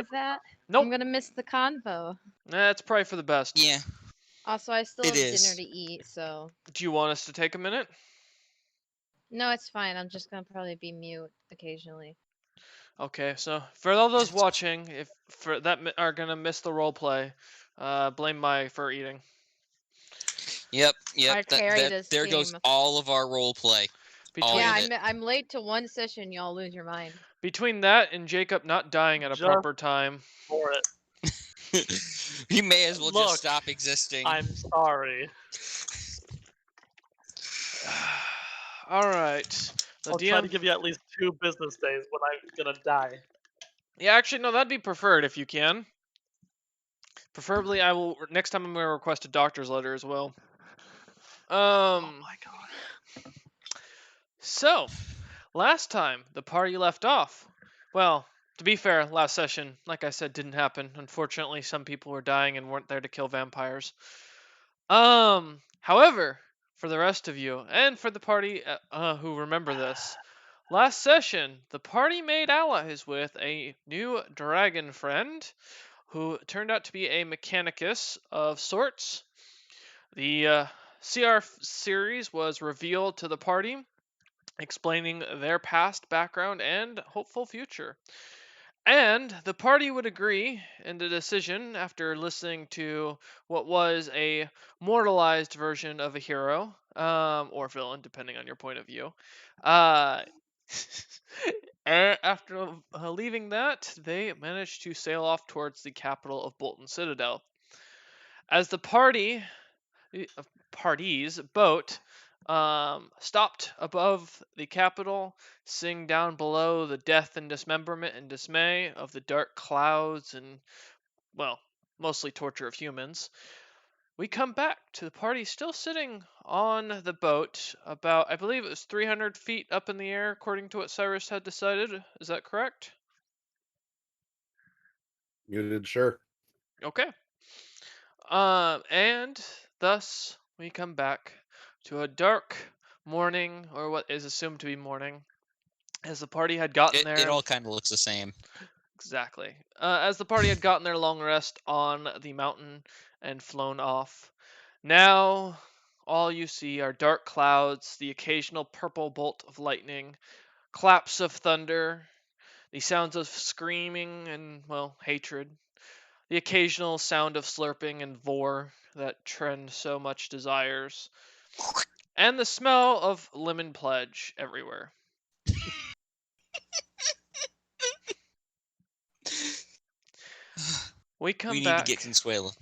of that. Nope. I'm gonna miss the convo. That's probably for the best. Yeah, Also, I still it have dinner is. to eat, so Do you want us to take a minute? no, it's fine. I'm just gonna probably be mute occasionally. Okay, so for all those watching, if for that are gonna miss the role play, blame Mai for eating. Yep. I carry That this there goes team. all of our role play. Between All Yeah, of it. I'm late to one session. Y'all lose your mind. between that and Jacob not dying at a Just proper time. for it. You may as well Look, just stop existing. I'm sorry. All right. The I'll try to DM. give you at least 2 business days when I'm gonna die. Yeah, actually, no, that'd be preferred if you can. Preferably, I will next time I'm gonna request a doctor's letter as well. Oh my god. So last time the party left off. Well, to be fair, last session, like I said, didn't happen. Unfortunately, some people were dying and weren't there to kill vampires. However, for the rest of you and for the party who remember this, last session the party made allies with a new dragon friend who turned out to be a mechanicus of sorts. The CR series was revealed to the party, explaining their past background and hopeful future. And the party would agree in the decision after listening to what was a mortalized version of a hero, or villain, depending on your point of view. Uh, after leaving that, they managed to sail off towards the capital of Bolton Citadel. As the party's boat stopped above the capital, seeing down below the death and dismemberment and dismay of the dark clouds and, well, mostly torture of humans. We come back to the party still sitting on the boat, about, I believe it was 300 feet up in the air, according to what Cyrus had decided. Is that correct? Muted, sure. Okay. And thus we come back to a dark morning, or what is assumed to be morning, as the party had gotten It there. all kind of looks the same. Exactly. As the party had gotten their long rest on the mountain and flown off. Now, all you see are dark clouds, the occasional purple bolt of lightning, claps of thunder, the sounds of screaming and, well, hatred, the occasional sound of slurping and vor that Trend so much desires, and the smell of lemon pledge everywhere. We come We need back. to get Consuelo.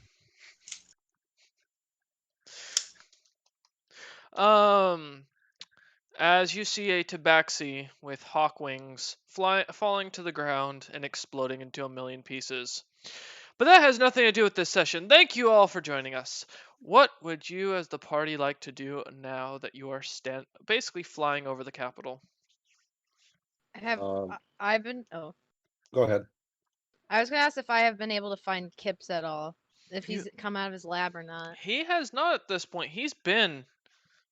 As you see a tabaxi with hawk wings falling to the ground and exploding into a million pieces. But that has nothing to do with this session. Thank you all for joining us. What would you, as the party, like to do now that you are basically flying over the capital? Have Um, I've been? Oh, Go ahead. I was gonna ask if I have been able to find Kips at all. If You- he's come out of his lab or not. He has not at this point. He's been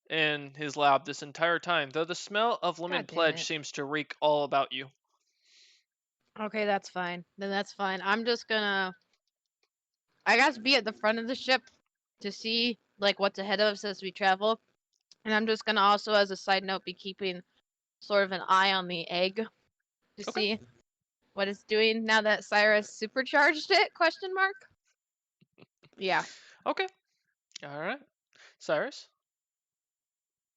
in his lab this entire time, though the smell of lemon God damn pledge it. seems to reek all about you. Okay, that's fine. Then that's fine. I'm just gonna. I got to be at the front of the ship to see like what's ahead of us as we travel, and I'm just gonna also, as a side note, be keeping sort of an eye on the egg to Okay. see what it's doing now that Cyrus supercharged it? Question mark. Yeah. Okay. All right. Cyrus?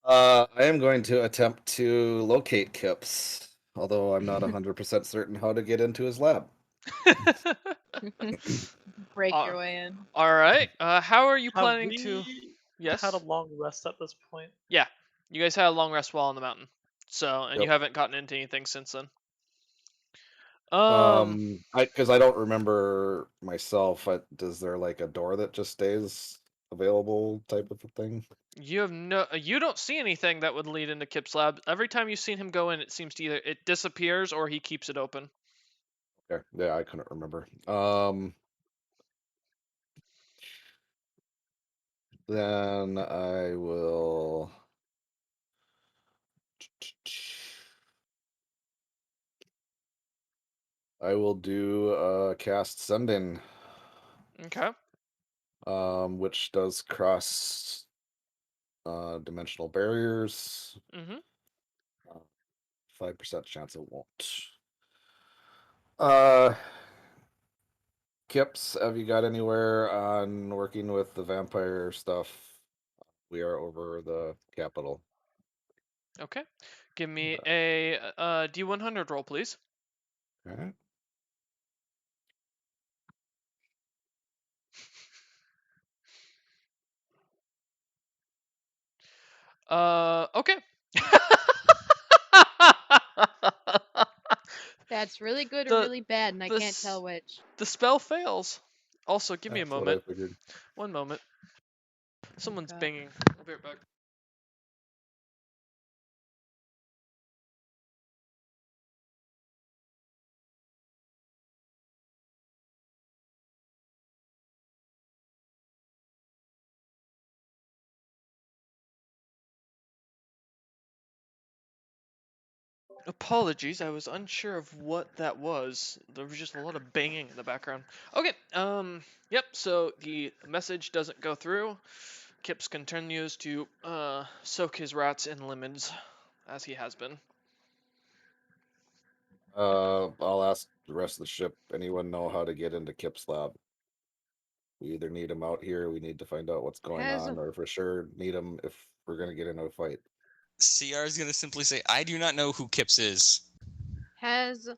I am going to attempt to locate Kips, although I'm not 100% certain how to get into his lab. Break your way in. All right. How are you Have planning we to? Yes. had a long rest at this point? Yeah. You guys had a long rest while on the mountain, so and you Yep. haven't gotten into anything since then. Because I don't remember myself. Is there like a door that just stays available type of a thing? You don't see anything that would lead into Kip's lab. Every time you've seen him go in, it seems to either it disappears or he keeps it open. Okay. Yeah, I couldn't remember. Then I will. I will do cast sending, Okay. which does cross dimensional barriers. Mm-hmm. 5% chance it won't. Uh, Kips, have you got anywhere on working with the vampire stuff? We are over the capital. Okay. Give me a D100 roll, please. All right. Okay. That's really good or The- really bad, and I the can't s- tell which. The spell fails. Also, give me a That's what I moment. figured. One moment. Someone's God. banging. I'll be right back. Apologies, I was unsure of what that was. There was just a lot of banging in the background. Okay, yep, so the message doesn't go through. Kips continues to, soak his rats in lemons, as he has been. I'll ask the rest of the ship. Anyone know how to get into Kip's lab? We either need him out here, we need to find out what's going Has on, or for sure need him if we're gonna get into a fight. CR is gonna simply say, "I do not know who Kips is." has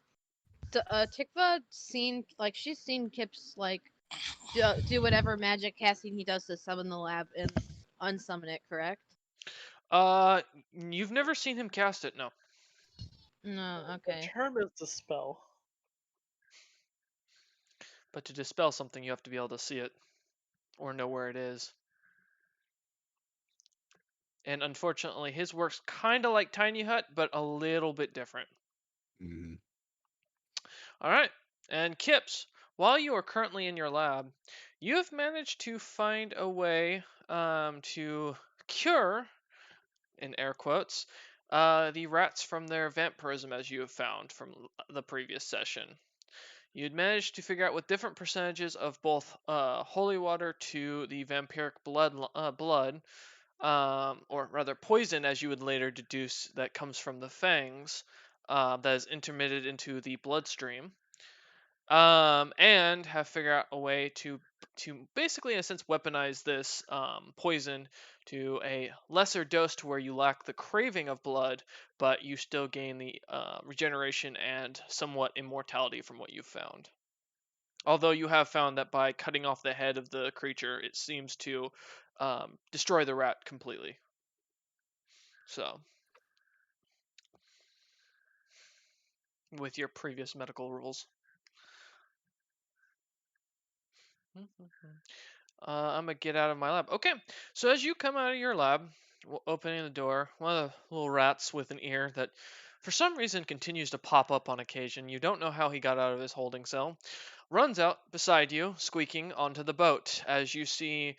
Tikva seen, like, she's seen Kips, like, do whatever magic casting he does to summon the lab and unsummon it, correct? You've never seen him cast it, no. No, The okay. term is dispel. But to dispel something, you have to be able to see it, or know where it is. And unfortunately, his work's kind of like Tiny Hut, but a little bit different. Mhm. All right. And Kips, while you are currently in your lab, you have managed to find a way to cure, in air quotes, the rats from their vampirism, as you have found from the previous session. You'd managed to figure out with different percentages of both holy water to the vampiric blood, or rather poison, as you would later deduce, that comes from the fangs, that is intermitted into the bloodstream, and have figured out a way to basically, in a sense, weaponize this poison to a lesser dose to where you lack the craving of blood, but you still gain the regeneration and somewhat immortality from what you've found. Although you have found that by cutting off the head of the creature, it seems to destroy the rat completely. So, with your previous medical rules. I'm gonna get out of my lab. Okay, so as you come out of your lab, opening the door, one of the little rats with an ear that for some reason continues to pop up on occasion, you don't know how he got out of his holding cell, runs out beside you, squeaking onto the boat as you see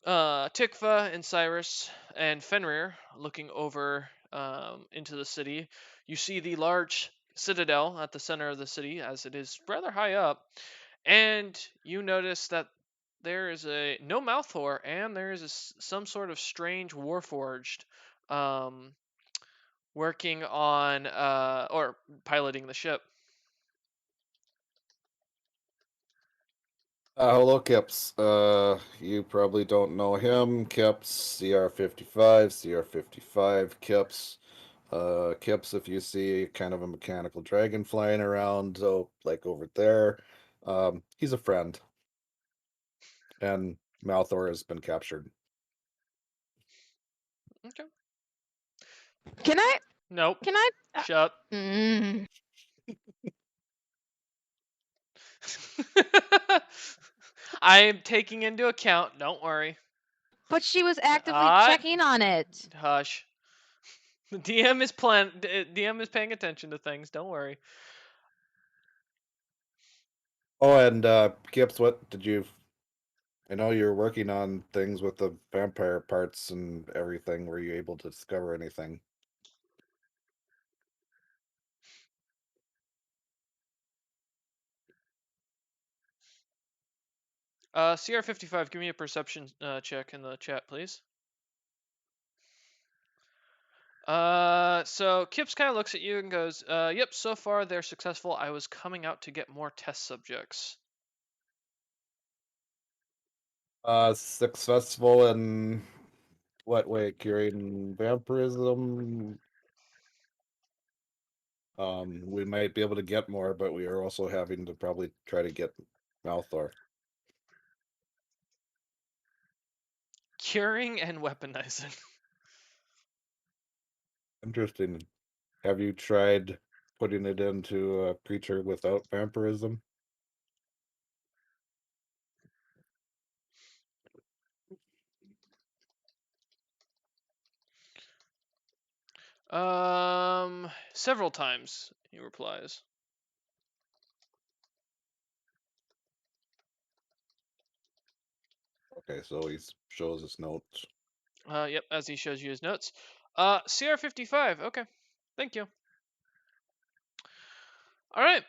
Tikva and Cyrus and Fenrir looking over into the city. You see the large citadel at the center of the city, as it is rather high up, and you notice that there is a no Malthor, and there is some sort of strange Warforged um, working on or piloting the ship. Hello, Kips. You probably don't know him. Kips, CR55, CR55, Kips. Kips, if you see kind of a mechanical dragon flying around, like over there, he's a friend. And Malthor has been captured. Okay. Can I? Nope. Can I? Shut. Mm. I'm taking into account. Don't worry. But she was actively Ah, checking on it. Hush. The DM is paying attention to things. Don't worry. Oh, and Kips, what did you? I know you're working on things with the vampire parts and everything. Were you able to discover anything? CR55, give me a perception check in the chat, please. So Kips kind of looks at you and goes, yep, so far they're successful. I was coming out to get more test subjects. Successful in what way? Curing vampirism. We might be able to get more, but we are also having to probably try to get Malthor. Curing and weaponizing. Interesting. Have you tried putting it into a creature without vampirism? Several times, he replies. Okay, so he shows his notes. Yep, as he shows you his notes. CR55, okay. Thank you. Alright.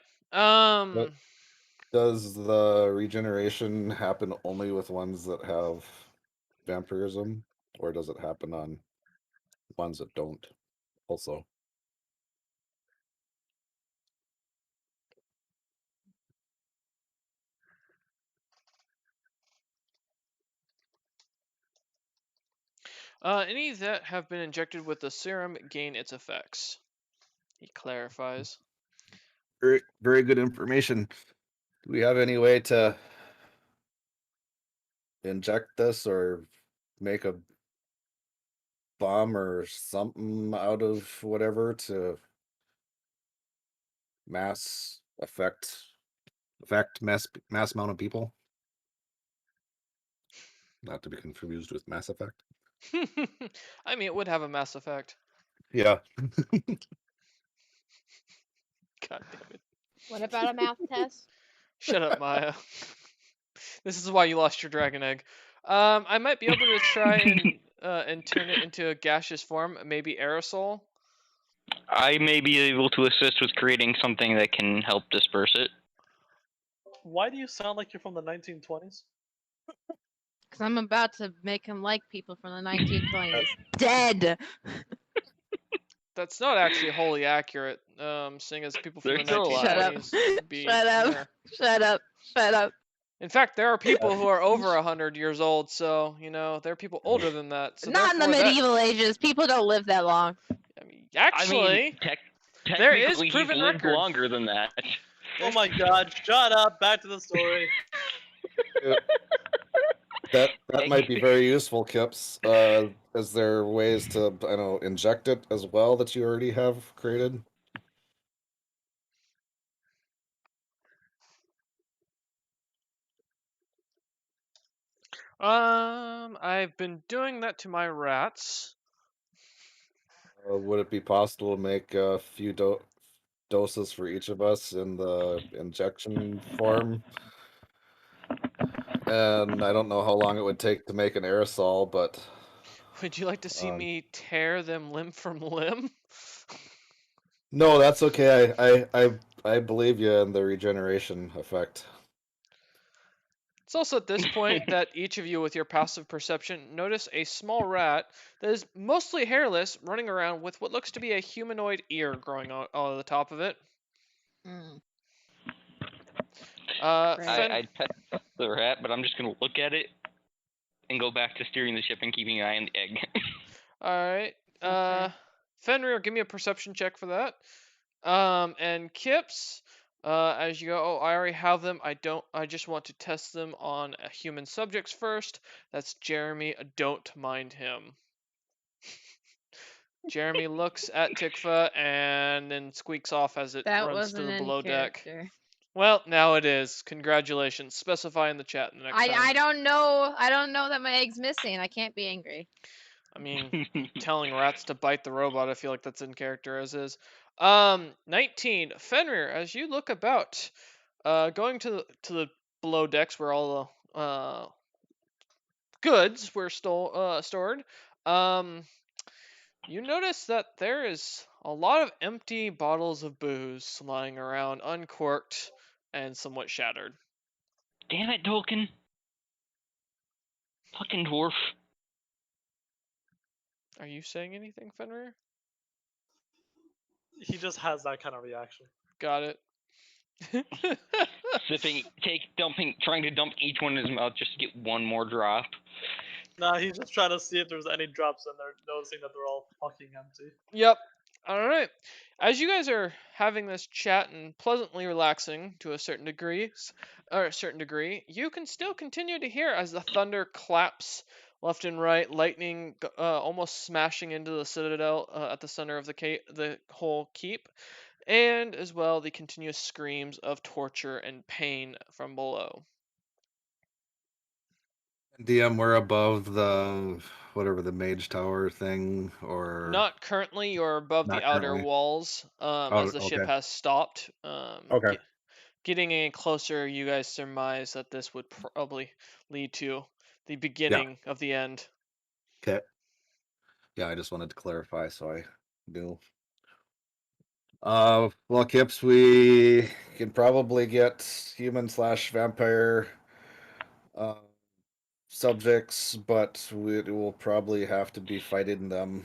Does the regeneration happen only with ones that have vampirism, or does it happen on ones that don't also? Any that have been injected with the serum gain its effects. He clarifies. Very, very good information. Do we have any way to inject this or make a bomb or something out of whatever to affect mass amount of people? Not to be confused with Mass Effect. I mean, it would have a mass effect. Yeah. God damn it. What about a math test? Shut up, Maya. This is why you lost your dragon egg. I might be able to try and turn it into a gaseous form, maybe aerosol. I may be able to assist with creating something that can help disperse it. Why do you sound like you're from the 1920s? Because I'm about to make him like people from the 1920s. Dead! That's not actually wholly accurate, seeing as people from They're the still alive. Shut up. 1920s would be Shut up. there. Shut up. Shut up. In fact, there are people who are over 100 years old, so, there are people older than that. So Not in the therefore that- medieval ages. People don't live that long. I mean, actually, I mean, there is technically proven he's lived record. longer than that. Oh my god, shut up, back to the story. That might be very useful, Kips. Is there ways to, I don't know, inject it as well that you already have created? I've been doing that to my rats. Would it be possible to make a few doses for each of us in the injection form? And I don't know how long it would take to make an aerosol, but Would you like to see me tear them limb from limb? no, that's okay. I believe you in the regeneration effect. It's also at this point that each of you with your passive perception notice a small rat that is mostly hairless running around with what looks to be a humanoid ear growing out of the top of it. Mm. Fen- I'd pet the rat, but I'm just gonna look at it and go back to steering the ship and keeping an eye on the egg. Alright. Okay. Fenrir, give me a perception check for that. And Kips, as you go, I already have them. I just want to test them on human subjects first. That's Jeremy. Don't mind him. Jeremy looks at Tikva and then squeaks off as it That runs wasn't to the in below deck. character. Well, now it is. Congratulations. Specify in the chat the next time. I don't know. I don't know that my egg's missing. I can't be angry. I mean, telling rats to bite the robot, I feel like that's in character as is. 19. Fenrir, as you look about, going to the below decks where all the goods were stored, you notice that there is a lot of empty bottles of booze lying around, uncorked and somewhat shattered. Damn it, Tolkien. Fucking dwarf. Are you saying anything, Fenrir? He just has that kind of reaction. Got it. Sipping, dumping, trying to dump each one in his mouth just to get one more drop. Nah, he's just trying to see if there's any drops in there, noticing that they're all fucking empty. Yep. All right. As you guys are having this chat and pleasantly relaxing to a certain degree, you can still continue to hear as the thunder claps left and right, lightning almost smashing into the citadel at the center of the whole keep, and as well the continuous screams of torture and pain from below. DM, we're above the whatever the mage tower thing, or Not currently, you're above the Not outer currently. walls Oh, as the ship okay. has stopped. Okay. Getting any closer, you guys surmise that this would probably lead to the beginning of the end. Okay. Yeah, I just wanted to clarify so I knew. Well, Kips, we can probably get human/vampire subjects, but we will probably have to be fighting them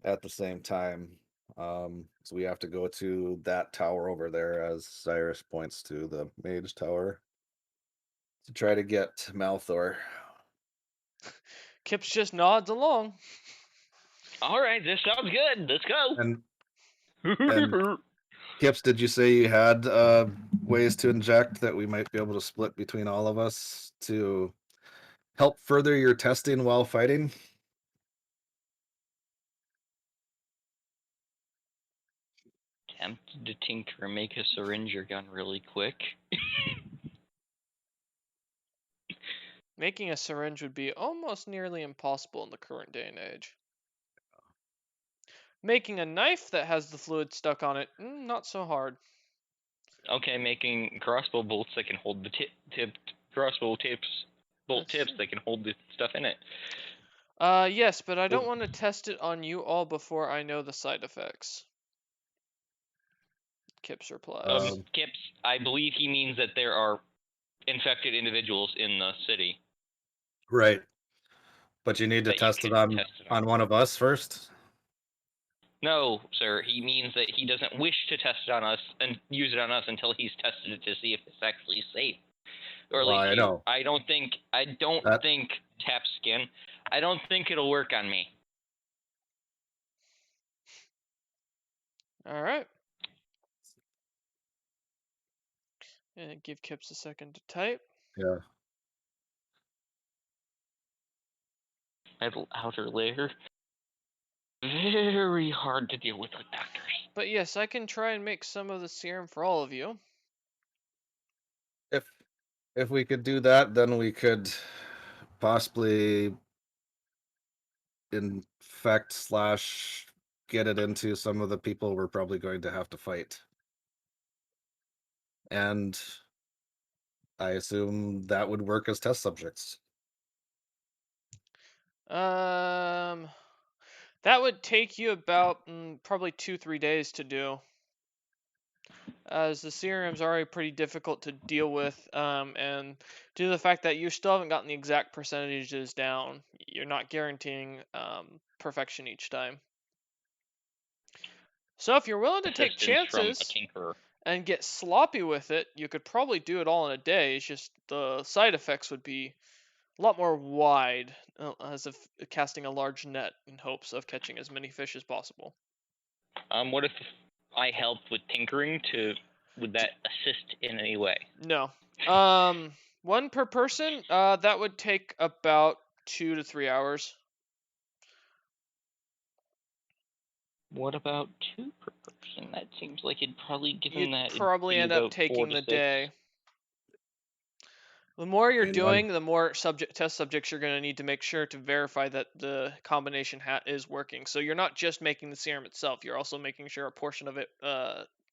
at the same time. So we have to go to that tower over there, as Cyrus points to the mage tower, to try to get Malthor. Kips just nods along. All right, this sounds good. Let's go. And Kips, did you say you had ways to inject that we might be able to split between all of us to help further your testing while fighting? Tempted to tinker and make a syringer gun really quick. Making a syringe would be almost nearly impossible in the current day and age. Making a knife that has the fluid stuck on it, not so hard. Okay, making crossbow bolts that can hold the tipped crossbow tips, bolt That's tips true. that can hold the stuff in it. Yes, but I don't want to test it on you all before I know the side effects. Kips replies. Kips, I believe he means that there are infected individuals in the city. Right. But you need to That you test it can on test it on. one of us first? No, sir. He means that he doesn't wish to test it on us and use it on us until he's tested it to see if it's actually safe. Or at Well, least I know. I don't think tap skin. I don't think it'll work on me. All right. And give Kips a second to type. Yeah. Outer layer. Very hard to deal with doctors. But yes, I can try and make some of the serum for all of you. If we could do that, then we could possibly infect / get it into some of the people we're probably going to have to fight. And I assume that would work as test subjects. That would take you about probably 2-3 days to do, as the serum's already pretty difficult to deal with, and due to the fact that you still haven't gotten the exact percentages down, you're not guaranteeing perfection each time. So if you're willing to take Assistance from a chances tinkerer. and get sloppy with it, you could probably do it all in a day. It's just the side effects would be a lot more wide, as if casting a large net in hopes of catching as many fish as possible. What if I helped with tinkering? Would that assist in any way? No. One per person. That would take about 2 to 3 hours. What about 2 per person? That seems like it'd probably given You'd that. probably end up taking the day. The more you're doing, the more test subjects you're going to need to make sure to verify that the combination is working. So you're not just making the serum itself, you're also making sure a portion of it,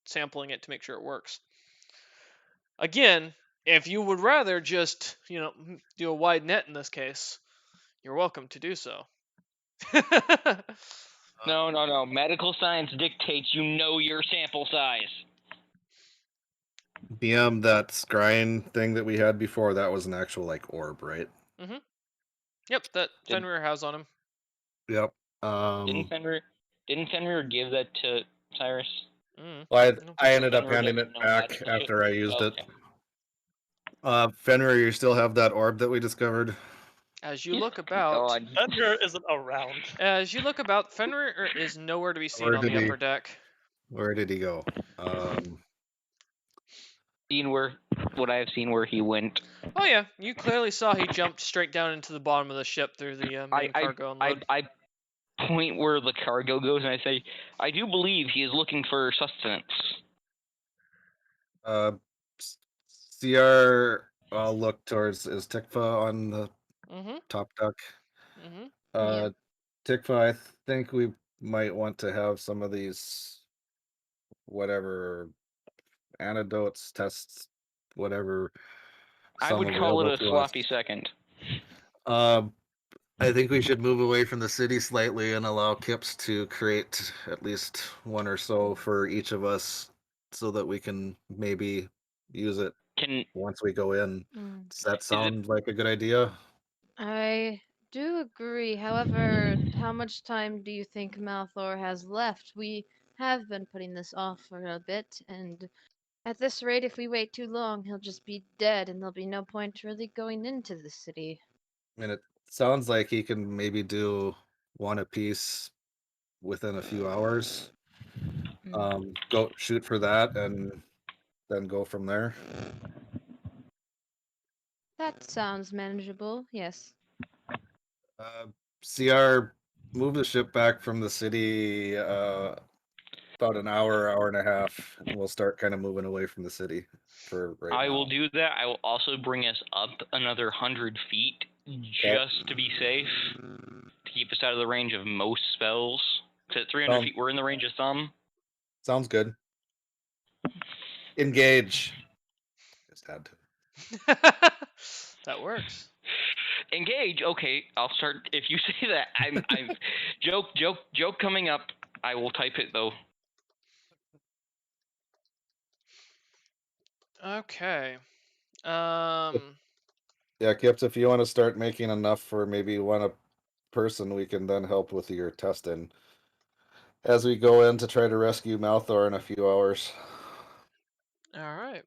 sampling it to make sure it works. Again, if you would rather just, do a wide net in this case, you're welcome to do so. No. Medical science dictates your sample size. BM, that scrying thing that we had before, that was an actual orb, right? Yep, that Did- Fenrir has on him. Yep. Didn't Fenrir give that to Cyrus? Mm. Well, don't I think ended up Fenrir handing doesn't it know back magical shit? after I used it. Okay. Fenrir, you still have that orb that we discovered? As you Yeah. look about, God. Fenrir isn't around. Fenrir is nowhere to be seen Where on the did he- upper deck. Where did he go? What I have seen where he went. Oh yeah, you clearly saw he jumped straight down into the bottom of the ship through the main cargo unload. I point where the cargo goes and I say, I do believe he is looking for sustenance. CR, I'll look towards, is Tikva on the Mm-hmm. top deck? Mm-hmm. Uh, Tikva, I think we might want to have some of these, whatever, antidotes, tests, whatever. I some would call it available a to us. sloppy second. I think we should move away from the city slightly and allow Kips to create at least one or so for each of us so that we can maybe use it Can once we go in. Mm. Does that sound like a good idea? I do agree. However, how much time do you think Malthor has left? We have been putting this off for a bit, and at this rate, if we wait too long, he'll just be dead, and there'll be no point really going into the city. I mean, it sounds like he can maybe do one apiece within a few hours. Go shoot for that and then go from there. That sounds manageable, yes. CR, move the ship back from the city about an hour and a half, and we'll start kind of moving away from the city for right I now. will do that. I will also bring us up another 100 feet just to be safe, to keep us out of the range of most spells. Because at 300 feet, we're in the range of some. Sounds good. Engage. Just had to. That works. Engage. Okay, I'll start. If you say that, I'm joke coming up. I will type it though. Okay. Yeah, Kips, if you want to start making enough for maybe one person, we can then help with your testing as we go in to try to rescue Malthor in a few hours. All right.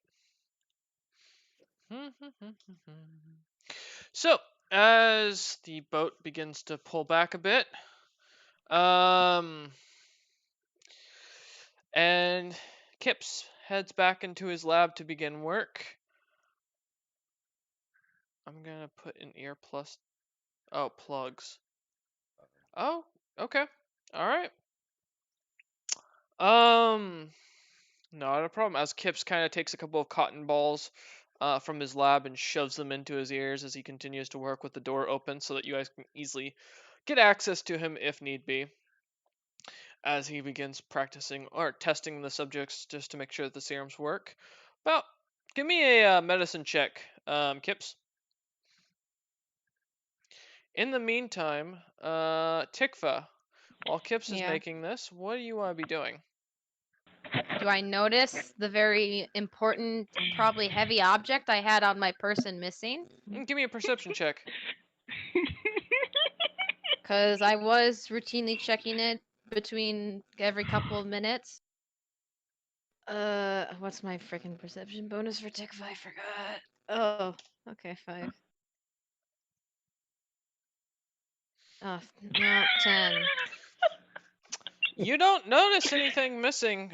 So, as the boat begins to pull back a bit, and Kips heads back into his lab to begin work. I'm gonna put in ear plus. Oh, plugs. Oh, okay. All right. Not a problem. As Kips kind of takes a couple of cotton balls from his lab and shoves them into his ears as he continues to work with the door open so that you guys can easily get access to him if need be. As he begins practicing or testing the subjects just to make sure that the serums work. Give me a medicine check, Kips. In the meantime, Tikva, while Kips is Yeah. making this, what do you want to be doing? Do I notice the very important, probably heavy object I had on my person missing? Give me a perception check. Because I was routinely checking it between every couple of minutes. What's my freaking perception bonus for Tikva? I forgot. Oh, okay, 5. Oh, no, 10. You don't notice anything missing.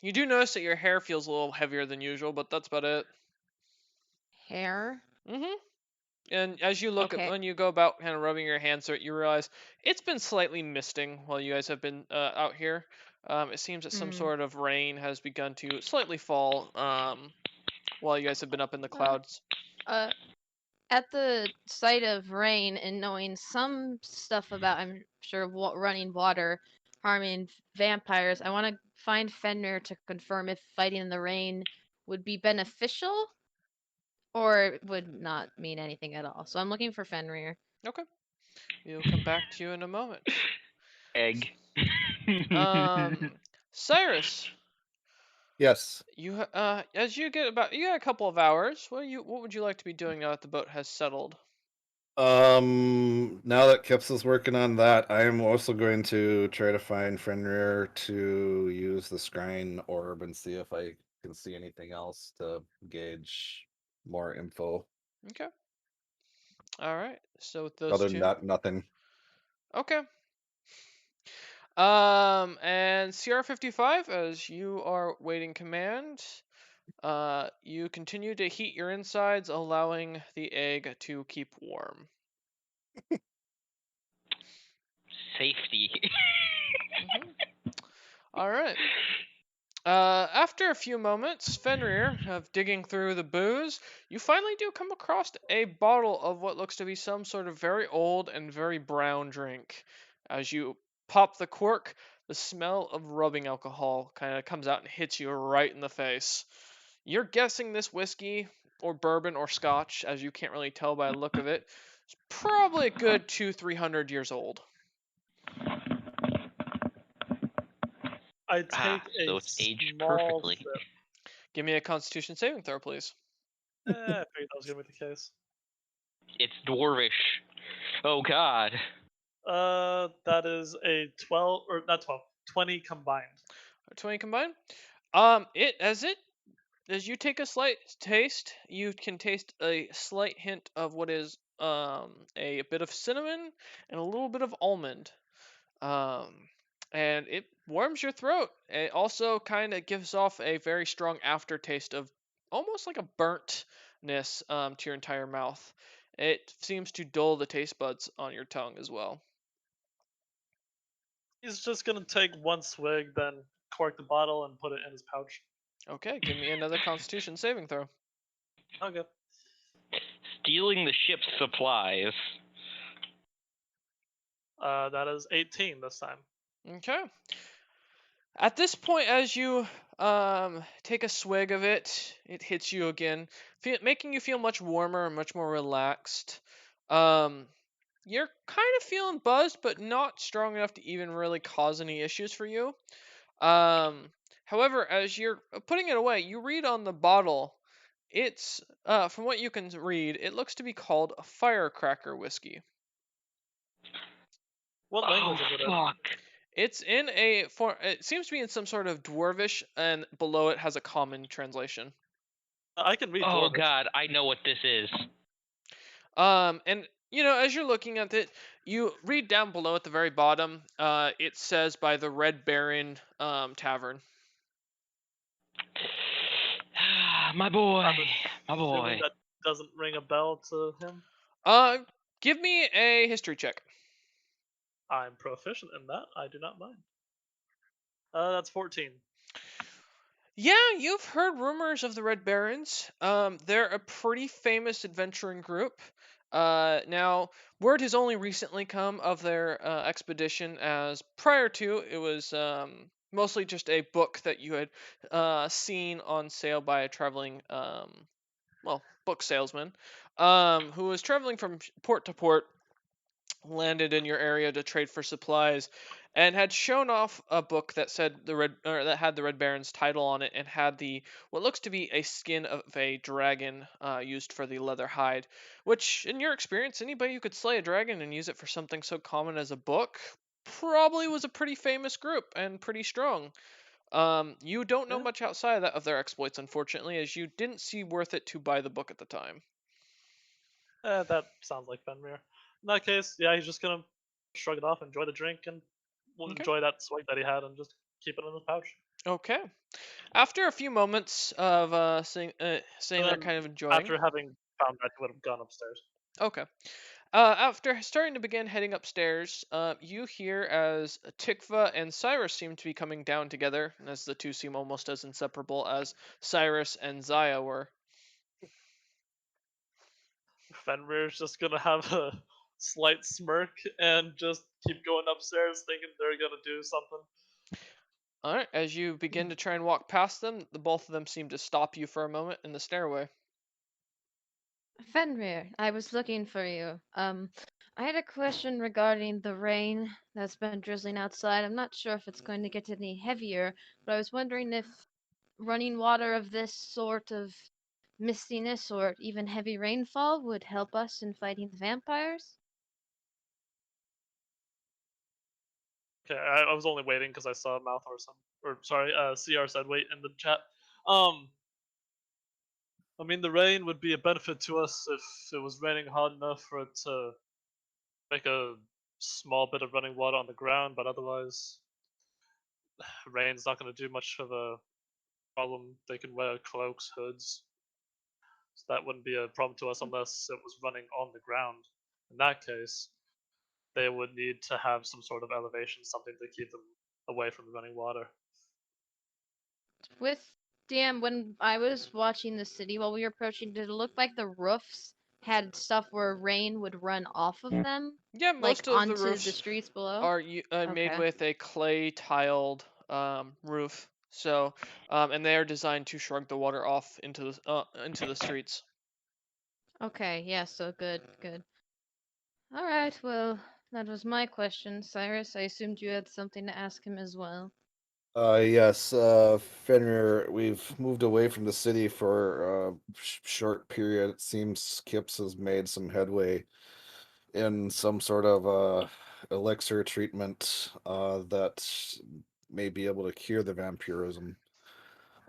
You do notice that your hair feels a little heavier than usual, but that's about it. Hair? Mm-hmm. And as you look Okay. when you go about kind of rubbing your hands through it, you realize it's been slightly misting while you guys have been out here. It seems that some sort of rain has begun to slightly fall while you guys have been up in the clouds. At the sight of rain and knowing some stuff about, I'm sure, running water harming vampires, I want to find Fenrir to confirm if fighting in the rain would be beneficial or would not mean anything at all. So I'm looking for Fenrir. Okay. We'll come back to you in a moment. Egg. Cyrus, Yes. as you got a couple of hours, what would you like to be doing now that the boat has settled? Now that Kips is working on that, I am also going to try to find Fenrir to use the scrying orb and see if I can see anything else to gauge more info. Okay. All right. So with those Other two. than that, nothing. Okay. And CR55, as you are waiting command, you continue to heat your insides, allowing the egg to keep warm. Safety. All right. After a few moments, Fenrir, of digging through the booze, you finally do come across a bottle of what looks to be some sort of very old and very brown drink. As you pop the cork, the smell of rubbing alcohol kind of comes out and hits you right in the face. You're guessing this whiskey, or bourbon, or scotch, as you can't really tell by the look of it, is probably a good 300 years old. I take so a it's aged small perfectly. sip. Give me a Constitution saving throw, please. I figured that was gonna be the case. It's dwarvish. Oh god. That is a 12 or not 12, 20 combined. 20 combined. As you take a slight taste, you can taste a slight hint of what is a bit of cinnamon and a little bit of almond. And it warms your throat. It also kind of gives off a very strong aftertaste of almost like a burntness to your entire mouth. It seems to dull the taste buds on your tongue as well. He's just gonna take one swig, then cork the bottle and put it in his pouch. Okay, give me another Constitution saving throw. Okay. Stealing the ship's supplies. That is 18 this time. Okay. At this point, as you take a swig of it, it hits you again, making you feel much warmer and much more relaxed. You're kind of feeling buzzed, but not strong enough to even really cause any issues for you. However, as you're putting it away, you read on the bottle, it's from what you can read, it looks to be called a firecracker whiskey. What language is it in? Fuck. It's in a form. It seems to be in some sort of dwarvish, and below it has a common translation. I can read Oh Dwarvish. god, I know what this is. And as you're looking at it, you read down below at the very bottom. It says by the Red Baron Tavern. My boy. I'm My assuming boy. that doesn't ring a bell to him. Give me a history check. I'm proficient in that. I do not mind. That's 14. Yeah, you've heard rumors of the Red Barons. They're a pretty famous adventuring group. Now, word has only recently come of their expedition, as prior to it was mostly just a book that you had seen on sale by a traveling, book salesman, who was traveling from port to port, landed in your area to trade for supplies, and had shown off a book that said that had the Red Baron's title on it, and had the what looks to be a skin of a dragon used for the leather hide. Which, in your experience, anybody who could slay a dragon and use it for something so common as a book probably was a pretty famous group and pretty strong. You don't know Yeah. much outside of that of their exploits, unfortunately, as you didn't see worth it to buy the book at the time. That sounds like Fenrir. In that case, yeah, he's just gonna shrug it off, enjoy the drink, and will Okay. enjoy that swig that he had, and just keep it in his pouch. Okay. After a few moments of saying And they're then kind of enjoying. after having found that, he would have gone upstairs. Okay. After starting to begin heading upstairs, you hear as Tikva and Cyrus seem to be coming down together, as the two seem almost as inseparable as Cyrus and Zaya were. Fenrir's just gonna have a slight smirk and just keep going upstairs, thinking they're gonna do something. All right. As you begin to try and walk past them, the both of them seem to stop you for a moment in the stairway. Fenrir, I was looking for you. I had a question regarding the rain that's been drizzling outside. I'm not sure if it's going to get any heavier, but I was wondering if running water of this sort of mistiness or even heavy rainfall would help us in fighting the vampires? Okay, I was only waiting because I saw Mouth or sorry, CR said wait in the chat. Um, I mean, the rain would be a benefit to us if it was raining hard enough for it to make a small bit of running water on the ground, but otherwise, rain's not going to do much of a problem. They can wear cloaks, hoods, so that wouldn't be a problem to us unless it was running on the ground. In that case, they would need to have some sort of elevation, something to keep them away from the running water. With DM, when I was watching the city while we were approaching, did it look like the roofs had stuff where rain would run off of them? Yeah, Like most of the onto the roofs streets below? are made Okay. with a clay tiled roof. So, and they are designed to shrug the water off into the streets. Okay, yeah, so good, good. Alright, well, that was my question. Cyrus, I assumed you had something to ask him as well. Yes, Fenrir, we've moved away from the city for a short period. It seems Kips has made some headway in some sort of elixir treatment that may be able to cure the vampirism.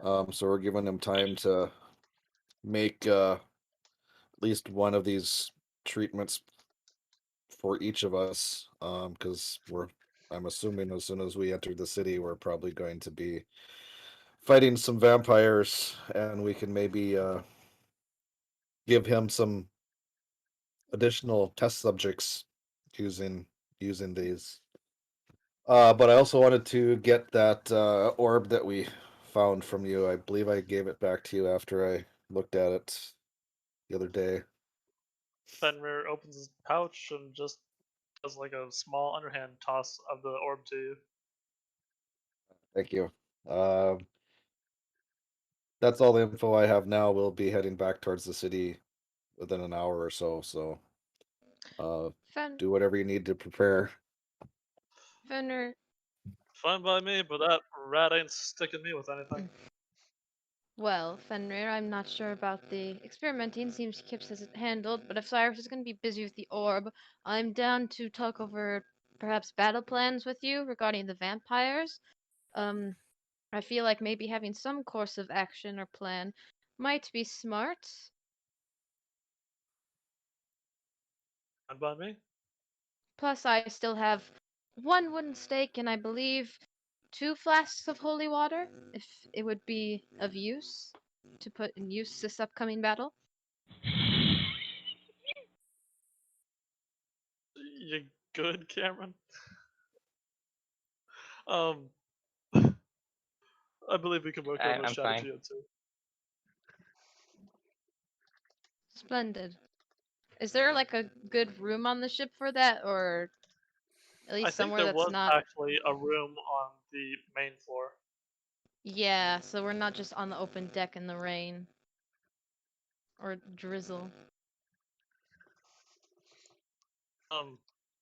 So we're giving him time to make at least one of these treatments for each of us, because I'm assuming as soon as we enter the city, we're probably going to be fighting some vampires, and we can maybe give him some additional test subjects using these. But I also wanted to get that orb that we found from you. I believe I gave it back to you after I looked at it the other day. Fenrir opens his pouch and just does like a small underhand toss of the orb to you. Thank you. That's all the info I have now. We'll be heading back towards the city within an hour or so. So, do whatever you need to prepare. Fenrir, Fine by me, but that rat ain't sticking me with anything. well, Fenrir, I'm not sure about the experimenting. Seems Kips has it handled, but if Cyrus is going to be busy with the orb, I'm down to talk over perhaps battle plans with you regarding the vampires. I feel like maybe having some course of action or plan might be smart. Fine by me. Plus, I still have one wooden stake and I believe 2 flasks of holy water, if it would be of use to put in use this upcoming battle. You good, Cameron? I believe we can work over a I'm strategy fine. or two. Splendid. Is there like a good room on the ship for that, or at I least think somewhere there that's was not? actually a room on the main floor. Yeah, so we're not just on the open deck in the rain or drizzle.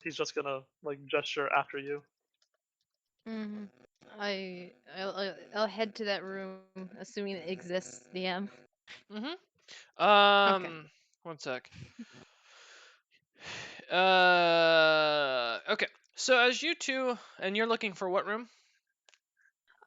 He's just gonna like gesture after you. Mm-hmm. I'll head to that room, assuming it exists. DM. Mm-hmm. One sec. Okay. So as you two, and you're looking for what room?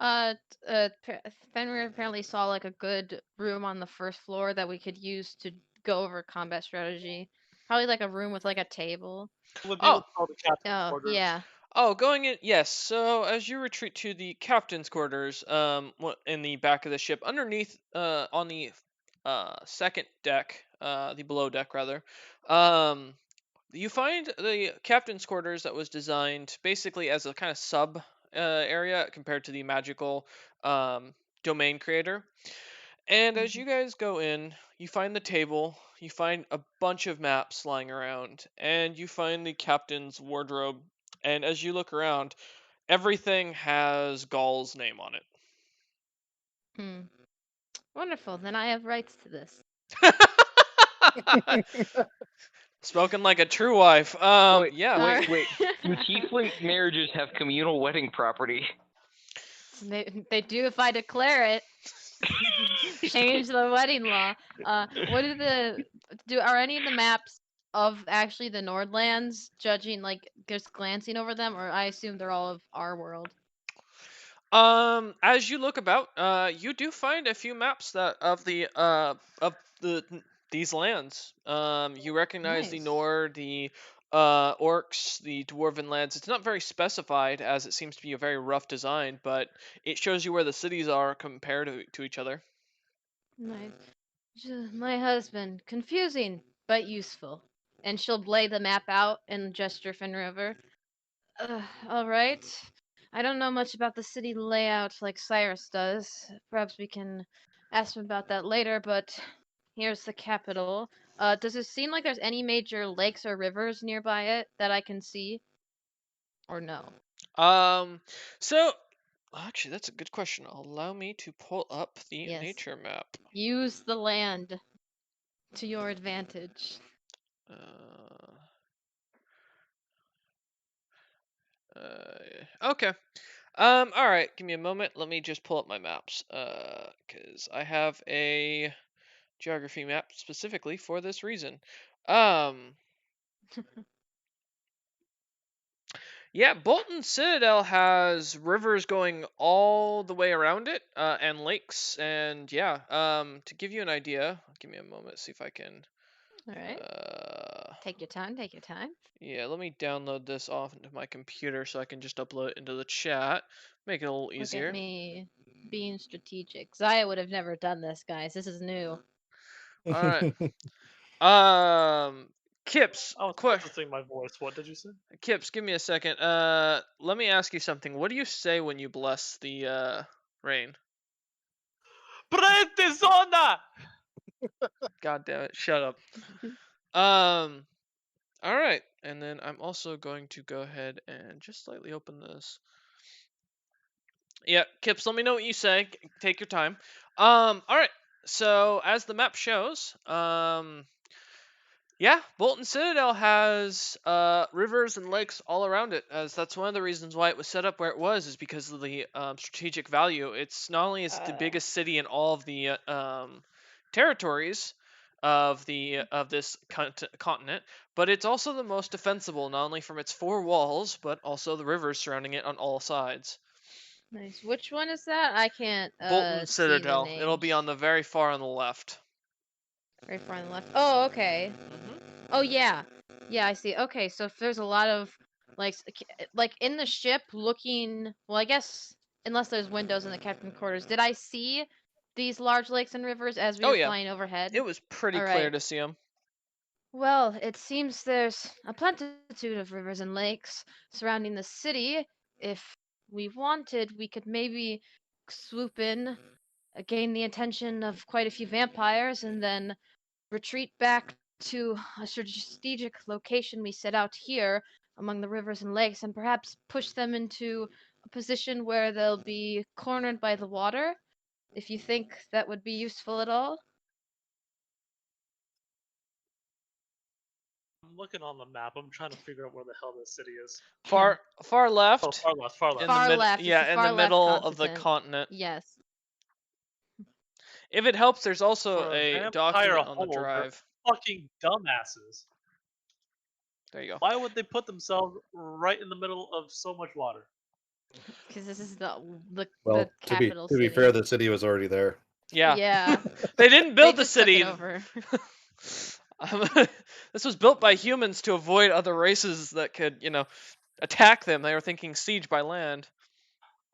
Fenrir apparently saw like a good room on the first floor that we could use to go over combat strategy. Probably like a room with like a table. It would be Oh, what's called the captain's Oh, quarters. yeah. oh, going in. Yes. So as you retreat to the captain's quarters, in the back of the ship, underneath, on the second deck, the below deck rather, you find the captain's quarters that was designed basically as a kind of sub area compared to the magical domain creator. And as you guys go in, you find the table, you find a bunch of maps lying around, and you find the captain's wardrobe. And as you look around, everything has Gaul's name on it. Hmm. Wonderful. Then I have rights to this. Spoken like a true wife. Wait, Yeah. wait. Do tiefling marriages have communal wedding property? They do if I declare it. Change the wedding law. What are any of the maps of actually the Nordlands judging like just glancing over them, or I assume they're all of our world? As you look about, you do find a few maps that of these lands. You recognize the Nice. Nord, the Orcs, the Dwarven lands. It's not very specified, as it seems to be a very rough design, but it shows you where the cities are compared to each other. Nice. My husband, confusing but useful. And she'll lay the map out and gesture Fenrir over. All right. I don't know much about the city layout like Cyrus does. Perhaps we can ask him about that later, but here's the capital. Does it seem like there's any major lakes or rivers nearby it that I can see? Or no? So actually, that's a good question. Allow me to pull up the Yes. nature map. Use the land to your advantage. Okay. All right. Give me a moment. Let me just pull up my maps. Because I have a geography map specifically for this reason. Yeah, Bolton Citadel has rivers going all the way around it, and lakes, and yeah. To give you an idea, give me a moment. See if I can. All right. Take your time. Take your time. Yeah, let me download this off into my computer so I can just upload it into the chat. Make it a little Look easier. at me being strategic. Zaya would have never done this, guys. This is new. All right. Kips, I was practicing my voice. What did you say? Kips, give me a second. Let me ask you something. What do you say when you bless the rain? Prete zona! God damn it! Shut up. All right, and then I'm also going to go ahead and just slightly open this. Yeah, Kips, let me know what you say. Take your time. All right. So as the map shows, yeah, Bolton Citadel has rivers and lakes all around it, as that's one of the reasons why it was set up where it was, is because of the strategic value. It's not only is it the biggest city in all of the territories of this continent, but it's also the most defensible, not only from its four walls, but also the rivers surrounding it on all sides. Nice. Which one is that? I can't Bolton see the Citadel. It'll be names. on the very far on the left. Very far on the left. Oh, okay. Oh, yeah. Yeah, I see. Okay, so if there's a lot of like in the ship looking, well, I guess unless there's windows in the captain's quarters, did I see these large lakes and rivers as we Oh were yeah, flying overhead? it was pretty All clear right. to see them. Well, it seems there's a plenitude of rivers and lakes surrounding the city. If we wanted, we could maybe swoop in, gain the attention of quite a few vampires, and then retreat back to a strategic location we set out here among the rivers and lakes, and perhaps push them into a position where they'll be cornered by the water, if you think that would be useful at all. I'm looking on the map. I'm trying to figure out where the hell this city is. Far left. Oh, far left, far left. In Far the left. It's yeah, the in far the left middle of the continent. continent. Yes. If it helps, there's also For a vampire document on the hole, they're drive. fucking dumbasses. There you go. Why would they put themselves right in the middle of so much water? Because this is Well, the to be capital to be city. fair, the city was already there. Yeah. Yeah. They didn't They build the just took it city. over. This was built by humans to avoid other races that could, attack them. They were thinking siege by land.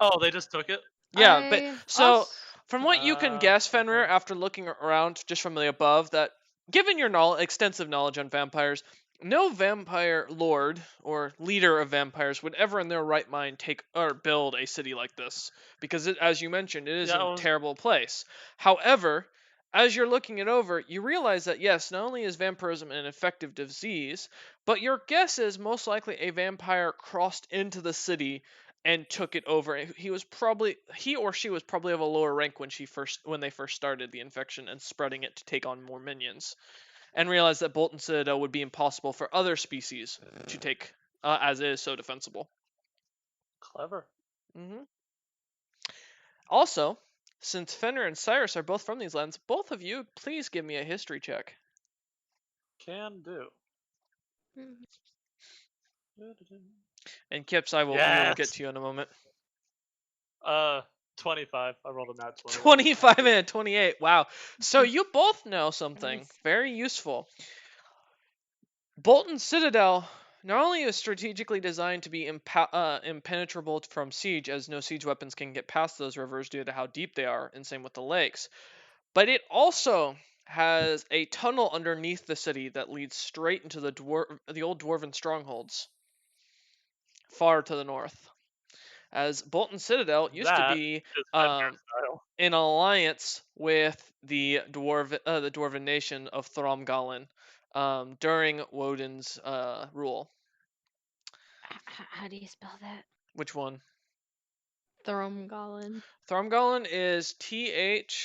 Oh, they just took it? Yeah, but so from what you can guess, Fenrir, okay. after looking around just from the above, that given your extensive knowledge on vampires, no vampire lord or leader of vampires would ever in their right mind take or build a city like this, because as you mentioned, it is a terrible place. However, as you're looking it over, you realize that yes, not only is vampirism an infective disease, but your guess is most likely a vampire crossed into the city and took it over. He or she was probably of a lower rank when they first started the infection and spreading it to take on more minions, and realized that Bolton Citadel would be impossible for other species to take, as it is so defensible. Clever. Also, Since Fenrir and Cyrus are both from these lands, both of you, please give me a history check. Can do. And Kips, we will get Yes. to you in a moment. 25. I rolled a nat 20. 25 and a 28. Wow. So you both know something Nice. very useful. Bolton Citadel not only is strategically designed to be impenetrable from siege, as no siege weapons can get past those rivers due to how deep they are, and same with the lakes, but it also has a tunnel underneath the city that leads straight into the old dwarven strongholds, far to the north. As Bolton Citadel used to That be is Fenrir style. in alliance with the dwarven nation of Thoromgalin during Woden's rule. How do you spell that? Which one? Thoromgalin. Thoromgalin is Thromgolin.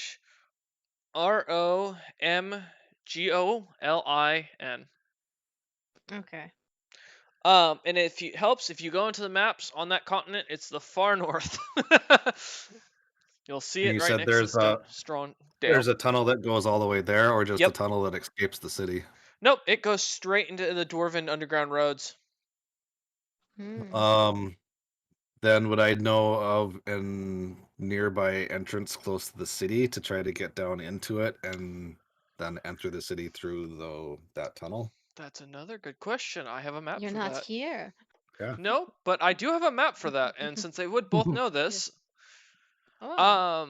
Okay. And if it helps, if you go into the maps on that continent, it's the far north. You'll see And it you right said next there's to Strong Dale. there's a tunnel that goes all the way there, or just Yep. a tunnel that escapes the city? Nope, it goes straight into the dwarven underground roads. Then would I know of a nearby entrance close to the city to try to get down into it and then enter the city through that tunnel? That's another good question. I have a map You're for not that. here. Yeah. No, but I do have a map for that, and since they would both know this, Oh.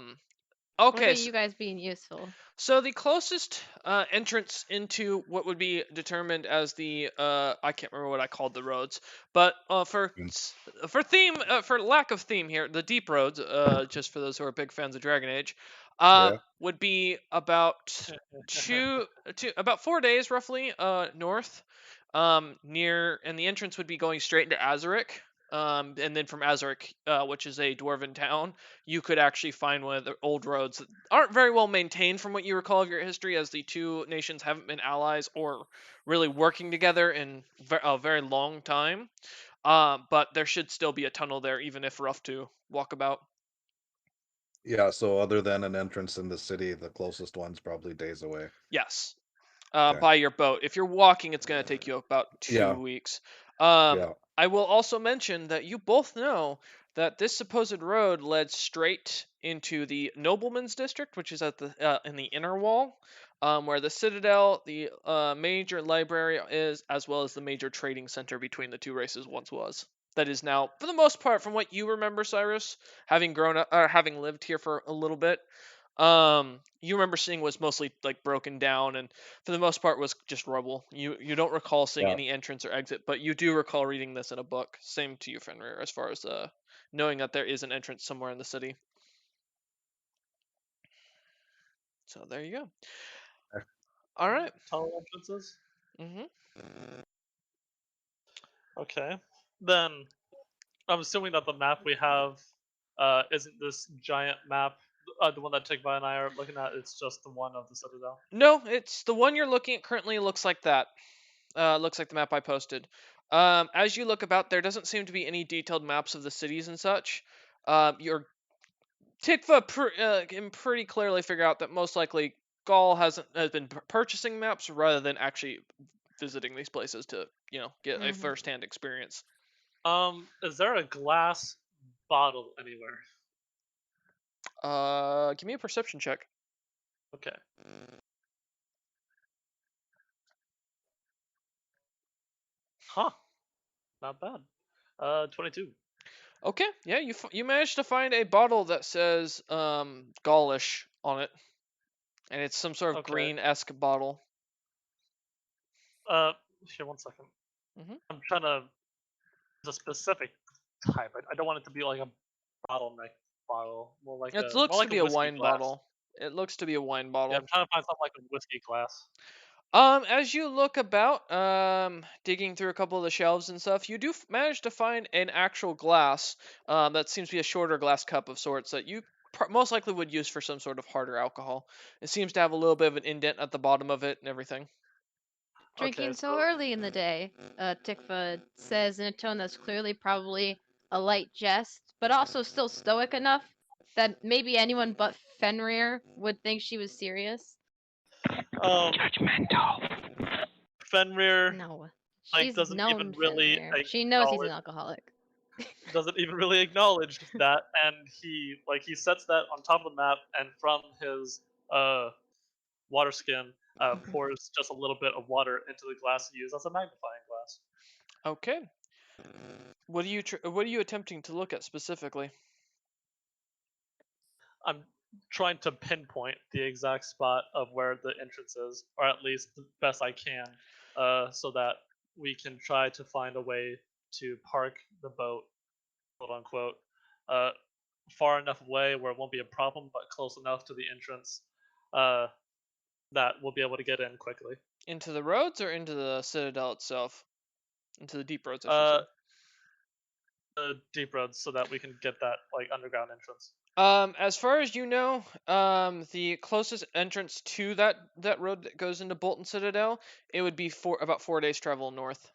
okay. Look at you guys being useful. So the closest entrance into what would be determined as the I can't remember what I called the roads, but for theme for lack of theme here, the deep roads, just for those who are big fans of Dragon Age, would be about about 4 days roughly north, near, and the entrance would be going straight into Azarik. And then from Azarik, which is a dwarven town, you could actually find one of the old roads that aren't very well maintained from what you recall of your history, as the two nations haven't been allies or really working together in a very long time. But there should still be a tunnel there, even if rough to walk about. Yeah, so other than an entrance in the city, the closest one's probably days away. Yes. Okay. By your boat. If you're walking, it's going to take you about 2 weeks. I will also mention that you both know that this supposed road led straight into the Nobleman's District, which is at the in the inner wall, where the Citadel, the major library is, as well as the major trading center between the two races once was. That is now, for the most part, from what you remember, Cyrus, having grown up or having lived here for a little bit, you remember seeing was mostly like broken down, and for the most part was just rubble. You don't recall seeing any entrance or exit, but you do recall reading this in a book. Same to you, Fenrir, as far as knowing that there is an entrance somewhere in the city. So there you go. All right. Tunnel entrances. Mm-hmm. Okay. Then I'm assuming that the map we have isn't this giant map, the one that Tigba and I are looking at. It's just the one of the Citadel. No, it's the one you're looking at currently. Looks like that. Looks like the map I posted. As you look about, there doesn't seem to be any detailed maps of the cities and such. Your Tikva can pretty clearly figure out that most likely Gaul has been purchasing maps rather than actually visiting these places to get a first-hand experience. Is there a glass bottle anywhere? Give me a perception check. Okay. Huh. Not bad. 22. Okay, yeah, you managed to find a bottle that says Gaulish on it, and it's some sort of green-esque bottle. Here, 1 second. I'm trying to. It's a specific type. I don't want it to be like a bottleneck bottle. More like it a, looks more like to be a a wine glass. bottle. It looks to be a wine bottle. Yeah, I'm trying to find something like a whiskey glass. As you look about, digging through a couple of the shelves and stuff, you do manage to find an actual glass, that seems to be a shorter glass cup of sorts that you most likely would use for some sort of harder alcohol. It seems to have a little bit of an indent at the bottom of it and everything. Drinking so early in the day, Tikva says in a tone that's clearly probably a light jest, but also still stoic enough that maybe anyone but Fenrir would think she was serious? Judgmental. Fenrir No. like She's doesn't even known really Fenrir. She knows he's an acknowledge alcoholic. doesn't even really acknowledge that, and he sets that on top of the map, and from his water skin pours just a little bit of water into the glass to use as a magnifying glass. Okay. What are you attempting to look at specifically? I'm trying to pinpoint the exact spot of where the entrance is, or at least the best I can, so that we can try to find a way to park the boat, quote unquote, uh, far enough away where it won't be a problem, but close enough to the entrance uh, that we'll be able to get in quickly. Into the roads or into the citadel itself? Into the deep roads, I should Uh, say. the deep roads, so that we can get that like underground entrance. As far as you know, the closest entrance to that road that goes into Bolton Citadel, it would be about 4 days travel north.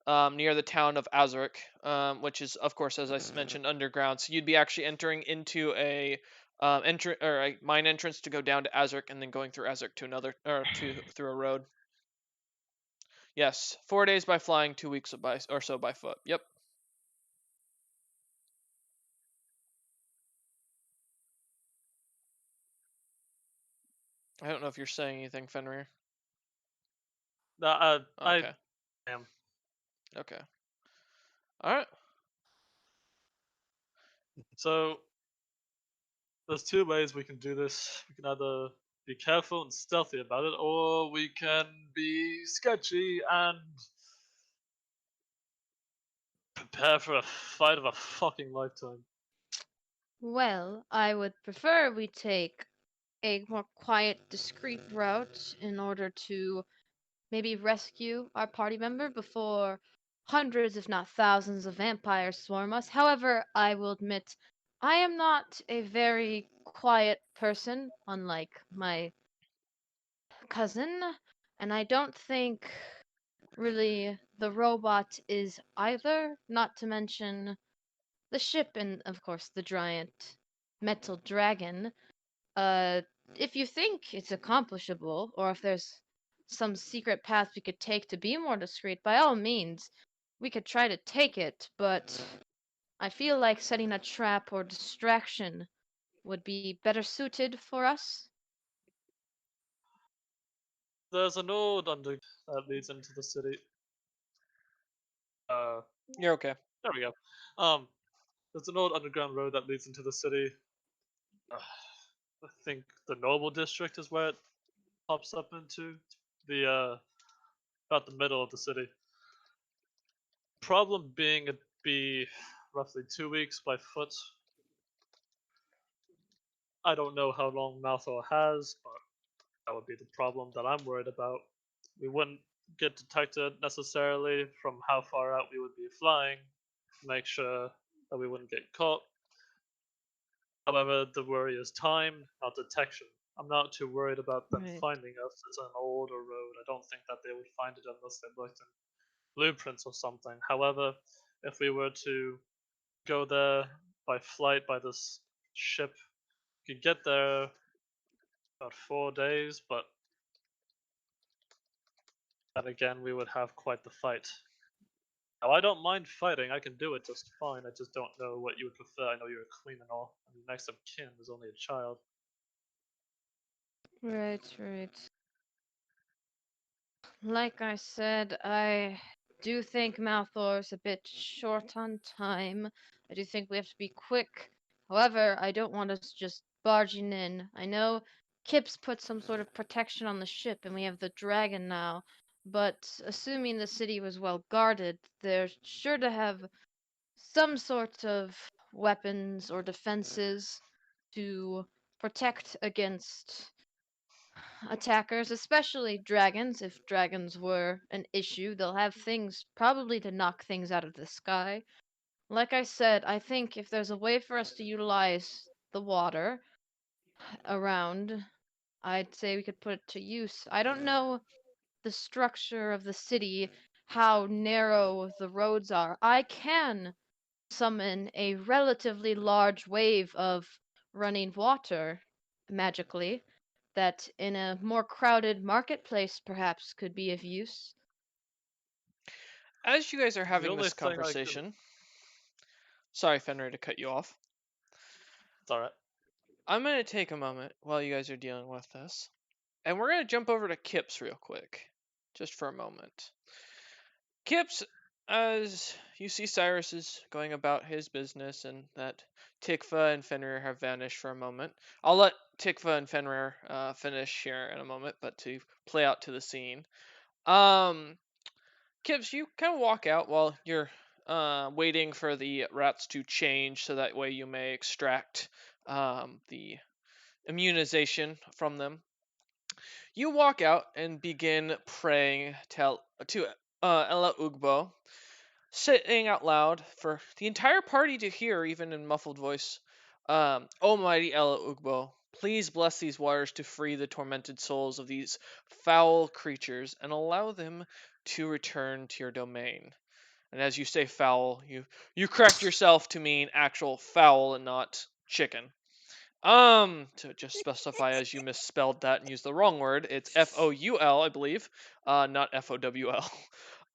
Near the town of Azuric, which is, of course, as I mentioned, underground. So you'd be actually entering into a a mine entrance to go down to Azuric, and then going through Azuric to another, through a road. Yes, 4 days by flying, 2 weeks or so by foot. Yep. I don't know if you're saying anything, Fenrir. I Okay. am. Okay. All right. So there's two ways we can do this. We can either be careful and stealthy about it, or we can be sketchy and prepare for a fight of a fucking lifetime. Well, I would prefer we take a more quiet, discreet route in order to maybe rescue our party member before hundreds, if not thousands, of vampires swarm us. However, I will admit I am not a very quiet person, unlike my cousin, and I don't think really the robot is either, not to mention the ship and, of course, the giant metal dragon. Uh, if you think it's accomplishable, or if there's some secret path we could take to be more discreet, by all means, we could try to take it, but I feel like setting a trap or distraction would be better suited for us. There's an old under that leads into the city. You're okay. There we go. There's an old underground road that leads into the city. I think the Noble District is where it pops up into the about the middle of the city. Problem being, it'd be roughly 2 weeks by foot. I don't know how long Malthor has, but that would be the problem that I'm worried about. We wouldn't get detected necessarily from how far out we would be flying. Make sure that we wouldn't get caught. However, the worry is time, not detection. I'm not too worried about them Right. finding us. It's an older road. I don't think that they would find it unless they looked in blueprints or something. However, if we were to go there by flight by this ship, we could get there about 4 days, but then again, we would have quite the fight. Now, I don't mind fighting. I can do it just fine. I just don't know what you would prefer. I know you're a queen and all, and next of kin is only a child. Right, right. Like I said, I do think Malthor's a bit short on time. I do think we have to be quick. However, I don't want us just barging in. I know Kip's put some sort of protection on the ship and we have the dragon now, but assuming the city was well guarded, they're sure to have some sort of weapons or defenses to protect against attackers, especially dragons. If dragons were an issue, they'll have things probably to knock things out of the sky. Like I said, I think if there's a way for us to utilize the water around, I'd say we could put it to use. I don't know the structure of the city, how narrow the roads are. I can summon a relatively large wave of running water magically that in a more crowded marketplace perhaps could be of use. As you guys are having only this thing I can- conversation, sorry, Fenrir, to cut you off. It's alright. I'm going to take a moment while you guys are dealing with this, and we're going to jump over to Kips real quick, just for a moment. Kips, as you see Cyrus is going about his business and that Tikva and Fenrir have vanished for a moment. I'll let Tikva and Fenrir finish here in a moment, but to play out to the scene. Kips, you kind of walk out while you're waiting for the rats to change, so that way you may extract the immunization from them. You walk out and begin praying to Ella Ugbo, saying out loud for the entire party to hear, even in muffled voice, Almighty Ella Ugbo, please bless these waters to free the tormented souls of these foul creatures and allow them to return to your domain. And as you say foul, you correct yourself to mean actual fowl and not chicken. To just specify, as you misspelled that and used the wrong word, it's Foul, I believe, not Fowl.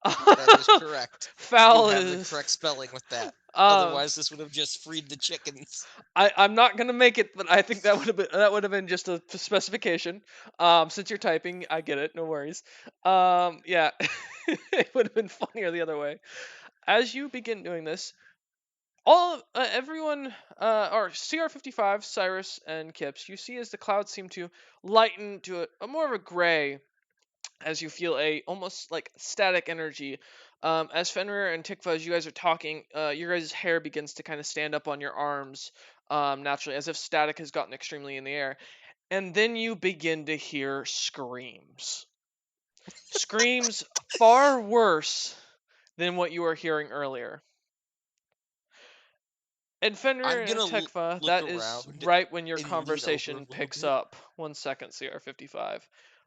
That is correct. Foul You have is the correct spelling with that. Um, Otherwise, this would have just freed the chickens. I'm not gonna make it, but I think that would have been just a specification. Since you're typing, I get it. No worries. Yeah, it would have been funnier the other way. As you begin doing this, everyone, or CR55, Cyrus, and Kips, you see as the clouds seem to lighten to a more of a gray, as you feel a almost like static energy. As Fenrir and Tikva, as you guys are talking, your guys' hair begins to kind of stand up on your arms, naturally, as if static has gotten extremely in the air. And then you begin to hear screams. Screams far worse than what you were hearing earlier. And Fenrir I'm and gonna Tekva, look that is around right when your and lean over a conversation little picks bit. up. 1 second, CR55.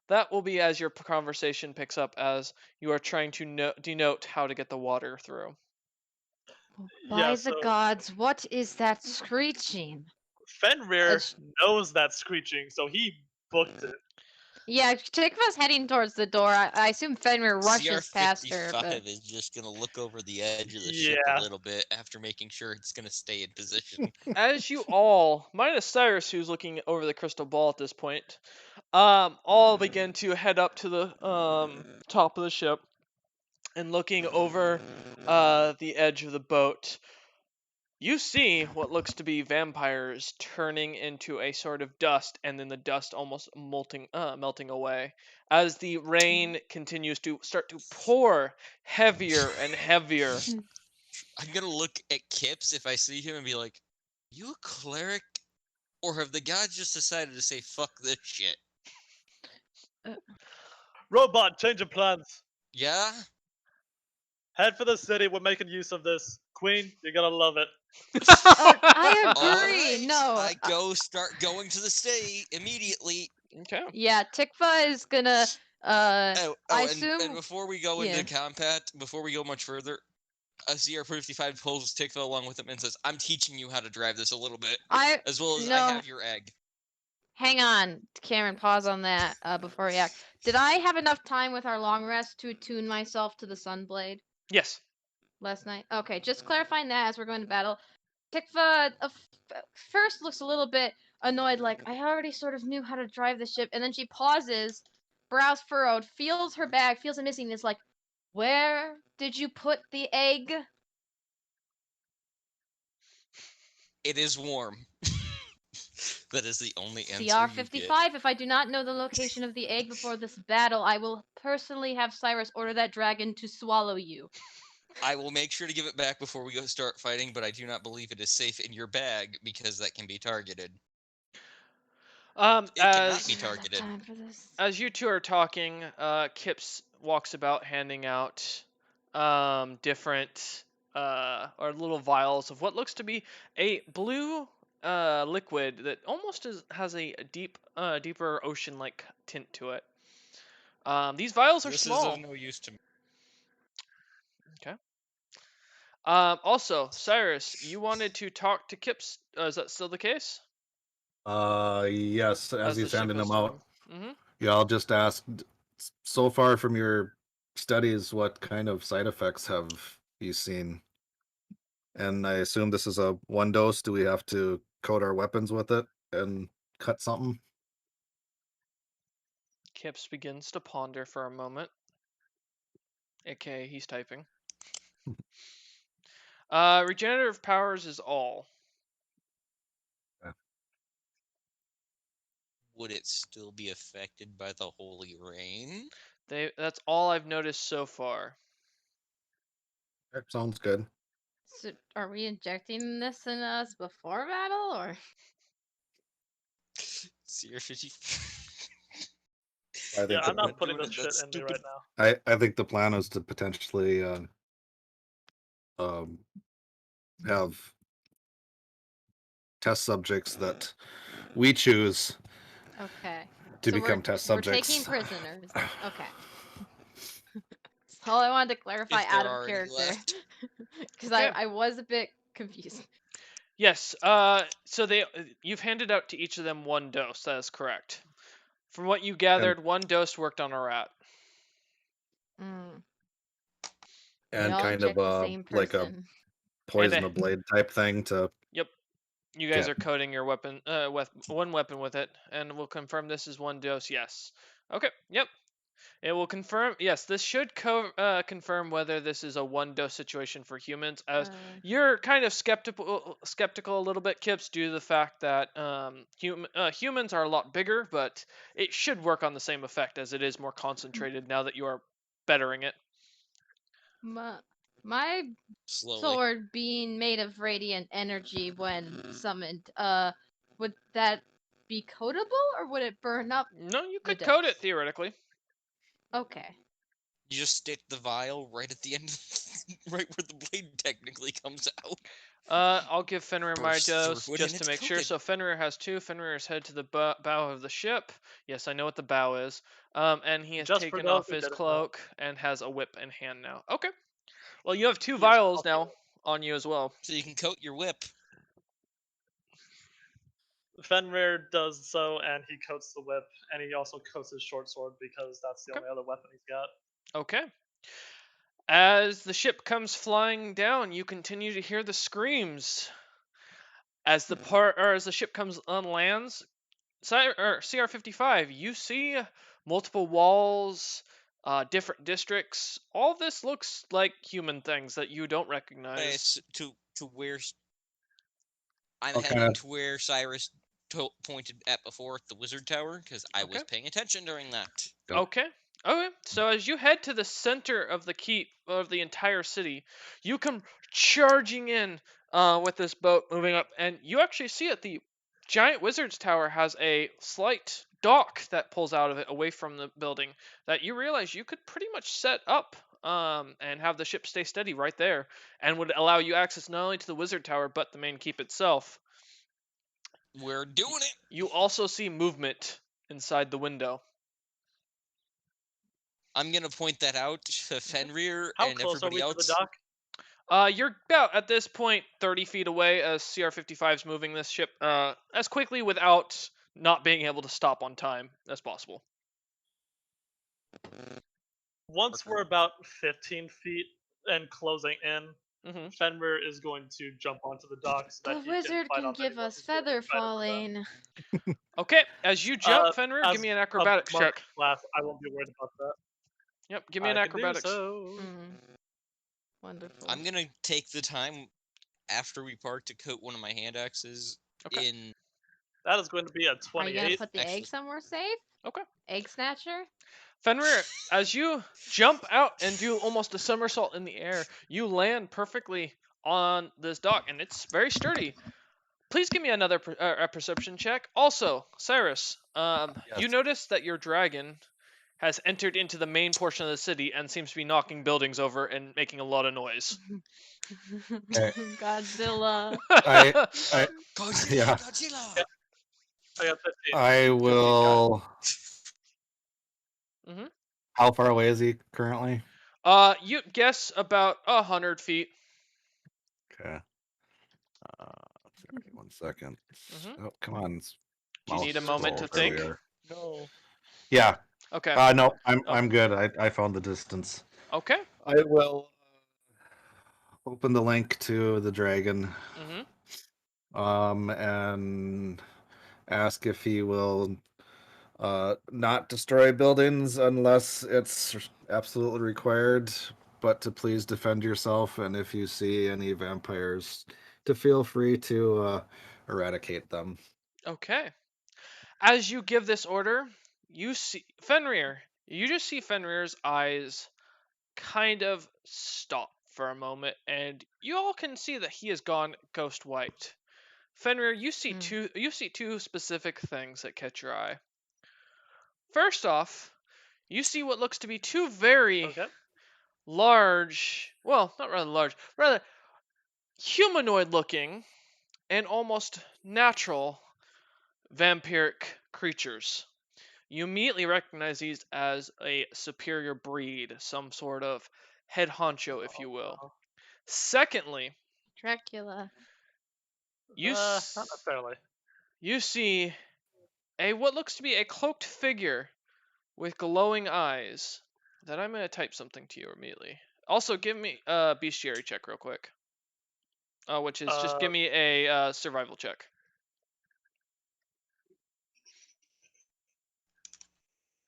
That will be as your conversation picks up, as you are trying to denote how to get the water through. By Yeah, the so gods, what is that screeching? Fenrir Sh- knows that screeching, so he booked it. Yeah, Tikva's heading towards the door. I assume Fenrir rushes past her, CR55 but is just gonna look over the edge of the ship Yeah. a little bit after making sure it's gonna stay in position. As you all, minus Cyrus, who's looking over the crystal ball at this point, all begin to head up to the top of the ship and looking over the edge of the boat. You see what looks to be vampires turning into a sort of dust, and then the dust almost melting away as the rain continues to start to pour heavier and heavier. I'm gonna look at Kips if I see him and be like, "You a cleric? Or have the gods just decided to say fuck this shit?" Robot, change of plans. Yeah? Head for the city. We're making use of this. Queen, you're gonna love it. I agree. Alright, No, I go start going to the city immediately. Okay. yeah, Tikva is gonna. Oh, I and assume. before we go yeah. into combat, before we go much further, CR55 pulls Tikva along with him and says, "I'm teaching you how to drive this a little bit, as well as I no. have your egg." Hang on, Cameron. Pause on that before we act. Did I have enough time with our long rest to attune myself to the Sunblade Yes. last night? Okay, just clarifying that as we're going to battle. Tikva first looks a little bit annoyed, like I already sort of knew how to drive the ship, and then she pauses, brows furrowed, feels her bag, feels it missing, and is like, "Where did you put the egg?" It is warm. That is the only answer you get. CR55, if I do not know the location of the egg before this battle, I will personally have Cyrus order that dragon to swallow you. I will make sure to give it back before we go start fighting, but I do not believe it is safe in your bag because that can be targeted. It cannot be targeted. Time for this. As you two are talking, Kips walks about handing out different or little vials of what looks to be a blue liquid that almost has a deeper ocean-like tint to it. These vials are This small. is of no use to me. Also, Cyrus, you wanted to talk to Kips. Is that still the case? Yes, as the he's ship handing was them out. Mm-hmm. Yeah, I'll just ask, so far from your studies, what kind of side effects have you seen? And I assume this is a one dose. Do we have to coat our weapons with it and cut something? Kips begins to ponder for a moment. AKA, he's typing. Regenerative powers is all. Would it still be affected by the holy rain? That's all I've noticed so far. That sounds good. So, are we injecting this in us before battle, or? CR50. I think Yeah, I'm the, not putting doing this it, shit that's in me stupid. right now. I think the plan is to potentially have test subjects that we choose Okay. to So become test we're subjects. taking prisoners. Okay. That's all I wanted to clarify If there out of are any character. left. Because Okay. I was a bit confused. Yes. So you've handed out to each of them one dose. That is correct. From what you gathered, one dose worked on a rat. Mm. And all kind of inject the same like a person. poison the blade type thing to. Yep. You guys Okay. are coating your weapon, one weapon with it, and we'll confirm this is one dose. Yes. Okay. Yep. It will confirm. Yes, this should confirm whether this is a one dose situation for humans. As you're kind of skeptical a little bit, Kips, due to the fact that humans are a lot bigger, but it should work on the same effect as it is more concentrated now that you are bettering it. My Slowly. sword being made of radiant energy when summoned, would that be coatable or would it burn up? No, you the could coat dose? it theoretically. Okay. You just stick the vial right at the end, right where the blade technically comes out. I'll give Fenrir my Burst dose through it just and to it's make sure. coated. So Fenrir has two. Fenrir is head to the bow of the ship. Yes, I know what the bow is. And he has Just for taken those off who his didn't know. cloak and has a whip in hand now. Okay. Well, you have two He is vials also- now on you as well. So you can coat your whip. Fenrir does so, and he coats the whip, and he also coats his short sword because that's the Okay. only other weapon he's got. Okay. As the ship comes flying down, you continue to hear the screams. As the ship comes on lands, CR55, you see multiple walls, different districts. All this looks like human things that you don't recognize. It's to where I'm Okay. heading to where Cyrus pointed at before, the wizard tower, because I was Okay. paying attention during that. Yep. Okay. Okay. So as you head to the center of the keep of the entire city, you come charging in with this boat moving up, and you actually see it. The giant wizard's tower has a slight dock that pulls out of it away from the building that you realize you could pretty much set up and have the ship stay steady right there, and would allow you access not only to the wizard tower but the main keep itself. We're doing it. You also see movement inside the window. I'm gonna point that out to Fenrir How and close are everybody we else. to the dock? You're about at this point 30 feet away as CR55 is moving this ship as quickly without not being able to stop on time as possible. Once we're about 15 feet and closing in, Mm-hmm. Fenrir is going to jump onto the dock so that The he wizard fight can off give anyone us who's willing to feather fight over them. falling. Okay, as you jump, Fenrir, As give me an a acrobatics mark check. laugh, I won't be worried about that. Yep, give me an I can do acrobatics. so. Wonderful. I'm gonna take the time after we park to coat one of my hand axes Okay. in. That is going to be a Are you gonna 28. put the egg somewhere safe? Okay. Egg snatcher? Fenrir, as you jump out and do almost a somersault in the air, you land perfectly on this dock, and it's very sturdy. Please give me another a perception check. Also, Cyrus, you notice that your dragon has entered into the main portion of the city and seems to be knocking buildings over and making a lot of noise. Godzilla. Godzilla, Yeah. Godzilla. I got 15. I will. Mm-hmm. How far away is he currently? You guess about 100 feet. Okay. Sorry, 1 second. Mhm. Oh, come on. Do you need a mouse moment to scroll. There we think? are. No. Yeah. Okay. No, Oh. I'm good. I found the distance. Okay. I will open the link to the dragon. Mhm. And ask if he will not destroy buildings unless it's absolutely required, but to please defend yourself, and if you see any vampires, to feel free to eradicate them. Okay. As you give this order, you see Fenrir. You just see Fenrir's eyes kind of stop for a moment, and you all can see that he has gone ghost white. Fenrir, you see two specific things that catch your eye. First off, you see what looks to be two very Okay. large, well, not rather large, rather humanoid looking and almost natural vampiric creatures. You immediately recognize these as a superior breed, some sort of head honcho, if you will. Oh, Secondly, Dracula. not necessarily. you see what looks to be a cloaked figure with glowing eyes. That I'm gonna type something to you immediately. Also, give me a bestiary check real quick. Which is just give me a survival check.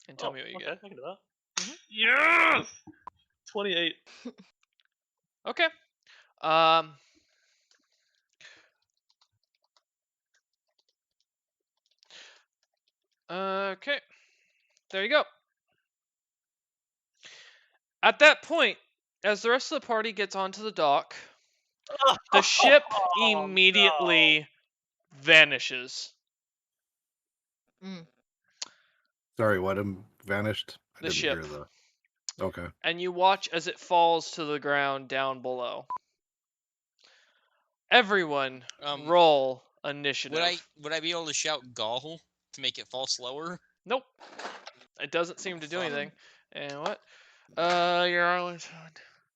And tell me what you okay, get. I can do that. Mhm. Yes! 28. Okay. Okay. There you go. At that point, as the rest of the party gets onto the dock, the ship immediately vanishes. Sorry, what vanished? I The didn't ship. hear the. Okay. And you watch as it falls to the ground down below. Everyone, roll initiative. Would I be able to shout "Gaul" to make it fall slower? Nope. It doesn't seem to do Fuck. anything. And what? You're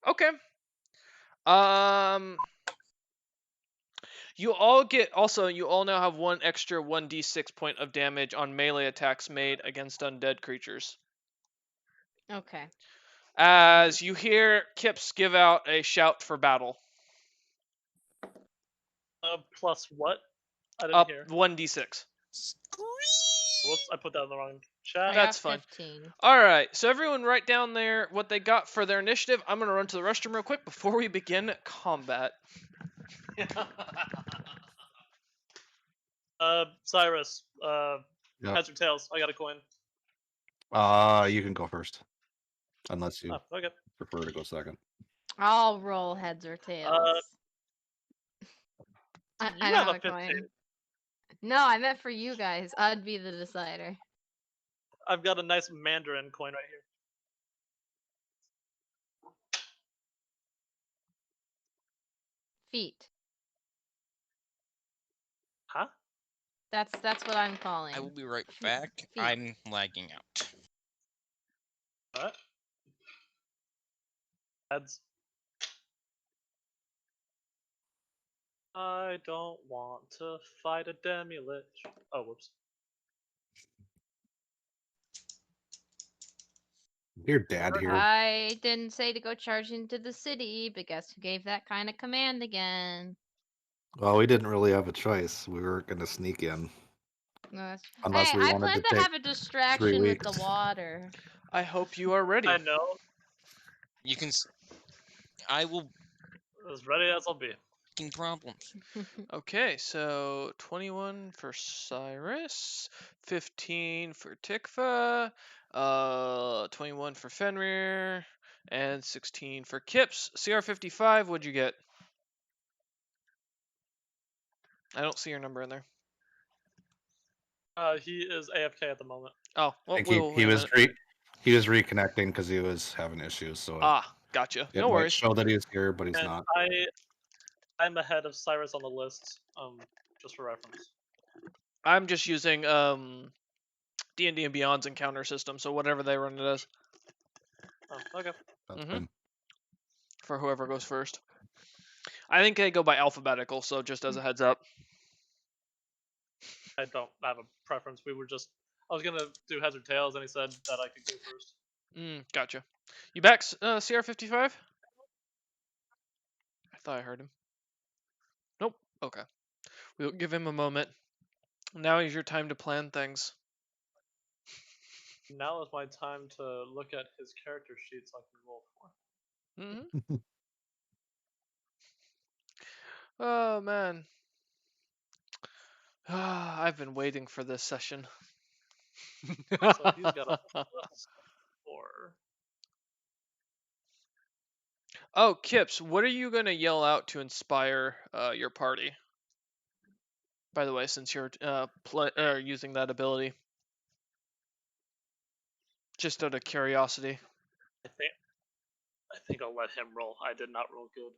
okay. You all now have one extra 1d6 point of damage on melee attacks made against undead creatures. Okay. As you hear Kips give out a shout for battle. Plus what? I didn't hear. 1d6. Whoops, I put that in the wrong chat. That's fine. 15. Alright, so everyone write down what they got for their initiative. I'm going to run to the restroom real quick before we begin combat. Cyrus, Yep. heads or tails? I got a coin. You can go first, unless you Oh, okay. prefer to go second. I'll roll heads or tails. I You don't have have a a coin. 15. No, I meant for you guys. I'd be the decider. I've got a nice Mandarin coin right here. Feet. Huh? That's what I'm calling. I will be right back. Feet. I'm lagging out. What? Heads. I don't want to fight a demi-lich. Oh, whoops. Your dad here. I didn't say to go charge into the city, but guess who gave that kind of command again? Well, we didn't really have a choice. We were going to sneak in. Unless Hey, we I wanted plan to to take have a distraction with the weeks. water. I hope you are ready. I know. You can. I will. As ready as I'll be. Problems. Okay, so 21 for Cyrus, 15 for Tikva, 21 for Fenrir, and 16 for Kips. CR55, what'd you get? I don't see your number in there. He is AFK at the moment. Oh, well, I think he was reconnecting because he was having issues. So gotcha. it No might worries. show that he's here, but he's And not. I'm ahead of Cyrus on the list. Just for reference. I'm just using D&D and Beyond's encounter system, so whatever they run it as. Oh, okay. That's fine. For whoever goes first. I think they go by alphabetical, so just as a heads up. I don't have a preference. I was gonna do heads or tails, and he said that I could go first. Gotcha. You back, CR55? I thought I heard him. Nope. Okay. We'll give him a moment. Now is your time to plan things. Now is my time to look at his character sheet so I can roll for. Oh man. I've been waiting for this session. So he's got a +4. Oh, Kips, what are you gonna yell out to inspire your party? By the way, since you're using that ability, just out of curiosity. I think I'll let him roll. I did not roll good.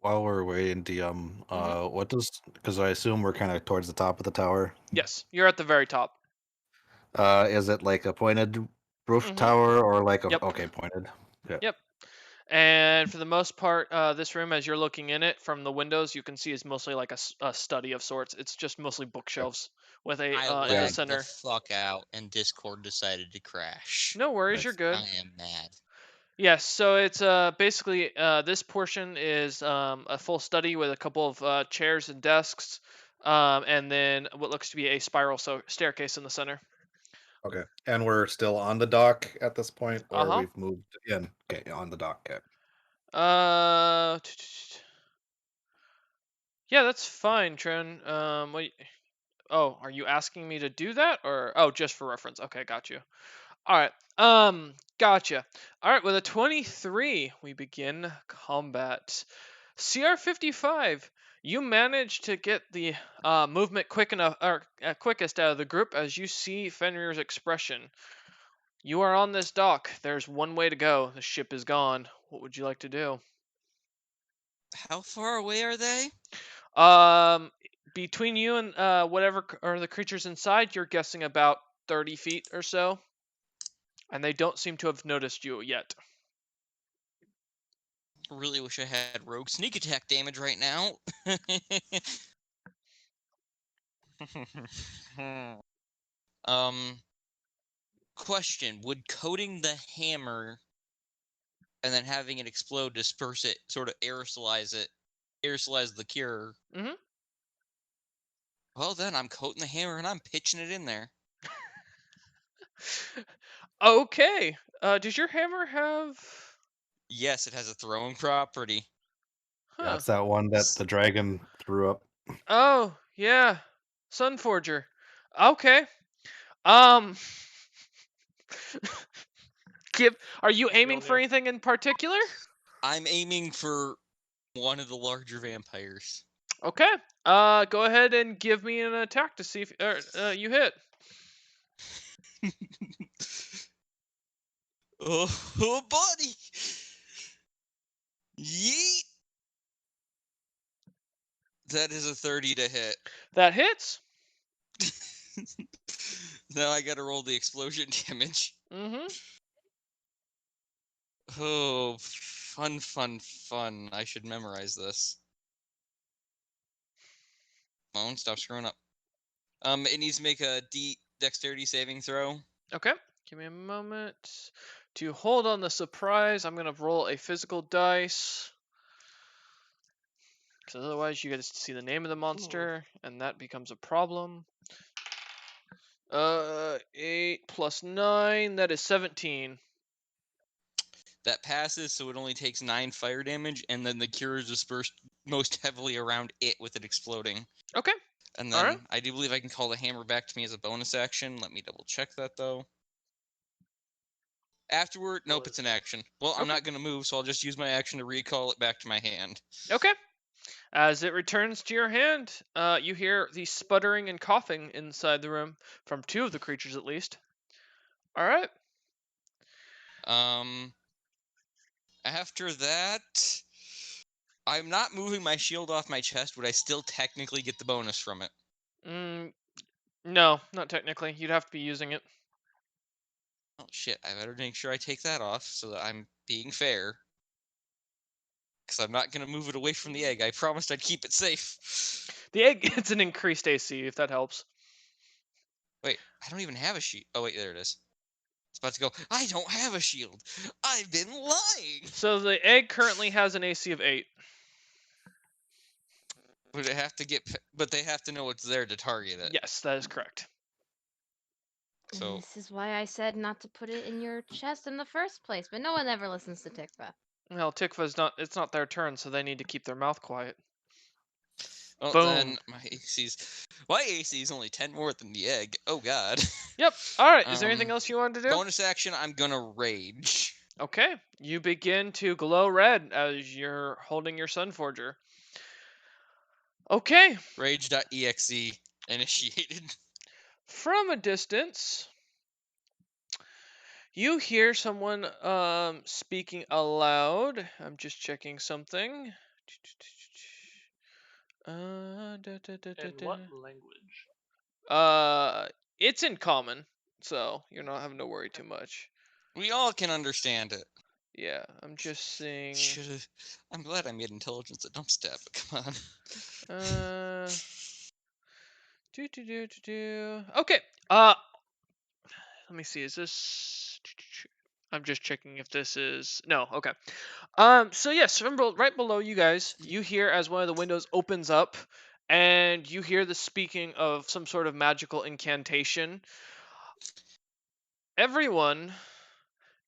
While we're waiting, DM, what does, because I assume we're kind of towards the top of the tower. Yes, you're at the very top. Is it like a pointed roof tower or like a, Yep. okay, pointed? Yeah. Yep. And for the most part, this room, as you're looking in it from the windows, you can see is mostly like a study of sorts. It's just mostly bookshelves with a I in the lagged center. the fuck out, and Discord decided to crash. No worries, Nice. you're good. I am mad. Yes, so it's basically this portion is a full study with a couple of chairs and desks, and then what looks to be a spiral staircase in the center. Okay. And we're still on the dock at this point, or Uh-huh. we've moved in? Okay, on the dock. Okay. Yeah, that's fine, Tren. Wait. Oh, are you asking me to do that, or just for reference? Okay, got you. All right. Gotcha. All right, with a 23, we begin combat. CR55, you manage to get the movement quick enough, or quickest out of the group as you see Fenrir's expression. You are on this dock. There's one way to go. The ship is gone. What would you like to do? How far away are they? Between you and whatever are the creatures inside, you're guessing about 30 feet or so. And they don't seem to have noticed you yet. Really wish I had rogue sneak attack damage right now. Question: would coating the hammer and then having it explode, disperse it, sort of aerosolize the cure? Mhm. Well, then I'm coating the hammer and I'm pitching it in there. Okay. Does your hammer have? Yes, it has a throwing property. Huh. Yeah, it's that one that the dragon threw up. Oh, yeah. Sunforger. Okay. Kip, are you aiming for Mjolnir. anything in particular? I'm aiming for one of the larger vampires. Okay. Go ahead and give me an attack to see if you hit. Oh, buddy! Yeet! That is a 30 to hit. That hits. Now I gotta roll the explosion damage. Mm-hmm. Oh, fun. I should memorize this. Moan, stop screwing up. It needs to make a dexterity saving throw. Okay. Give me a moment to hold on the surprise. I'm gonna roll a physical dice. Because otherwise you get to see the name of the monster, and that becomes a problem. 8 plus 9, that is 17. That passes, so it only takes 9 fire damage, and then the cure is dispersed most heavily around it with it exploding. Okay. And then Alright. I do believe I can call the hammer back to me as a bonus action. Let me double check that though. Afterward, nope, it's an action. Well, I'm Okay. not going to move, so I'll just use my action to recall it back to my hand. Okay. As it returns to your hand, you hear the sputtering and coughing inside the room from 2 of the creatures at least. Alright. After that, I'm not moving my shield off my chest. Would I still technically get the bonus from it? No, not technically. You'd have to be using it. Oh shit! I better make sure I take that off so that I'm being fair. Because I'm not gonna move it away from the egg. I promised I'd keep it safe. The egg it's an increased AC if that helps. Wait, I don't even have a shield. Oh wait, there it is. It's about to go. I don't have a shield. I've been lying. So the egg currently has an AC of 8. Would it have to get? But they have to know it's there to target it. Yes, that is correct. So This is why I said not to put it in your chest in the first place, but no one ever listens to Tikva. Well, Tikva's not. It's not their turn, so they need to keep their mouth quiet. well, Boom. then my AC is only 10 more than the egg. Oh god. Yep. All right. Is there anything else you wanted to do? Bonus action. I'm gonna rage. Okay. You begin to glow red as you're holding your Sunforger. Okay. Rage.exe initiated. From a distance, you hear someone speaking aloud. I'm just checking something. In what language? It's in common, so you're not having to worry too much. We all can understand it. Yeah, I'm just seeing. Should've. I'm glad I made intelligence a dump step. Come on. Okay. Let me see. Is this? I'm just checking if this is. No. Okay. So yes, right below you guys, you hear as one of the windows opens up, and you hear the speaking of some sort of magical incantation. Everyone,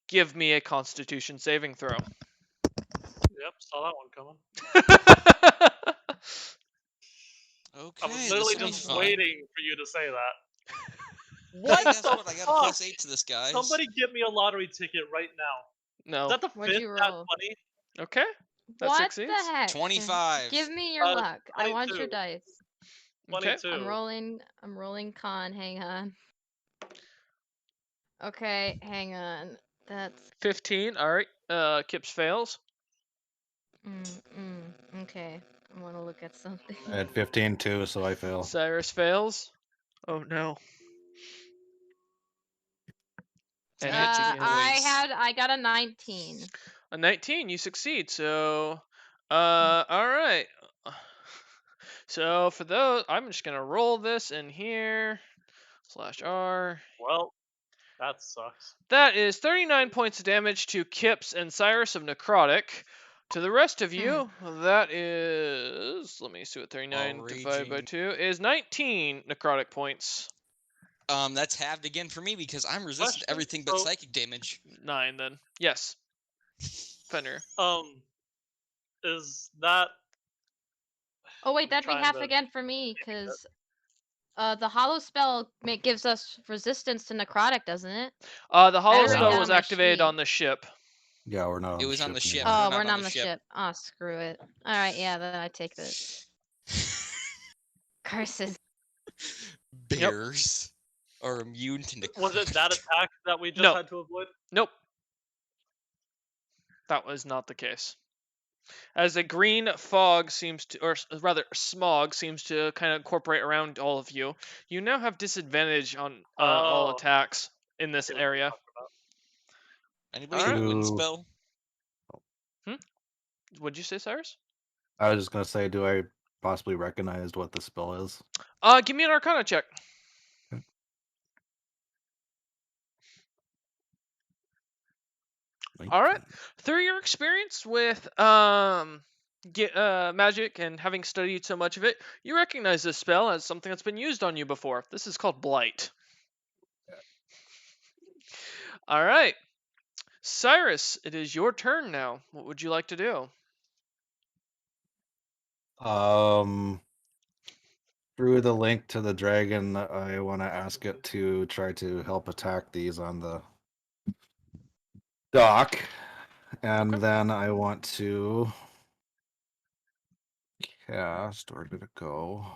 give me a Constitution saving throw. Yep, saw that one coming. Okay. I was literally this will be just fun. waiting for you to say that. Hey, What guess the what? I got a fuck? plus 8 to this, guys. Somebody get me a lottery ticket right now. No. Is that the What'd fifth you that roll? funny? Okay. That What succeeds. the heck? 25. Give me your Uh, luck. I want your 22. dice. Okay. 22. I'm rolling con. Hang on. Okay, hang on. That's 15. All right. Kips fails. okay. I want to look at something. I had 15 too, so I fail. Cyrus fails. Oh no. And it begins. I got a 19. A 19, you succeed. So, all right. So for those, I'm just gonna roll this in here. /R. Well, that sucks. That is 39 points of damage to Kips and Cyrus of Necrotic. To the rest of you, that is, let me see what 39 divided by 2 is 19 necrotic points. That's halved again for me because I'm resistant to everything but psychic damage. 9 then. Yes. Fenrir. Is that? Oh wait, that'd be trying half to- again for me, because the hollow spell gives us resistance to necrotic, doesn't it? The hollow wrote spell down was my activated sheet. on the ship. Yeah, we're not. It was on the ship. anymore. Oh, not we're on not on the the ship. ship. Oh, screw it. Alright, yeah, then I take this. Curses. Bears are immune to necrotic. Was it that attack that we just No. had to avoid? Nope. That was not the case. As a green fog seems to, or rather smog seems to kind of incorporate around all of you, you now have disadvantage on all Oh. attacks in this See what you're area. talking about. Anybody Alright. have a wind Ooh. spell? What'd you say, Cyrus? I was just gonna say, do I possibly recognize what the spell is? Give me an Arcana check. All right. Through your experience with magic and having studied so much of it, you recognize this spell as something that's been used on you before. This is called Blight. All right. Cyrus, it is your turn now. What would you like to do? Through the link to the dragon, I want to ask it to try to help attack these on the dock, and then I want to cast. Where did it go?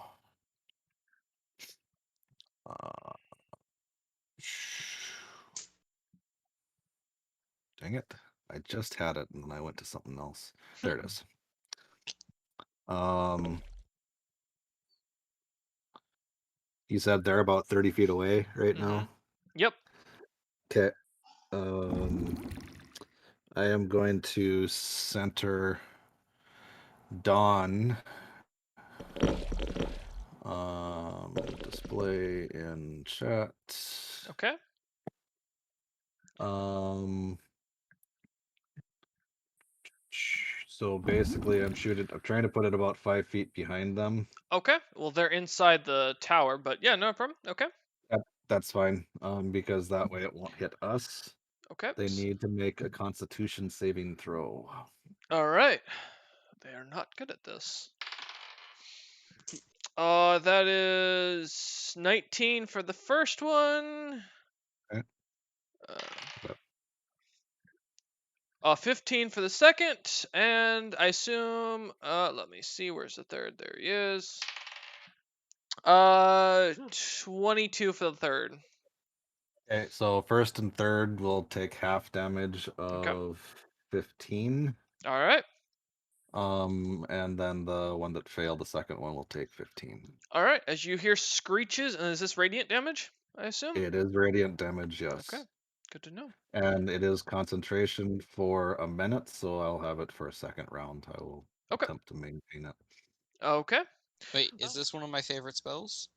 Dang it! I just had it, and then I went to something else. There it is. You said they're about 30 feet away right now. Yep. Okay. I am going to center Dawn. Display in chat. Okay. So basically, I'm trying to put it about 5 feet behind them. Okay. Well, they're inside the tower, but yeah, no problem. Okay. That's fine. Because that way it won't hit us. Okay. They need to make a Constitution saving throw. All right. They are not good at this. That is 19 for the first one. Okay. 15 for the second, and I assume. Let me see. Where's the third? There he is. 22 for the third. Okay, so first and third will take half damage Okay. of 15. All right. And then the one that failed, the second one, will take 15. All right. As you hear screeches, and is this radiant damage? I assume. It is radiant damage, yes. Okay. Good to know. And it is concentration for a minute, so I'll have it for a second round. I will attempt to maintain it. Okay. Wait, is this one of my favorite spells?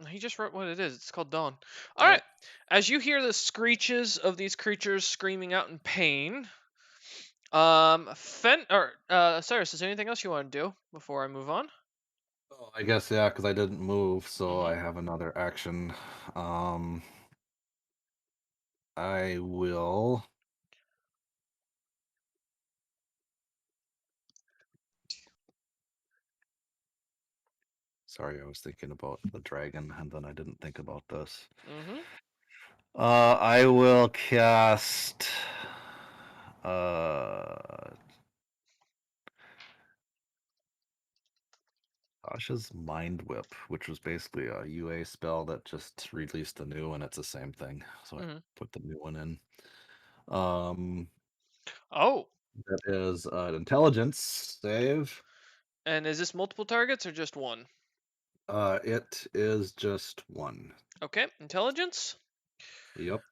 He just wrote what it is. It's called Dawn. All right. As you hear the screeches of these creatures screaming out in pain, Cyrus, is there anything else you want to do before I move on? Oh, I guess, yeah, because I didn't move, so I have another action. I will. Sorry, I was thinking about the dragon, and then I didn't think about this. Mm-hmm. I will cast. Tasha's Mind Whip, which was basically a UA spell that just released a new one. It's the same thing, so I put the new one in. Oh. That is an intelligence save. And is this multiple targets or just one? It is just one. Okay, intelligence. Yep.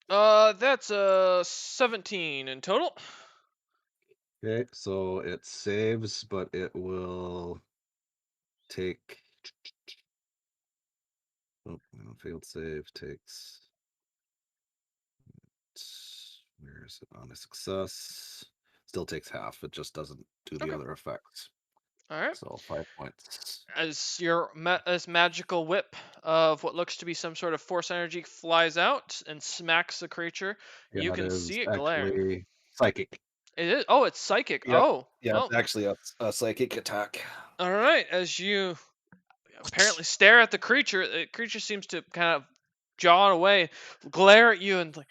That's 17 in total. Okay, so it saves, but it will take. Oh, failed save takes. Where is it on a success? Still takes half. It just doesn't do the other effects. All right. So 5 points. As your magical whip of what looks to be some sort of force energy flies out and smacks the creature, Yeah, you can see it glaring. Psychic. It is. Oh, it's psychic. Yep. Oh. Yeah, well. It's actually a psychic attack. All right. As you apparently stare at the creature seems to kind of jaw away, glare at you, and like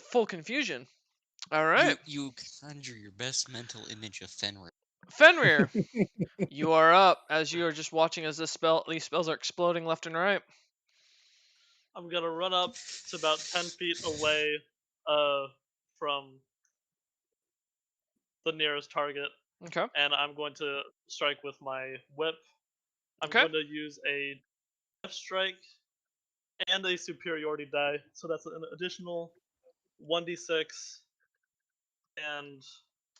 full confusion. All right. You conjure your best mental image of Fenrir. Fenrir, you are up as you are just watching as these spells are exploding left and right. I'm gonna run up to about 10 feet away from the nearest target. Okay. And I'm going to strike with my whip. I'm Okay. going to use a death strike and a superiority die. So that's an additional 1d6 and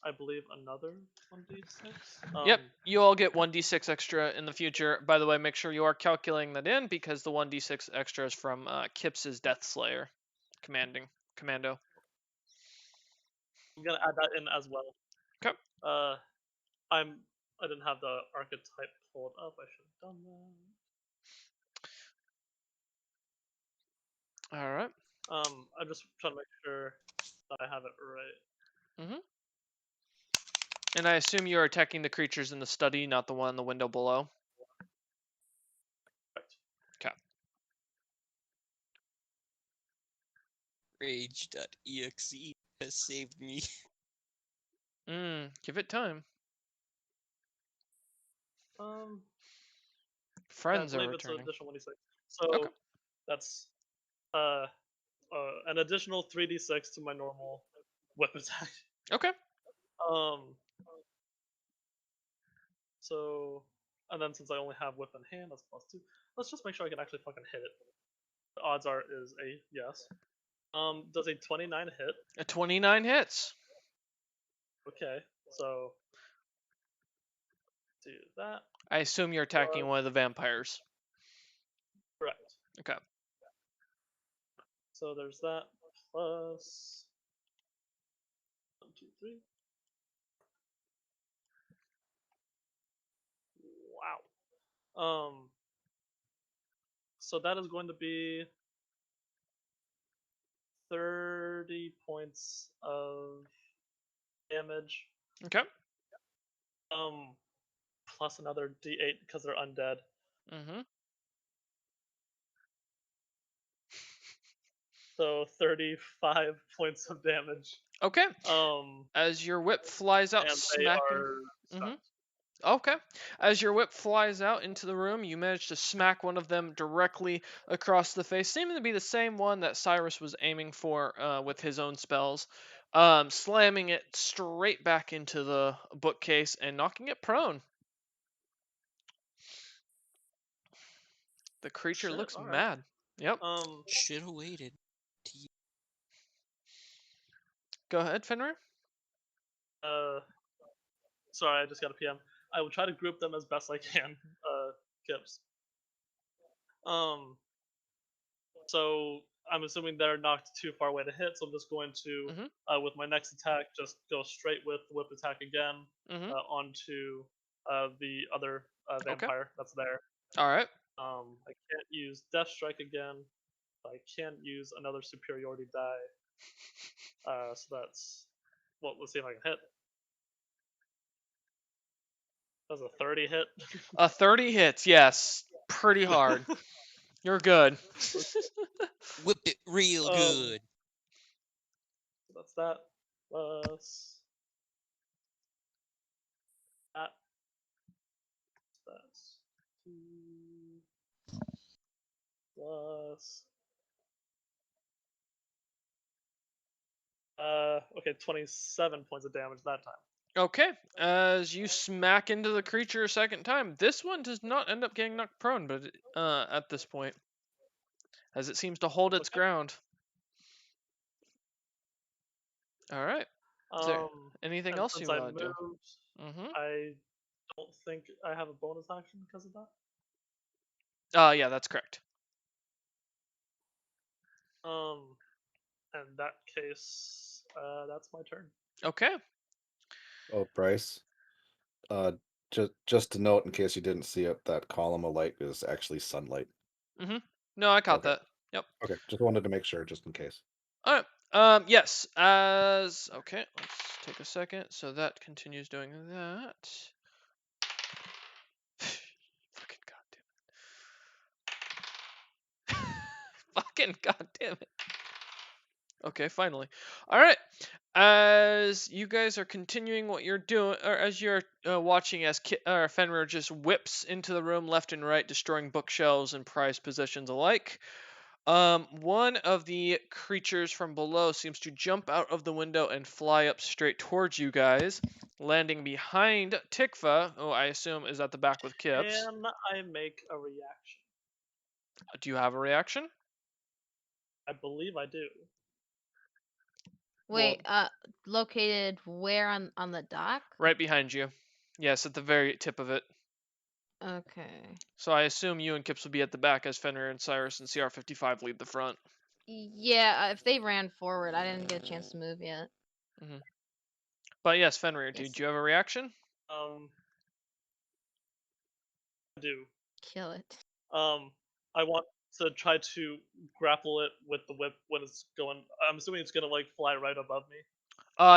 I believe another 1d6. Yep, you all get 1d6 extra in the future. By the way, make sure you are calculating that in because the 1d6 extra is from Kips's Death Slayer commando. I'm gonna add that in as well. Okay. I didn't have the archetype pulled up. I should have done that. All right. I'm just trying to make sure that I have it right. Mm-hmm. And I assume you are attacking the creatures in the study, not the one in the window below. Correct. Okay. Rage.exe has saved me. Give it time. I Friends are believe returning. it's an additional 1d6. So that's an additional 3d6 to my normal whip attack. Okay. So, and then since I only have whip in hand, that's +2. Let's just make sure I can actually fucking hit it. The odds are is a yes. Does a 29 hit? A 29 hits. Okay, so do that. I assume you're attacking one of the vampires. Correct. Okay. So there's that plus 1, 2, 3. Wow. So that is going to be 30 points of damage. Okay. Plus another D8 because they're undead. Mm-hmm. So 35 points of damage. Okay. Um, As your whip flies out, and they smacking. are stunned. Okay. As your whip flies out into the room, you manage to smack one of them directly across the face, seeming to be the same one that Cyrus was aiming for with his own spells, slamming it straight back into the bookcase and knocking it prone. The creature Shit, looks alright. mad. Yep. Should have waited. Go ahead, Fenrir. Sorry, I just got a PM. I will try to group them as best I can. Kips. So I'm assuming they're knocked too far away to hit, so I'm just going to, with my next attack, just go straight with the whip attack again onto the other vampire that's there. All right. I can't use Death Strike again. I can't use another superiority die. So that's... Well, let's see if I can hit. That was a 30 hit. A 30 hits, yes. Pretty hard. You're good. Whip it real good. So that's that. Plus that. That's 2 plus. Okay, 27 points of damage that time. Okay, as you smack into the creature a second time, this one does not end up getting knocked prone, but at this point, as it seems to hold its ground. All right. Is there anything else you want to do? I don't think I have a bonus action because of that. Yeah, that's correct. In that case, that's my turn. Okay. Oh, Bryce. Just to note, in case you didn't see it, that column of light is actually sunlight. No, I caught Okay. that. Yep. Okay, just wanted to make sure, just in case. All right. Yes. Okay, let's take a second. So that continues doing that. Fucking goddamn it. Fucking goddamn it. Okay, finally. All right. As you guys are continuing what you're doing, or as you're watching as Fenrir just whips into the room left and right, destroying bookshelves and prized possessions alike, one of the creatures from below seems to jump out of the window and fly up straight towards you guys, landing behind Tikva, who I assume is at the back with Kips. Can I make a reaction? Do you have a reaction? I believe I do. Wait, located where on the dock? Right behind you. Yes, at the very tip of it. Okay. So I assume you and Kips will be at the back as Fenrir and Cyrus and CR55 lead the front. Yeah, if they ran forward, I didn't get a chance to move yet. But yes, Fenrir, Yes. do you have a reaction? I do. Kill it. I want to try to grapple it with the whip when it's going. I'm assuming it's gonna like fly right above me.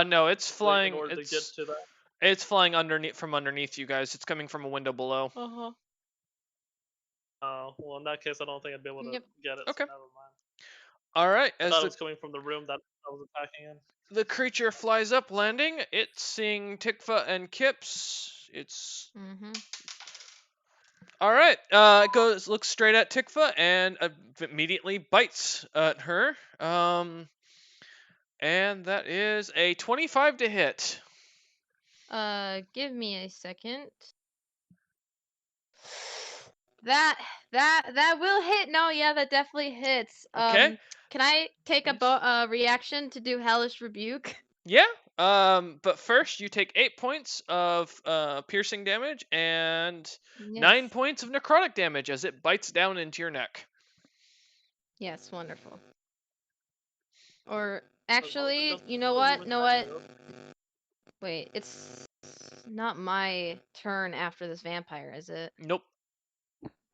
No, it's Like, flying. in order to get to that. It's flying from underneath you guys. It's coming from a window below. Well, in that case, I don't think I'd be able to get it. Okay. So never mind. All right. I thought it was coming from the room that I was attacking in. The creature flies up, landing. It's seeing Tikva and Kips. It's. All right. It looks straight at Tikva and immediately bites at her. And that is a 25 to hit. Give me a second. That will hit. No, yeah, that definitely hits. Okay. Can I take Nice. a reaction to do Hellish Rebuke? Yeah. But first you take 8 points of piercing damage and 9 Yes. points of necrotic damage as it bites down into your neck. Yes, wonderful. Or actually, you know what? Know what? Wait, it's not my turn after this vampire, is it? Nope.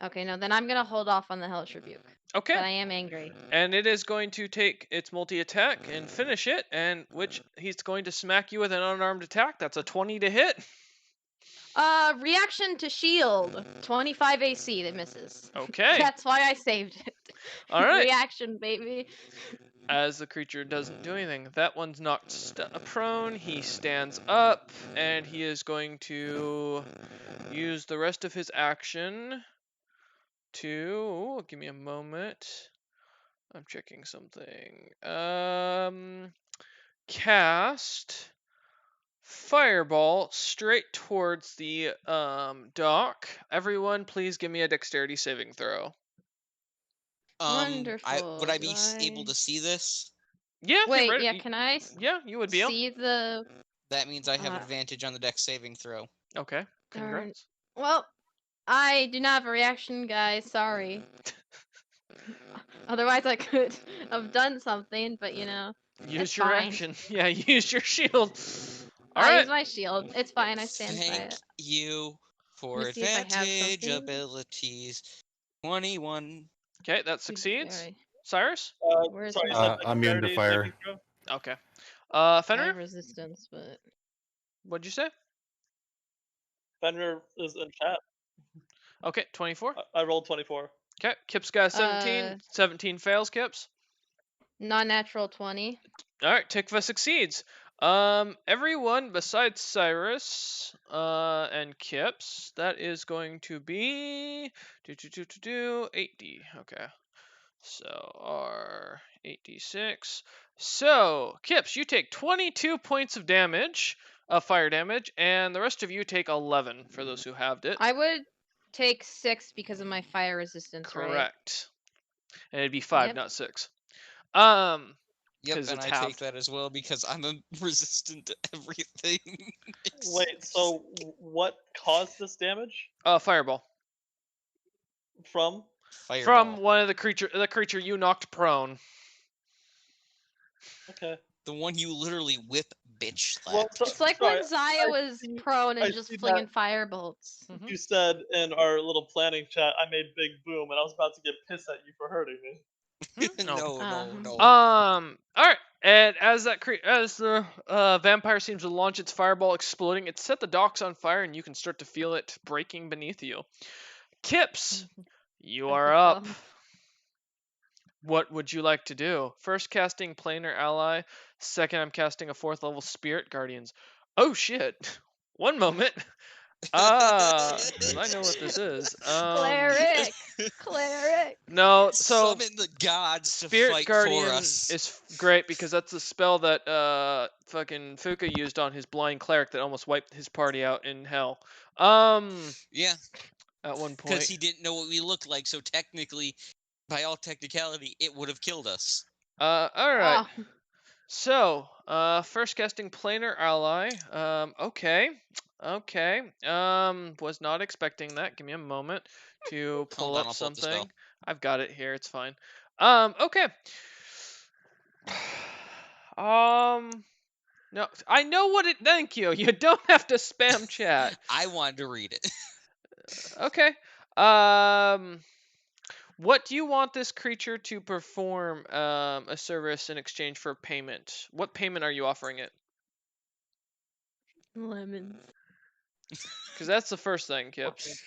Okay, no, then I'm gonna hold off on the Hellish Rebuke. Okay. But I am angry. And it is going to take its multi-attack and finish it, and which he's going to smack you with an unarmed attack. That's a 20 to hit. Reaction to shield. 25 AC that misses. Okay. That's why I saved it. All right. Reaction, baby. As the creature doesn't do anything, that one's knocked prone. He stands up, and he is going to use the rest of his action to... give me a moment. I'm checking something. Cast Fireball straight towards the dock. Everyone, please give me a dexterity saving throw. Wonderful. Would I be able to see this? Yeah. Wait, yeah, can I Yeah, you would be able. see the... That means I have advantage on the dex saving throw. Okay. Congrats. Well, I do not have a reaction, guys. Sorry. Otherwise, I could have done something, but you know. Use it's your fine. action. Yeah, use your shield. All I right. use my shield. It's fine. I stand by Thank it. you for Let me see if I have advantage something. abilities. 21. Okay, that succeeds. Alright. Cyrus? Where's Sorry, you my- said I'm immune to dexterity fire. saving throw? Okay. I Fenrir? have resistance, but What'd you say? Fenrir is in chat. Okay, 24. I rolled 24. Okay, Kip's got 17. 17 fails, Kips. non-natural 20. All right, Tikva succeeds. Everyone besides Cyrus, and Kips, that is going to be 8d. Okay, so R 8d6. So Kips, you take 22 points of damage, fire damage, and the rest of you take 11 for those who halved it. I would take 6 because of my fire resistance, right? Correct. And it'd be 5, Yep. not 6. Yep, 'cause and it's I halved. take that as well because I'm resistant to everything. Wait, so what caused this damage? Fireball. From? Fireball. From one of the creature you knocked prone. Okay. The one you literally whip bitch slapped. Well, so, It's like sorry, when Zaya was prone I and just see flinging that. firebolts. Mhm. You said in our little planning chat, I made big boom, and I was about to get pissed at you for hurting me. No. All right. And as the vampire seems to launch its fireball, exploding, it set the docks on fire, and you can start to feel it breaking beneath you. Kips, you are up. What would you like to do? First, casting Planar Ally. Second, I'm casting a 4th level Spirit Guardians. Oh shit! One moment. I know what this is. Cleric. No, so summon the gods to Spirit fight Guardian for us. is great because that's a spell that fucking Fuka used on his blind cleric that almost wiped his party out in hell. Yeah. At one point. Because he didn't know what we looked like, so technically, by all technicality, it would have killed us. All right. Oh. So, first casting Planar Ally. Okay. Was not expecting that. Give me a moment to pull Hold on, up I'll pull up the spell. something. I've got it here. It's fine. Okay. No, I know what it. Thank you. You don't have to spam chat. I wanted to read it. Okay. What do you want this creature to perform a service in exchange for payment? What payment are you offering it? Lemons. Because that's the first thing, Kips.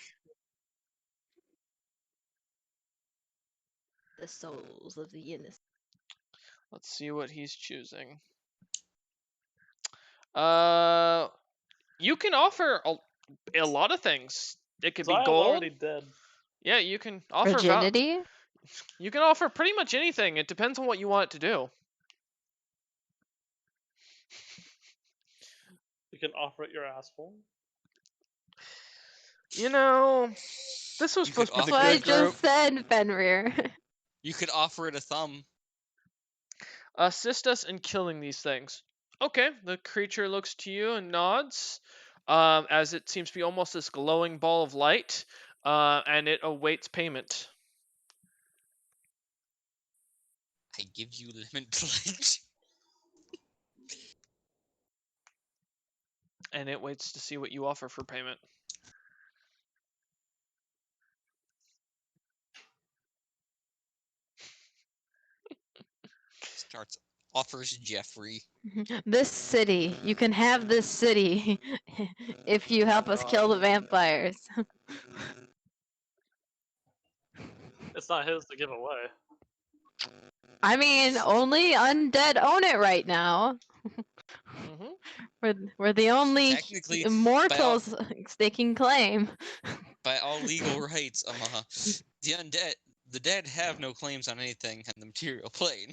The souls of the innocent. Let's see what he's choosing. You can offer a lot of things. It could be Zaya's gold. already dead. Yeah, you can offer Virginity? you can offer pretty much anything. It depends on what you want it to do. You can offer it your asshole. You know, This was You could supposed to That's be what the I good group. just said, Fenrir. You could offer it a thumb. Assist us in killing these things. Okay, the creature looks to you and nods, as it seems to be almost this glowing ball of light, and it awaits payment. I give you lemon pledge. And it waits to see what you offer for payment. Starts offers Jeffrey. This city. You can have this city if you help us kill the vampires. It's not his to give away. I mean, only undead own it right now. We're the only Technically, immortals they can claim. by all legal rights, the dead have no claims on anything on the material plane.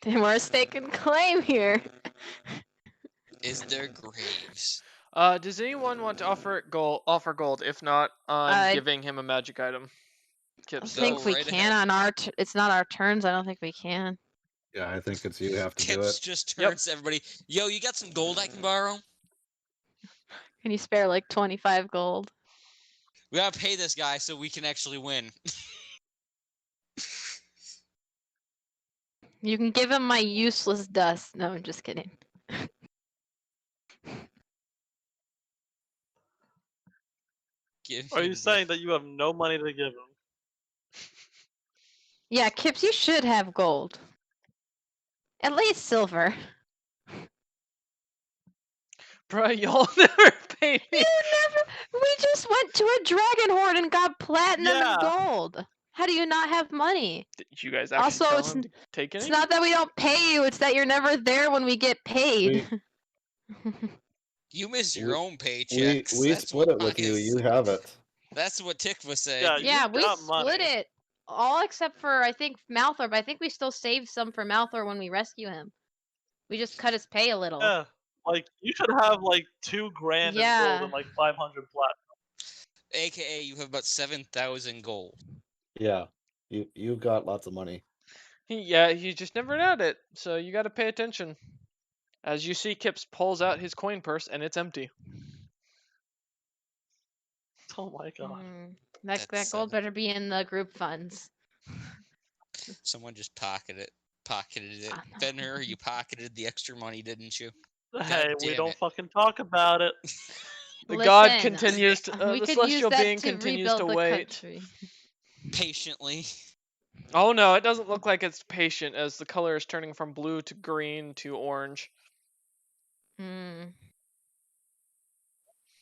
The worst they can claim here. Is their graves. Does anyone want to offer gold? If not, I'm giving him a magic item. I Kips. think Go we right can ahead. on it's not our turns. I don't think we can. Yeah, I think it's you have to do Kips it. just Yep. turns to everybody. Yo, you got some gold I can borrow? Can you spare like 25 gold? We gotta pay this guy so we can actually win. You can give him my useless dust. No, I'm just kidding. Are you saying that you have no money to give him? Yeah, Kips, you should have gold. At least silver. Bro, y'all never paid me. You never. We just went to a dragon horde and got platinum Yeah. and gold. How do you not have money? Did you guys actually Also, tell it's him to take any? It's not that we don't pay you. It's that you're never there when we get paid. You miss your own We paychecks. we That's split what it with you. I You said. have it. That's what Tikva said. Yeah, Yeah, you we got split money. it. All except for, I think, Malthor, but I think we still saved some for Malthor when we rescue him. We just cut his pay a little. Yeah, like you should have like 2 grand in Yeah. gold and like 500 platinum. AKA, you have about 7,000 gold. Yeah, you got lots of money. Yeah, he just never had it, so you got to pay attention. As you see, Kips pulls out his coin purse and it's empty. Oh my god. That That's gold better be in the group funds. Someone just pocketed it. I know. Fenrir, you pocketed the extra money, didn't you? Hey, we damn don't it. fucking talk about it. The god Listen, continues to. we The could celestial use that being to continues rebuild to the wait. country. Patiently. Oh no, it doesn't look like it's patient, as the color is turning from blue to green to orange. Hmm.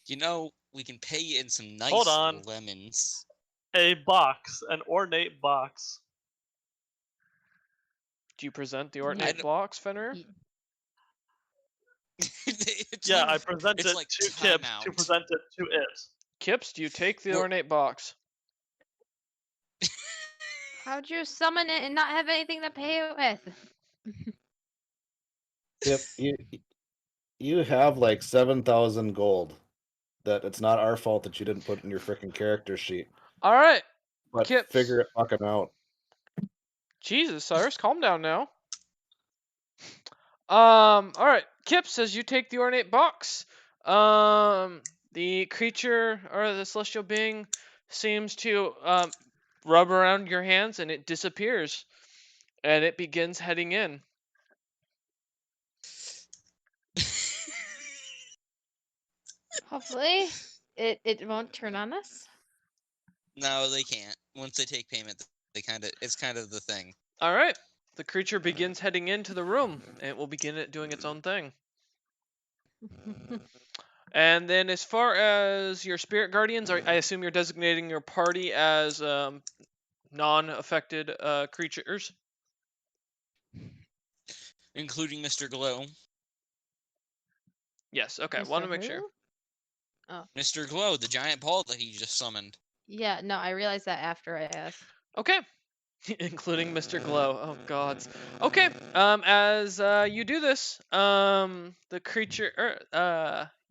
You know, we can pay you in some nice Hold on. lemons. A box, an ornate box. Do you present the I ornate don't- blocks, Fenrir? It's Yeah, like- I present it's it like to time Kips out. to present it to it. Kips, do you take the Well- ornate box? How'd you summon it and not have anything to pay it with? Yep, you have like 7,000 gold. That it's not our fault that you didn't put in your freaking character sheet. All right. But Kips. figure it fucking out. Jesus, Cyrus, calm down now. All right. Kips, as you take the ornate box, the creature or the celestial being seems to rub around your hands and it disappears, and it begins heading in. Hopefully, it won't turn on us. No, they can't. Once they take payment, it's kind of the thing. All right. The creature begins heading into the room, and it will begin doing its own thing. And then, as far as your spirit guardians, I assume you're designating your party as non-affected creatures. Including Mr. Glow. Yes. Okay. Want to make sure. Mr. Glow, the giant ball that he just summoned. Yeah, no, I realized that after I asked. Okay. Including Mr. Glow. Oh gods. Okay. As you do this, the creature,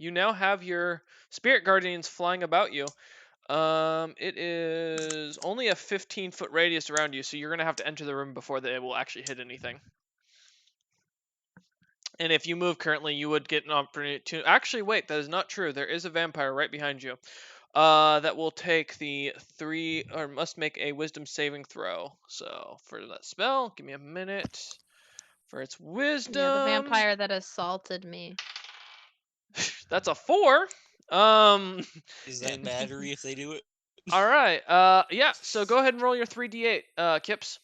you now have your spirit guardians flying about you. It is only a 15-foot radius around you, so you're gonna have to enter the room before they will actually hit anything. And if you move currently, you would get an opportunity to... Actually, wait, that is not true. There is a vampire right behind you. That will take the 3... Or must make a wisdom saving throw. So, for that spell, give me a minute. For its wisdom... Yeah, the vampire that assaulted me. That's a 4. Does that matter if they do it? Alright, yeah, so go ahead and roll your 3d8, Kips.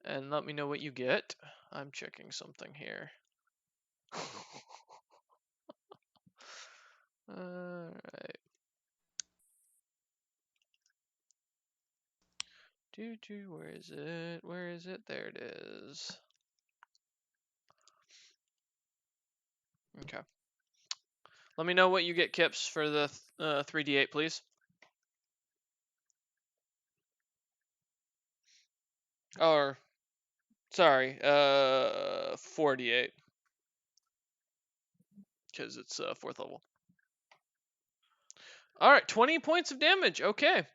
And let me know what you get. I'm checking something here. Alright. Where is it? Where is it? There it is. Okay. Let me know what you get, Kips, for the 3d8, please. Or, sorry, 4d8. Because it's 4th level. Alright, 20 points of damage. Okay.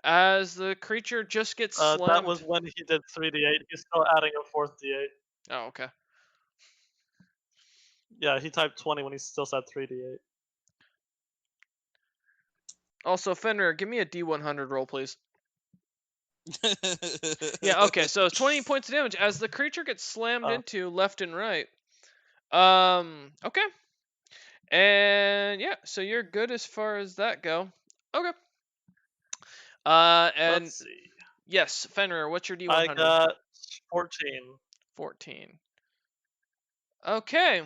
As the creature just gets slammed. That was when he did 3d8. He's still adding a 4th d8. Oh, okay. Yeah, he typed 20 when he still said 3d8. Also, Fenrir, give me a D100 roll, please. Yeah, okay, so it's 20 points of damage as the creature gets slammed into left and right. Okay. And yeah, so you're good as far as that go. Okay. And Let's see. yes, Fenrir, what's your D100? I got 14. 14. Okay.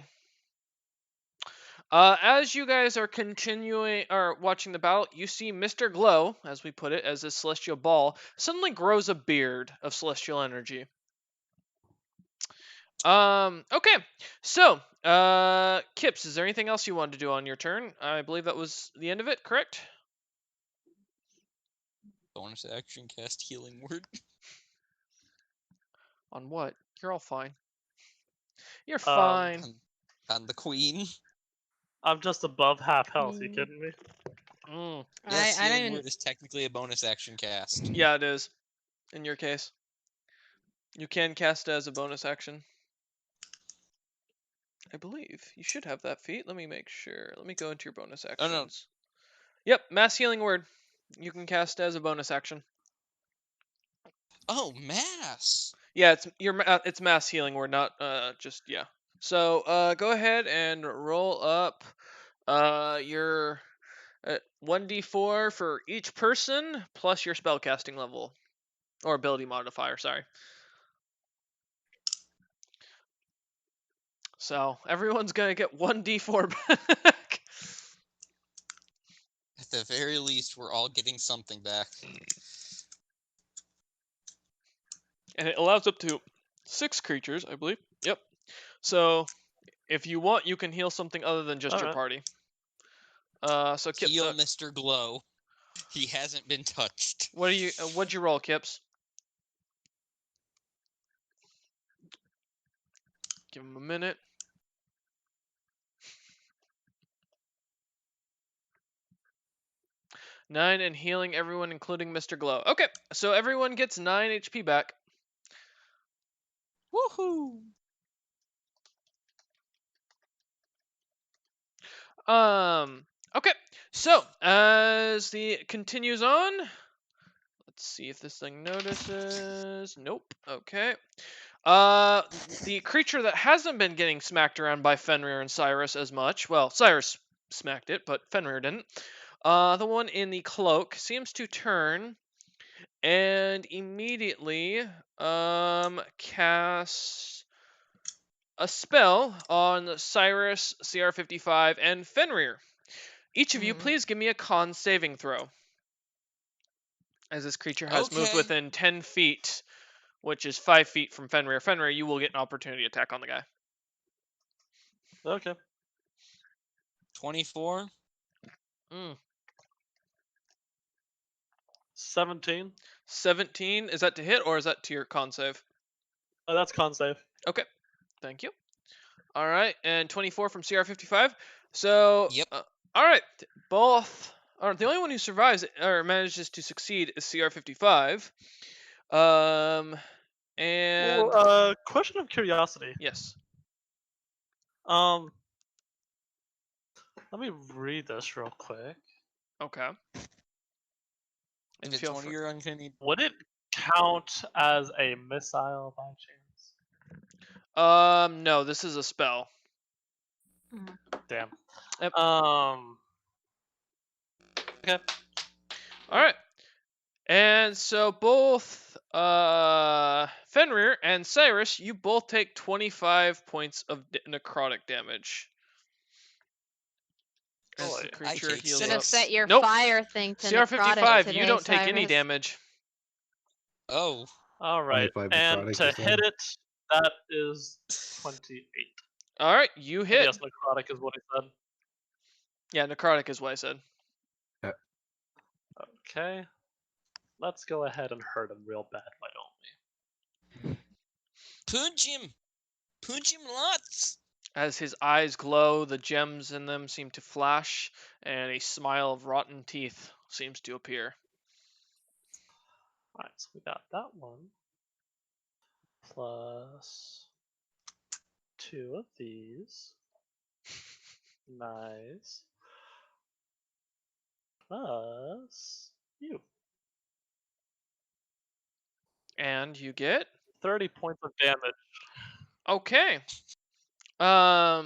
As you guys are continuing or watching the battle, you see Mr. Glow, as we put it, as a celestial ball, suddenly grows a beard of celestial energy. Okay. So, Kips, is there anything else you wanted to do on your turn? I believe that was the end of it, correct? Bonus action, cast Healing Word. On what? You're all fine. You're fine. On the Queen. I'm just above half health. You kidding me? Yes, I Healing don't. Word is technically a bonus action cast. Yeah, it is. In your case. You can cast it as a bonus action. I believe. You should have that feat. Let me make sure. Let me go into your bonus actions. Oh, no. Yep, Mass Healing Word. You can cast as a bonus action. Oh, Mass! Yeah, it's Mass Healing Word, not just, yeah. So, go ahead and roll up your 1d4 for each person, plus your spellcasting level. Or ability modifier, sorry. So, everyone's gonna get 1d4 back. At the very least, we're all getting something back. And it allows up to 6 creatures, I believe. Yep. So, if you want, you can heal something other than just your party. So Kips, heal Mr. Glow. He hasn't been touched. What'd you roll, Kips? Give him a minute. Nine and healing everyone, including Mr. Glow. Okay, so everyone gets 9 HP back. Woohoo! Okay, so as the continues on, let's see if this thing notices. Nope. Okay. The creature that hasn't been getting smacked around by Fenrir and Cyrus as much. Well, Cyrus smacked it, but Fenrir didn't. The one in the cloak seems to turn and immediately cast a spell on Cyrus, CR55, and Fenrir. Each of you, please give me a con saving throw. As this creature has moved within 10 feet, which is 5 feet from Fenrir. Fenrir, you will get an opportunity attack on the guy. Okay. 24. 17. 17. Is that to hit or is that to your con save? That's con save. Okay. Thank you. All right, and 24 from CR55. So, Yep. All right, both. The only one who survives or manages to succeed is CR55. And Well, question of curiosity. yes. Let me read this real quick. Okay. If And it's feel one of free. your uncanny, Would it count as a missile by chance? No, this is a spell. Damn. Yep. Okay. All right. And so both Fenrir and Cyrus, you both take 25 points of necrotic damage. As Boy, the I creature take heals Should up. have set your Nope. fire thing to necrotic CR55, today, you don't take any Cyrus. damage. oh, All right. 25 And necrotic, to you hit said? it, that is 28. All right, you And hit. yes, necrotic is what he said. Yeah, necrotic is what I said. Okay. Let's go ahead and hurt him real bad, why don't we? punch him! Punch him lots! As his eyes glow, the gems in them seem to flash, and a smile of rotten teeth seems to appear. Alright, so we got that one. Plus 2 of these. Nice. Plus you. And you get 30 points of damage. okay. All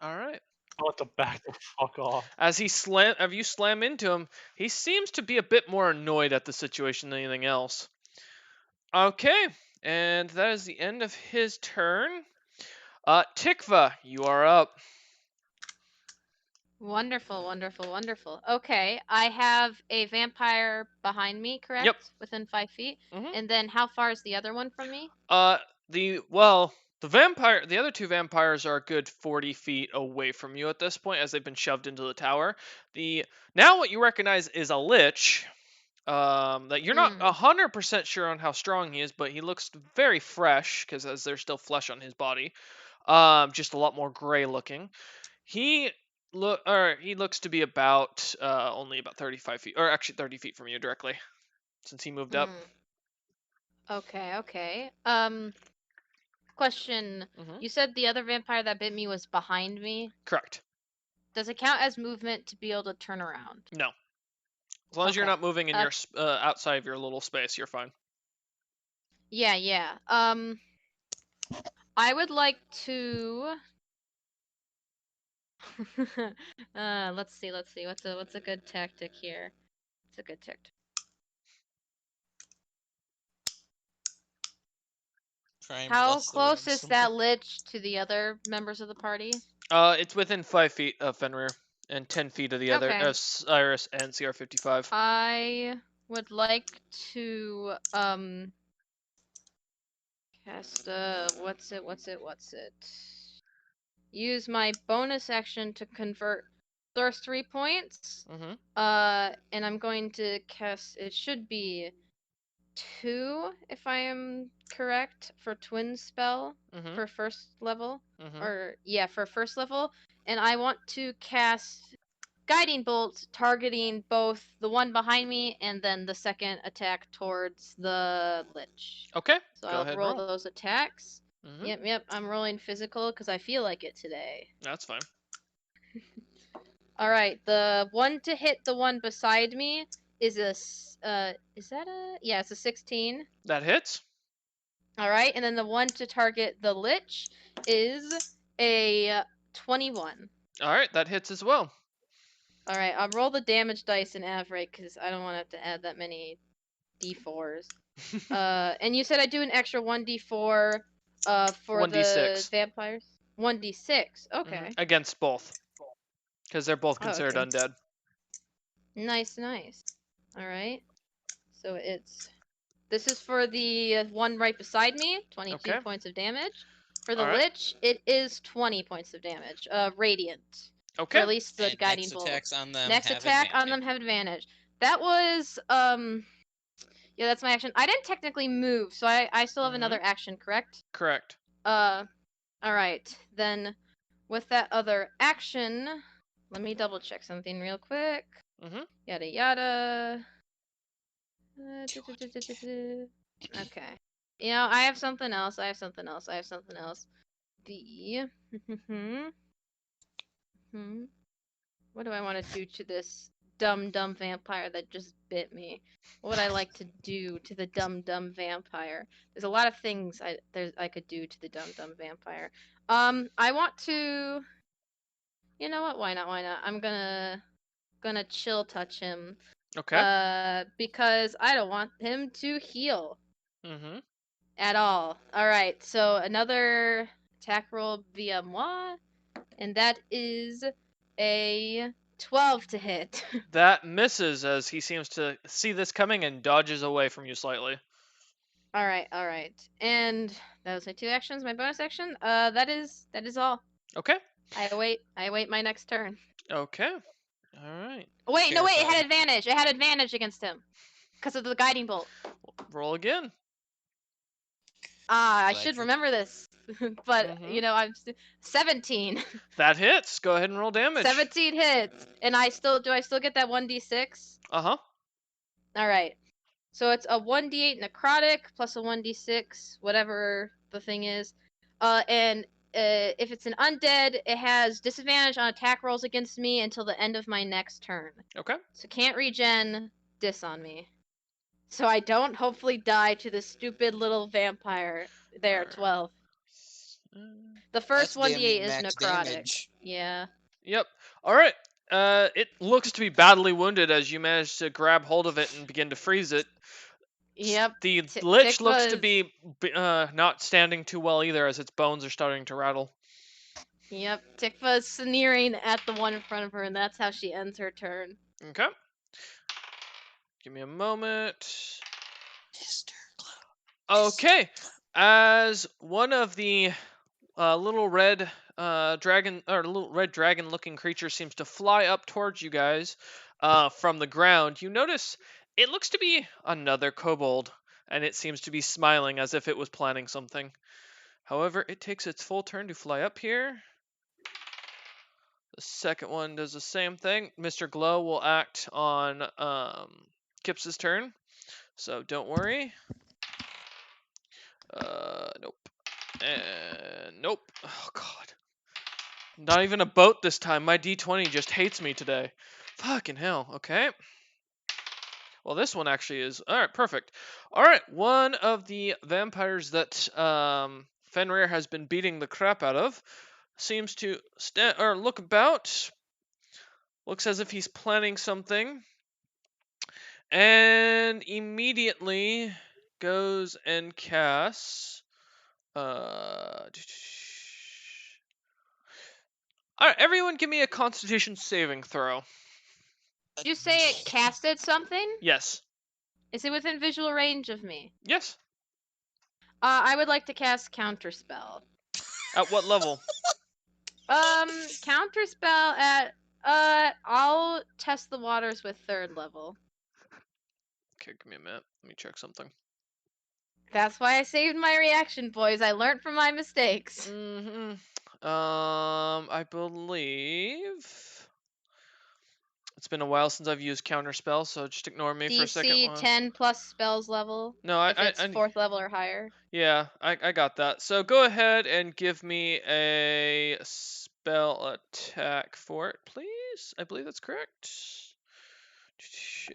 right. I want to back the fuck off. As you slam into him, he seems to be a bit more annoyed at the situation than anything else. Okay, and that is the end of his turn. Tikva, you are up. Wonderful, wonderful, wonderful. Okay, I have a vampire behind me, correct? Yep. Within 5 feet. Mhm. And then how far is the other one from me? The other two vampires are a good 40 feet away from you at this point, as they've been shoved into the tower. Now what you recognize is a lich. That you're not 100% sure on how strong he is, but he looks very fresh because as there's still flesh on his body. Just a lot more gray looking. He looks to be about only about 35 feet, or actually 30 feet from you directly, since he moved up. Okay. Question. Mhm. You said the other vampire that bit me was behind me. Correct. Does it count as movement to be able to turn around? No. As long as you're Okay. not moving in your outside of your little space, you're fine. Yeah. I would like to. Let's see. What's a good tactic here? It's a good tactic. How close is that lich to the other members of the party? It's within 5 feet of Fenrir and 10 feet of the other Okay. Cyrus and CR55. I would like to cast what's it? Use my bonus action to convert thirst 3 points. Mhm. And I'm going to cast. It should be 2 if I am correct for twin spell for first level, for first level, and I want to cast guiding bolt targeting both the one behind me and then the second attack towards the lich. Okay. So Go I'll ahead, roll roll. those attacks. Mhm. Yep. I'm rolling physical because I feel like it today. That's fine. All right, the one to hit the one beside me is it's a 16. That hits. All right, and then the one to target the lich is a 21. All right, that hits as well. All right, I'll roll the damage dice in average because I don't want to have to add that many d4s. And you said I do an extra 1d4 for 1d6. the vampires. 1d6. Okay. Against both, because they're both considered okay. undead. Nice. All right. So this is for the one right beside me, 22 points of damage. For the lich, it is 20 points of damage. Radiant. Okay. Or at least the guiding bolt. Next attack on them have advantage. That was Yeah, that's my action. I didn't technically move, so I still have another action, correct? Correct. All right. Then with that other action, let me double check something real quick. Mhm. Yada yada. Okay. You know, I have something else. The what do I want to do to this dumb vampire that just bit me? What would I like to do to the dumb vampire? There's a lot of things I could do to the dumb vampire. I want to. You know what? Why not? I'm gonna chill touch him. Okay. Because I don't want him to heal Mhm. at all. All right. So another attack roll via moi, and that is a 12 to hit. That misses as he seems to see this coming and dodges away from you slightly. All right. And that was my 2 actions. My bonus action. That is all. Okay. I await my next turn. Okay. All right. Wait, no, wait. It had Terrified. advantage against him because of the guiding bolt. Roll again. I Glad should you- remember this, but Mhm. you know, I'm 17. That hits. Go ahead and roll damage. 17 hits, and do I still get that 1d6? Uh-huh. All right. So it's a 1d8 necrotic plus a 1d6, whatever the thing is. And if it's an undead, it has disadvantage on attack rolls against me until the end of my next turn. Okay. So can't regen dis on me. So I don't hopefully die to this stupid little vampire there, Alright. 12. Mm, The first That's damn 1d8 near is max necrotic. damage. Yeah. Yep. All right. It looks to be badly wounded as you manage to grab hold of it and begin to freeze it. Yep. The lich Tikva looks to is- be not standing too well either, as its bones are starting to rattle. Yep. Tikva is sneering at the one in front of her, and that's how she ends her turn. Okay. Give me a moment. Mr. Glow. Okay. As one of the little red dragon-looking creature seems to fly up towards you guys from the ground, you notice it looks to be another kobold, and it seems to be smiling as if it was planning something. However, it takes its full turn to fly up here. The second one does the same thing. Mr. Glow will act on Kip's turn, so don't worry. Nope. And nope. Oh, God. Not even a boat this time. My D20 just hates me today. Fucking hell. Okay. Well, this one actually is. Alright, perfect. Alright, one of the vampires that Fenrir has been beating the crap out of seems to look about. Looks as if he's planning something. And immediately goes and casts. Alright, everyone give me a Constitution saving throw. Did you say it casted something? Yes. Is it within visual range of me? Yes. I would like to cast Counterspell. At what level? Counterspell at I'll test the waters with 3rd level. Okay, give me a minute. Let me check something. That's why I saved my reaction, boys. I learned from my mistakes. Mm-hmm. I believe it's been a while since I've used Counterspell, so just ignore me for a second. DC 10 plus spells level. No, if it's 4th level or higher. Yeah, I got that. So go ahead and give me a spell attack for it, please. I believe that's correct.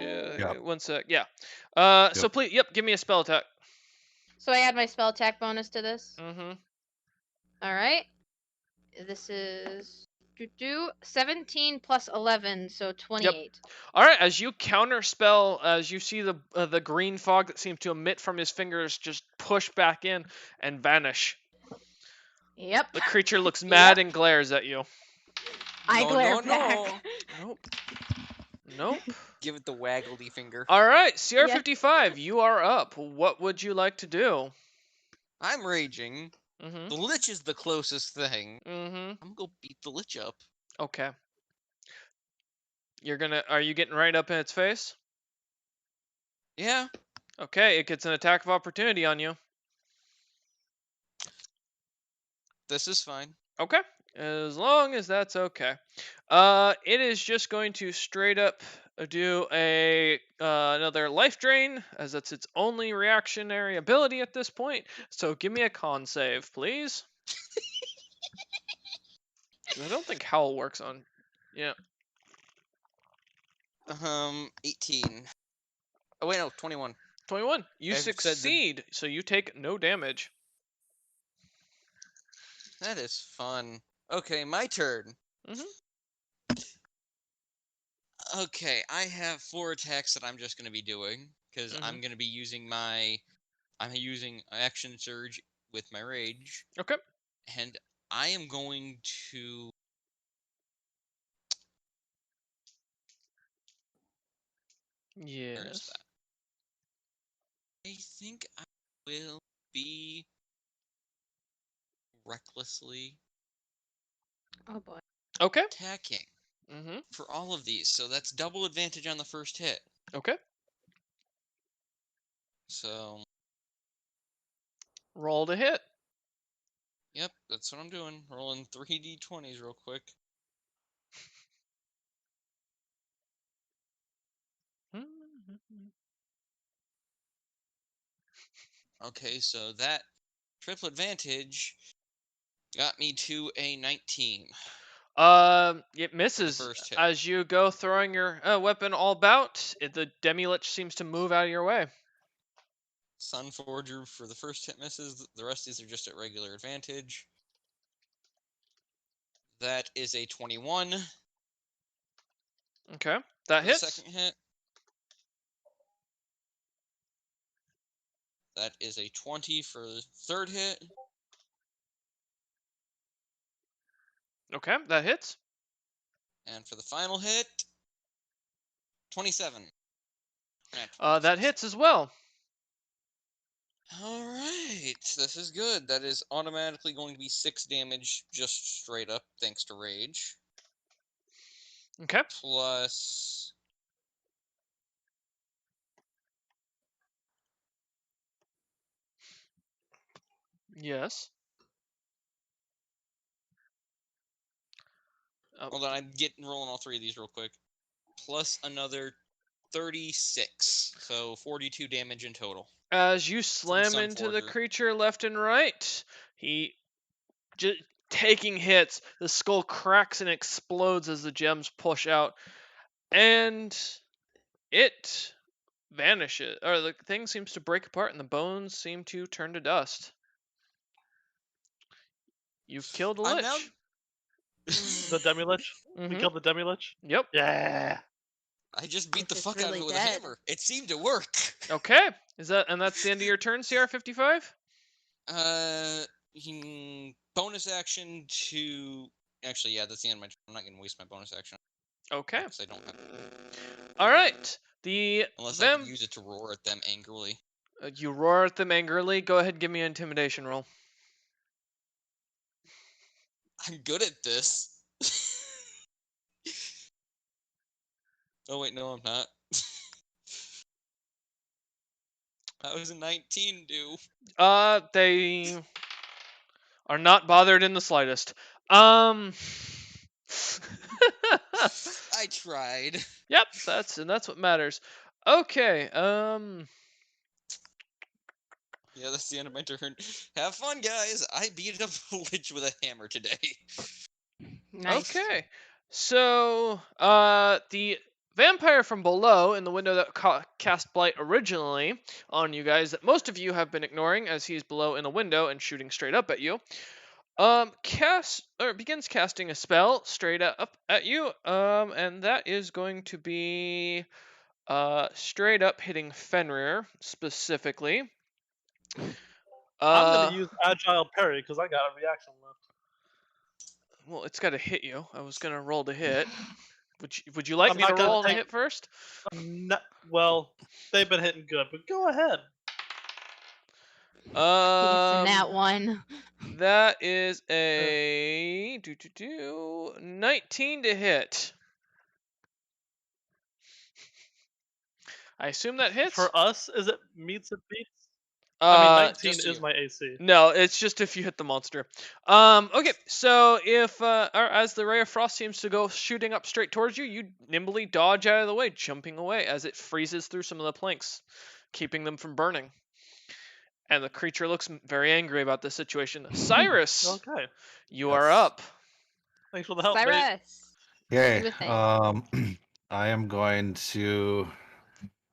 Yep. One sec. Yeah. So Yep. please, yep, give me a spell attack. So I add my spell attack bonus to this. Mm-hmm. All right. This is 17 plus 11, so 28. All right, as you counterspell, as you see the green fog that seems to emit from his fingers just push back in and vanish. Yep. The creature looks mad and glares at you. I No, glare no, back. no. Nope. Give it the waggly finger. All right, CR55, you are up. What would you like to do? I'm raging. Mm-hmm. The lich is the closest thing. Mm-hmm. I'm gonna beat the lich up. Okay. Are you getting right up in its face? Yeah. Okay, it gets an attack of opportunity on you. This is fine. Okay, as long as that's okay. It is just going to straight up do a another life drain, as that's its only reactionary ability at this point. So give me a con save, please. 'Cause I don't think Howl works on. Yeah. 18. Oh wait, no, 21. 21. You I've said the- succeed, so you take no damage. That is fun. Okay, my turn. Mhm. Okay, I have 4 attacks that I'm just gonna be doing because I'm gonna be using I'm using action surge with my rage, Okay. and I am going to. Where is Yes. that? I think I will be recklessly Oh boy. Okay. attacking Mhm. for all of these, so that's double advantage on the first hit. Okay. So, Roll to hit. yep, that's what I'm doing. Rolling 3d20s real quick. Okay, so that triple advantage got me to a 19. It misses first hit. as you go throwing your weapon all about. The Demi-Lich seems to move out of your way. Sun Forger for the first hit misses. The rest of these are just at regular advantage. That is a 21 Okay, that for the hits. second hit. That is a 20 for the third hit. Okay, that hits. And for the final hit, 27. That hits as well. Alright, this is good. That is automatically going to be 6 damage just straight up, thanks to Rage. Okay. Plus... Yes. Oh. Hold on, I'm rolling all 3 of these real quick. Plus another 36, so 42 damage in total. As you slam into the creature left and right, he just taking hits. The skull cracks and explodes as the gems push out, and it vanishes, or the thing seems to break apart, and the bones seem to turn to dust. You've killed a I'm lich. now... The Demi-Lich? We Mhm. killed the Demi-Lich? Yep. Yeah. I just beat If the it's fuck out of really it with dead. a hammer. It seemed to work. Okay. And that's the end of your turn, CR55? Bonus action to... Actually, yeah, that's the end of my turn. I'm not going to waste my bonus action. Okay. Because I don't have All right. Unless I can use it to roar at them angrily. You roar at them angrily. Go ahead and give me an intimidation roll. I'm good at this. Oh wait, no, I'm not. How does a 19 do? They are not bothered in the slightest. I tried. Yep, that's what matters. Okay, Yeah, that's the end of my turn. Have fun, guys. I beat up a lich with a hammer today. Nice. Okay. So, the vampire from below in the window that cast Blight originally on you guys that most of you have been ignoring as he's below in a window and shooting straight up at you, begins casting a spell straight up at you, and that is going to be, straight up hitting Fenrir specifically. I'm gonna use Agile Parry because I got a reaction left. Well, it's got to hit you. I was gonna roll to hit. Would you like I'm me to not gonna roll to take- hit first? No, well, they've been hitting good, but go ahead. That one. That is a 19 to hit. I assume that hits. For us, is it meets and beats? I mean, 19 just is you. my AC. No, it's just if you hit the monster. Okay, so if or as the ray of frost seems to go shooting up straight towards you, you nimbly dodge out of the way, jumping away as it freezes through some of the planks, keeping them from burning. And the creature looks very angry about this situation. Cyrus, Okay. you are Yes. up. Thanks for the help, mate. Cyrus. Okay. Do a thing. I am going to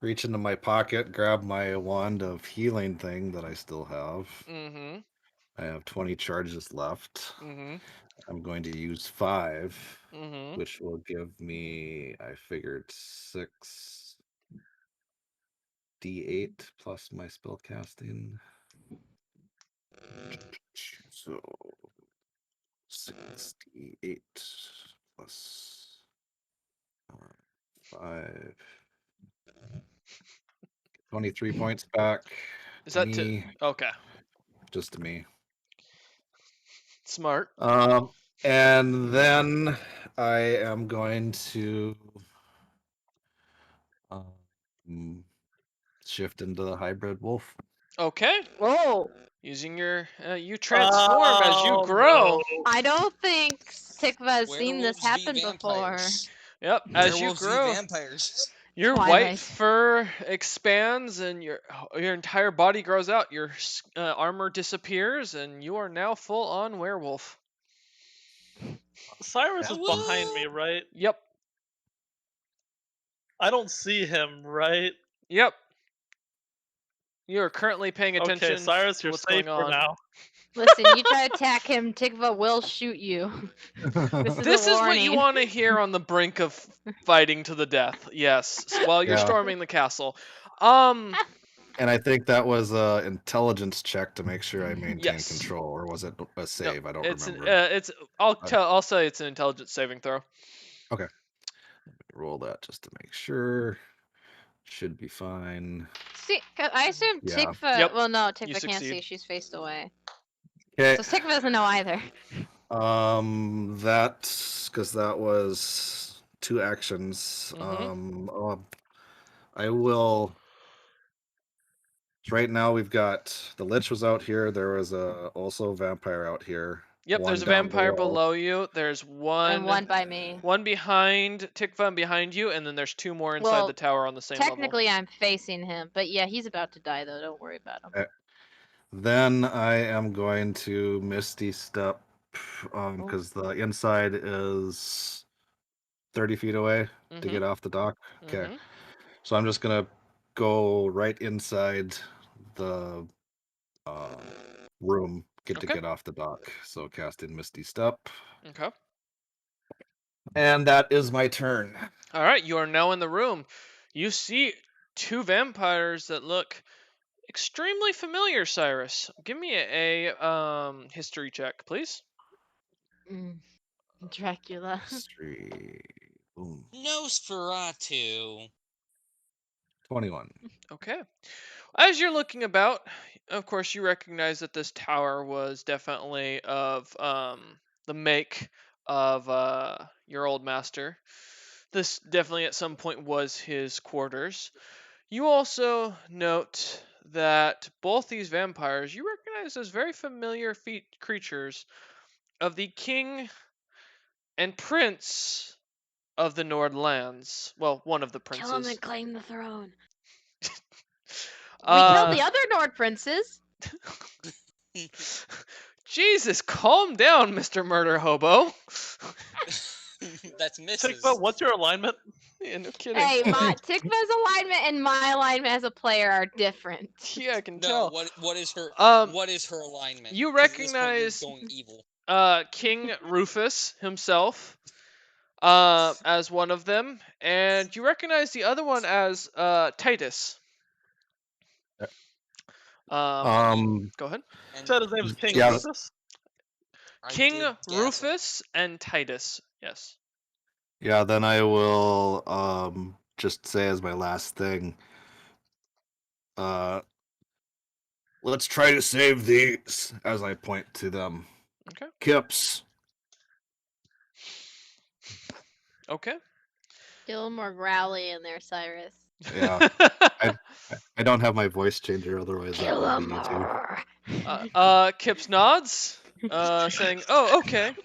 reach into my pocket, grab my wand of healing thing that I still have. Mm-hmm. I have 20 charges left. Mm-hmm. I'm going to use 5, Mm-hmm. which will give me, I figured, 6 D8 plus my spell casting. So 6 D8 plus 5. 23 points back. Is that me, okay? just to me. Smart. And then I am going to shift into the hybrid wolf. Okay. Whoa. Using your you transform as you grow. No. I don't think Tikva has seen this Werewolves v happen before. vampires. Yep. As you Werewolves v grow, vampires. your white Twilight. fur expands and your entire body grows out. Your armor disappears, and you are now full on werewolf. Cyrus is Woo! behind me, right? Yep. I don't see him, right? Yep. You are currently paying attention Okay, Cyrus, to you're what's safe going for on. now. Listen, you try to attack him, Tikva will shoot you. This is This a is what you warning. want to hear on the brink of fighting to the death. Yes, while you're Yeah. storming the castle. And I think that was an intelligence check to make sure I maintain Yes. control, or was it a save? I don't It's remember. I'll say it's an intelligence saving throw. Okay. Roll that just to make sure. Should be fine. See, 'cause I assume Yeah. Tikva. Yep, Well, no, you Tikva can't see. succeed. She's faced away. Okay. So Tikva doesn't know either. That's because that was 2 actions. I will. Right now we've got the Lich was out here. There was also a vampire out here. Yep, one there's a down vampire below you. There's And one one by me. one behind Tikva and behind you, and then there's 2 more inside Well, the tower on the same level. Technically, I'm facing him, but yeah, he's about to die though. Don't worry about him. Then I am going to Misty Step, because the inside is 30 feet away to get off the dock. Okay, Mhm. so I'm just gonna go right inside the room, to Okay. get off the dock. So casting Misty Step, Okay. and that is my turn. All right, you are now in the room. You see 2 vampires that look extremely familiar, Cyrus. Give me a history check, please. Dracula. History. Boom. Nosferatu. 21. Okay. As you're looking about, of course, you recognize that this tower was definitely of the make of your old master. This definitely at some point was his quarters. You also note that both these vampires you recognize as very familiar creatures of the king and prince of the Nordlands. Well, one of the princes. Kill him and claim the throne. We killed the other Nord princes. Jesus, calm down, Mr. Murder Hobo. That's Mrs. Tikva, what's your alignment? Yeah, no kidding. Hey, Tikva's alignment and my alignment as a player are different. Yeah, I can No, tell. what is her what is her alignment? You 'Cause at this point you're recognize going evil. King Rufus himself as one of them, and you recognize the other one as Titus. Go ahead. And Said his name is King Yeah. Rufus. I King did gas him. Rufus and Titus. Yes. Yeah, then I will just say as my last thing. Let's try to save these as I point to them. Okay. Kips. Okay. Get a little more growly in there, Cyrus. Yeah. I don't have my voice changer, otherwise that Kill would him be easier. more. Kips nods, saying, "Oh, okay."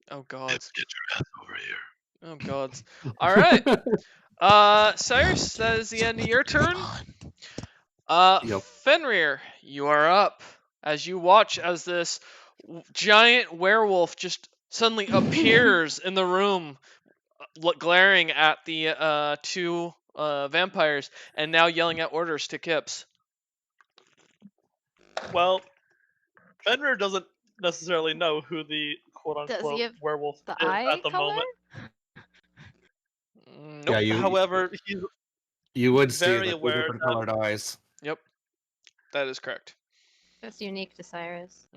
Oh God. Get your ass over here. Oh God. All right. Cyrus, that is the end of your turn. Yep. Fenrir, you are up as you watch as this giant werewolf just suddenly appears in the room, glaring at the two vampires and now yelling out orders to Kips. Well, Fenrir doesn't necessarily know who the Does he quote-unquote have werewolf the is eye at the color? moment. Nope. Yeah, However, he's you would see very the two aware different that colored eyes. Yep. That is correct. That's unique to Cyrus.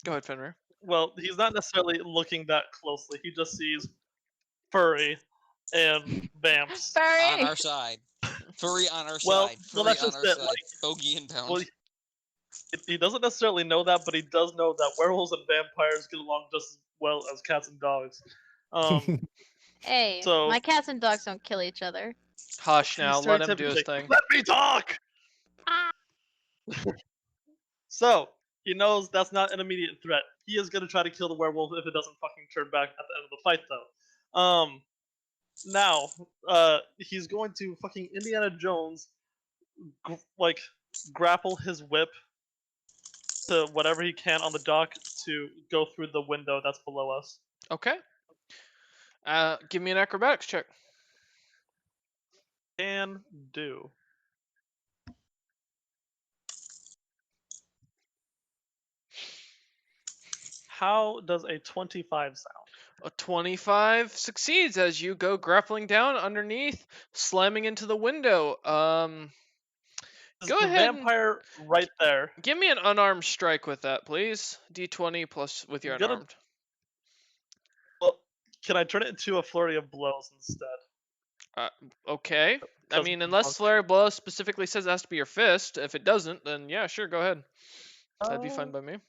Go ahead, Fenrir. well, he's not necessarily looking that closely. He just sees furry and vamps. On Furry! our side. Furry on our Well, side. well, Furry that's on just our it. side. Like, Bogey inbound. well, he doesn't necessarily know that, but he does know that werewolves and vampires get along just as well as cats and dogs. Hey, So- my cats and dogs don't kill each other. Hush now. Let him do his stereotypically- thing. Let me talk. Ah. So he knows that's not an immediate threat. He is gonna try to kill the werewolf if it doesn't fucking turn back at the end of the fight, though. Now, he's going to fucking Indiana Jones, grapple his whip to whatever he can on the dock to go through the window that's below us. Okay. Give me an acrobatics check. Can do. How does a 25 sound? A 25 succeeds as you go grappling down underneath, slamming into the window. Is Go the ahead and- vampire right there? Give me an unarmed strike with that, please. D20 plus with your I'm gonna- unarmed. Well, can I turn it into a flurry of blows instead? Okay. I 'Cause mean, I'm unless drunk. flare blow specifically says it has to be your fist. If it doesn't, then yeah, sure, go ahead. That'd be fine by me.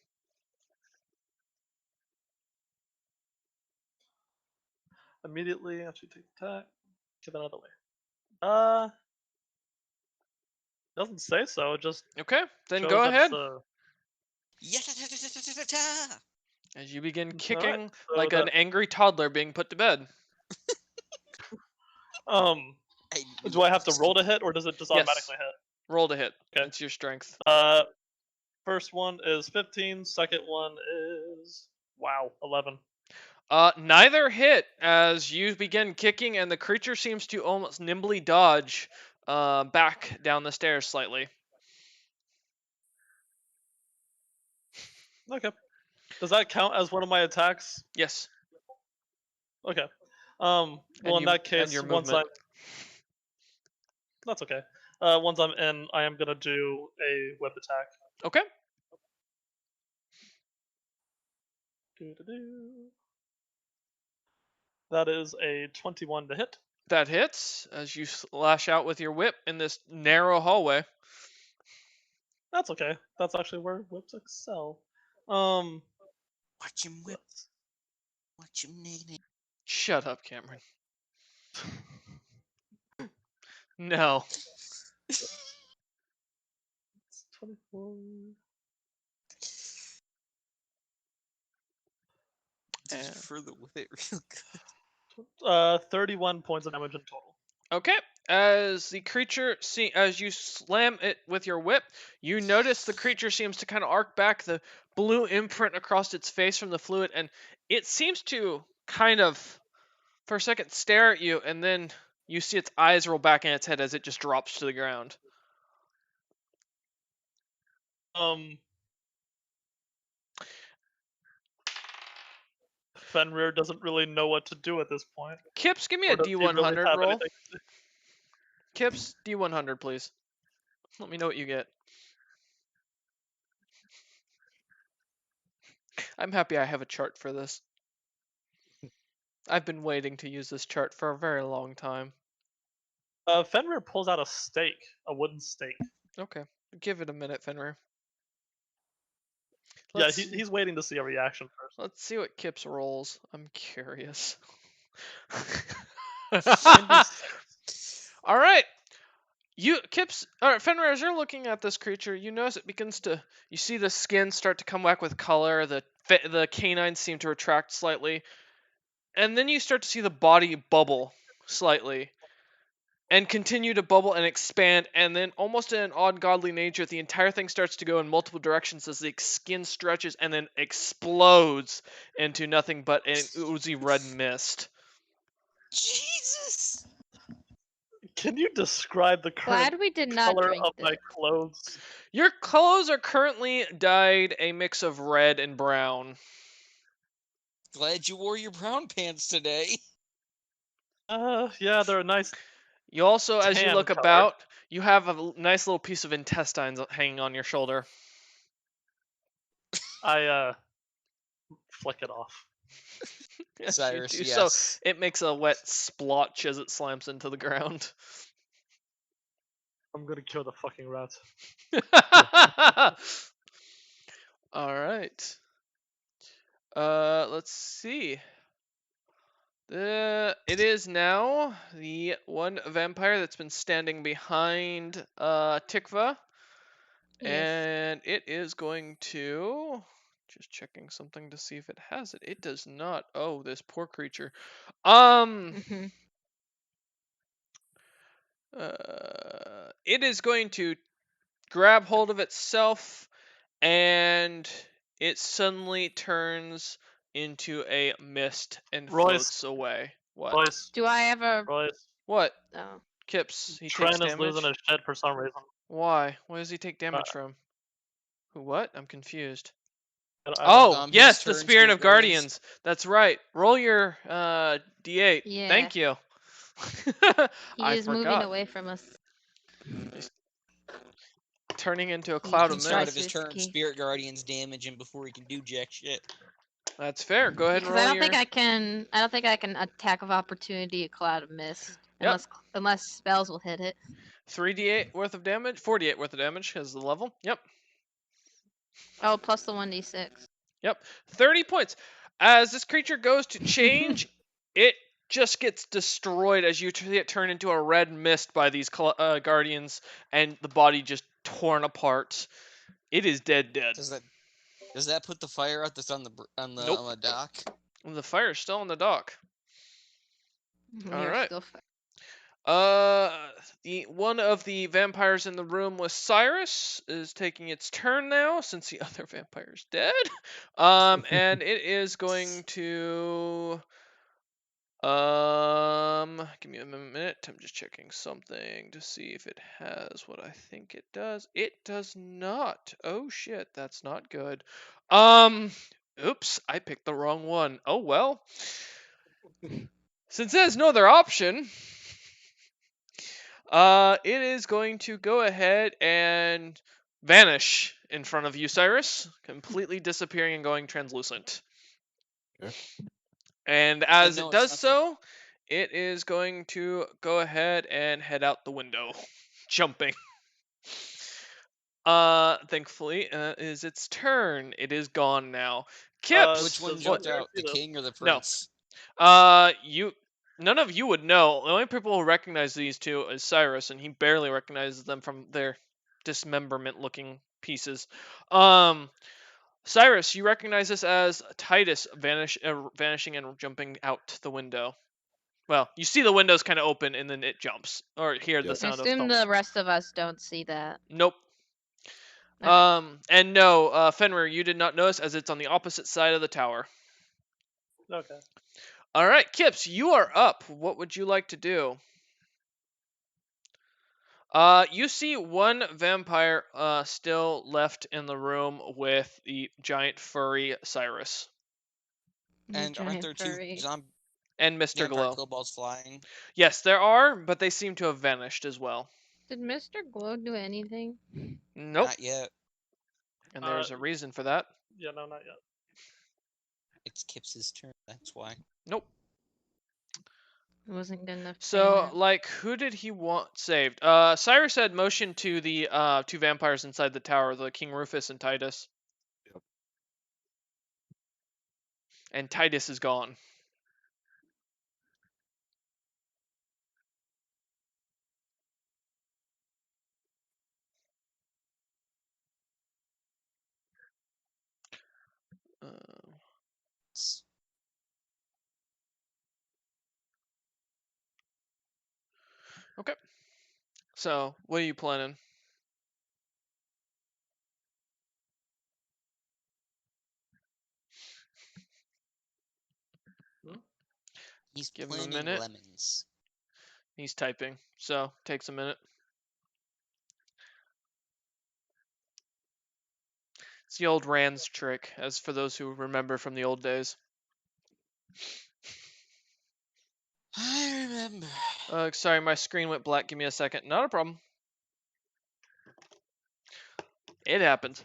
Immediately after you take the attack, get that out of the way. Doesn't say so. It just Okay, then shows go that ahead. Yeah. As you begin Alright, kicking so like an that- angry toddler being put to bed. Do I have to roll to hit, or does it just Yes. automatically hit? Roll to hit. Okay. It's your strength. First one is 15. Second one is 11. Neither hit as you begin kicking, and the creature seems to almost nimbly dodge back down the stairs slightly. Okay. Does that count as one of my attacks? Yes. Okay. Well, in that case, your once movement. that's okay. Once I'm in, I am gonna do a whip attack. Okay. Doo-doo-doo. That is a 21 to hit. That hits as you lash out with your whip in this narrow hallway. That's okay. That's actually where whips excel. Watch him whip. Watch him nagging. Shut up, Cameron. No. It's 24. Just for the whip it real good. 31 points of damage in total. Okay. As the creature as you slam it with your whip, you notice the creature seems to kind of arc back, the blue imprint across its face from the fluid, and it seems to kind of, for a second, stare at you, and then you see its eyes roll back in its head as it just drops to the ground. Fenrir doesn't really know what to do at this point. Kips, give me Or a does he really D100 have roll. anything? Kips, D100, please. Let me know what you get. I'm happy I have a chart for this. I've been waiting to use this chart for a very long time. Fenrir pulls out a stake, a wooden stake. Okay, give it a minute, Fenrir. Yeah, Let's, he's waiting to see a reaction first. let's see what Kips rolls. I'm curious. 96. All right. Fenrir, as you're looking at this creature, you notice it begins to. You see the skin start to come back with color. The canines seem to retract slightly, and then you start to see the body bubble slightly, and continue to bubble and expand, and then almost in an odd godly nature, the entire thing starts to go in multiple directions as the skin stretches and then explodes into nothing but an oozy red mist. Jesus! Can you describe the current Glad we did not color drink of my this. clothes? Your clothes are currently dyed a mix of red and brown. Glad you wore your brown pants today. Yeah, they're a nice. You also, as you Tan look color. about, you have a nice little piece of intestines hanging on your shoulder. I flick it off. Yes, Cyrus, you do. yes. So it makes a wet splotch as it slams into the ground. I'm gonna kill the fucking rat. All right. Let's see. It is now the one vampire that's been standing behind Tikva, Yes. and it is going to just checking something to see if it has it. It does not. Oh, this poor creature. Mhm. It is going to grab hold of itself, and it suddenly turns into a mist and Royce. floats away. What? Royce, Do I ever? Royce. What? Oh. Kips, he Tren takes is damage? losing his shit for some reason. Why? Why does he take damage from? Who, what? I'm confused. I Oh, his yes, the turn, Spirit of Guardians. That's right. Roll your D8. Yeah. Thank you. He I is moving forgot. away from us. Turning into a He cloud At of the can start mist. of his turn, risky. Spirit Guardians damage him before he can do jack shit. That's fair. Go ahead and Because roll I don't your... think I can. I don't think I can attack of opportunity a cloud of mist Yep. unless spells will hit it. 3d8 worth of damage? 4d8 worth of damage because the level. Yep. Oh, plus the 1d6. Yep. 30 points. As this creature goes to change, it just gets destroyed as you see it turn into a red mist by these guardians, and the body just torn apart. It is dead. Does that put the fire out that's on the Nope. on the dock? The fire's still on the dock. We All are right. still The one of the vampires in the room with Cyrus is taking its turn now since the other vampire's dead. And it is going to give me a minute. I'm just checking something to see if it has what I think it does. It does not. Oh shit, that's not good. Oops, I picked the wrong one. Oh well. Since there's no other option, it is going to go ahead and vanish in front of you, Cyrus, completely disappearing and going translucent. Okay. And as no, it it's does not so, it is going to go ahead and head out the window, jumping. Thankfully, is its turn. It is gone now. Kips. Which one does jumped Fenrir out? see The this? king or the No. prince? None of you would know. The only people who recognize these two is Cyrus, and he barely recognizes them from their dismemberment-looking pieces. Cyrus, you recognize this as Titus vanishing and jumping out the window. Well, you see the windows kind of open, and then it jumps, or hear the Yep. I sound of assume thumps. the rest of us don't see that. Nope. Okay. And no, Fenrir, you did not notice as it's on the opposite side of the tower. Okay. All right, Kips, you are up. What would you like to do? You see one vampire still left in the room with the giant furry Cyrus And aren't there two Furry. and Mr. vampire Glow. kobolds flying? Yes, there are, but they seem to have vanished as well. Did Mr. Glow do anything? Nope. Not yet. And there's a reason for that. Yeah, no, not yet. It's Kip's turn. That's why. Nope. It wasn't good enough. So, like, who did he want saved? Cyrus had motion to the two vampires inside the tower, the King Rufus and Titus. Yep. And Titus is gone. Okay. So, what are you planning? He's Give him a planning minute. lemons. He's typing, so takes a minute. It's the old Rand's trick, as for those who remember from the old days. I remember. Sorry, my screen went black. Give me a second. Not a problem. It happens.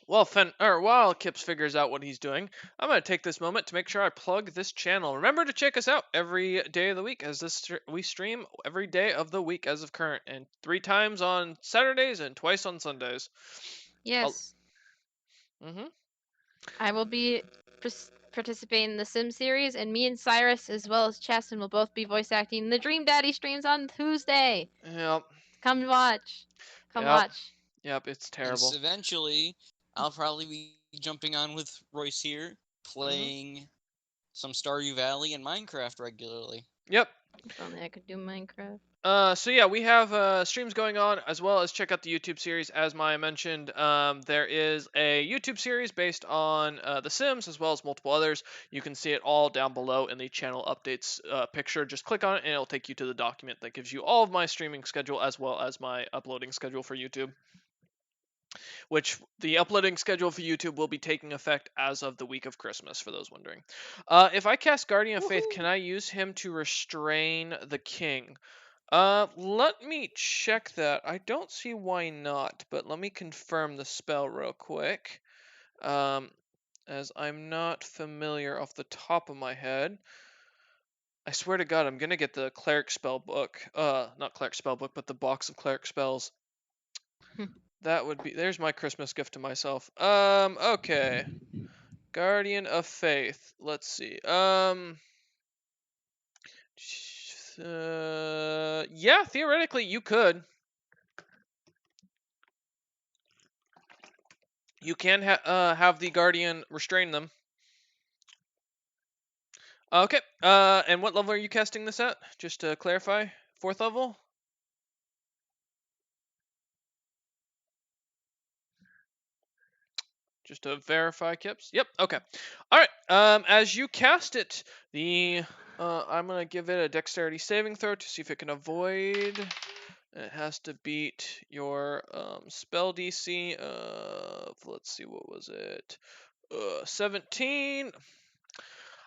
While Kips figures out what he's doing, I'm going to take this moment to make sure I plug this channel. Remember to check us out every day of the week, as we stream every day of the week as of current, and 3 times on Saturdays and twice on Sundays. Yes. Mm-hmm. I will be participating in the Sim series, and me and Cyrus, as well as Chaston, will both be voice acting in the Dream Daddy streams on Tuesday. Yep. Come watch. Come Yep. watch. Yep, it's terrible. And eventually, I'll probably be jumping on with Royce here, playing some Stardew Valley and Minecraft regularly. Yep. If only I could do Minecraft. So yeah, we have streams going on, as well as check out the YouTube series. As Maya mentioned, there is a YouTube series based on The Sims, as well as multiple others. You can see it all down below in the channel updates picture. Just click on it, and it'll take you to the document that gives you all of my streaming schedule, as well as my uploading schedule for YouTube. Which the uploading schedule for YouTube will be taking effect as of the week of Christmas, for those wondering. If I cast Guardian of Faith, can I use him to restrain the king? Let me check that. I don't see why not, but let me confirm the spell real quick. As I'm not familiar off the top of my head. I swear to God, I'm gonna get the cleric spell book. Not cleric spell book, but the box of cleric spells. That would be, there's my Christmas gift to myself. Okay. Guardian of Faith. Let's see. Yeah, theoretically you could. You can have the Guardian restrain them. Okay. And what level are you casting this at? Just to clarify, 4th level? Just to verify, Kips. Yep. Okay. All right. As you cast it, I'm gonna give it a Dexterity saving throw to see if it can avoid. It has to beat your spell DC of, let's see, what was it? 17.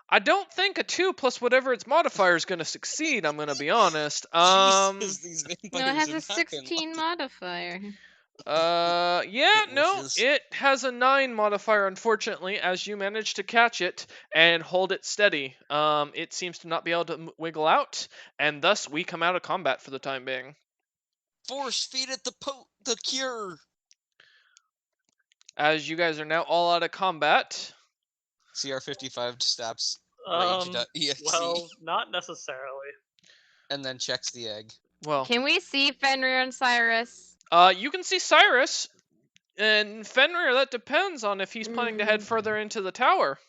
I don't think a 2 plus whatever its modifier is going to succeed, I'm going to be honest. Jesus, these vampires No, it has a have not been 16 lucky. modifier. Yeah, no, Which is- it has a 9 modifier, unfortunately, as you manage to catch it and hold it steady. It seems to not be able to wiggle out, and thus we come out of combat for the time being. Force feed it the cure. As you guys are now all out of combat. CR55 stops rage.exe Well, not necessarily. and then checks the egg. Well, Can we see Fenrir and Cyrus? you can see Cyrus. And Fenrir, that depends on if he's planning to head further into the tower.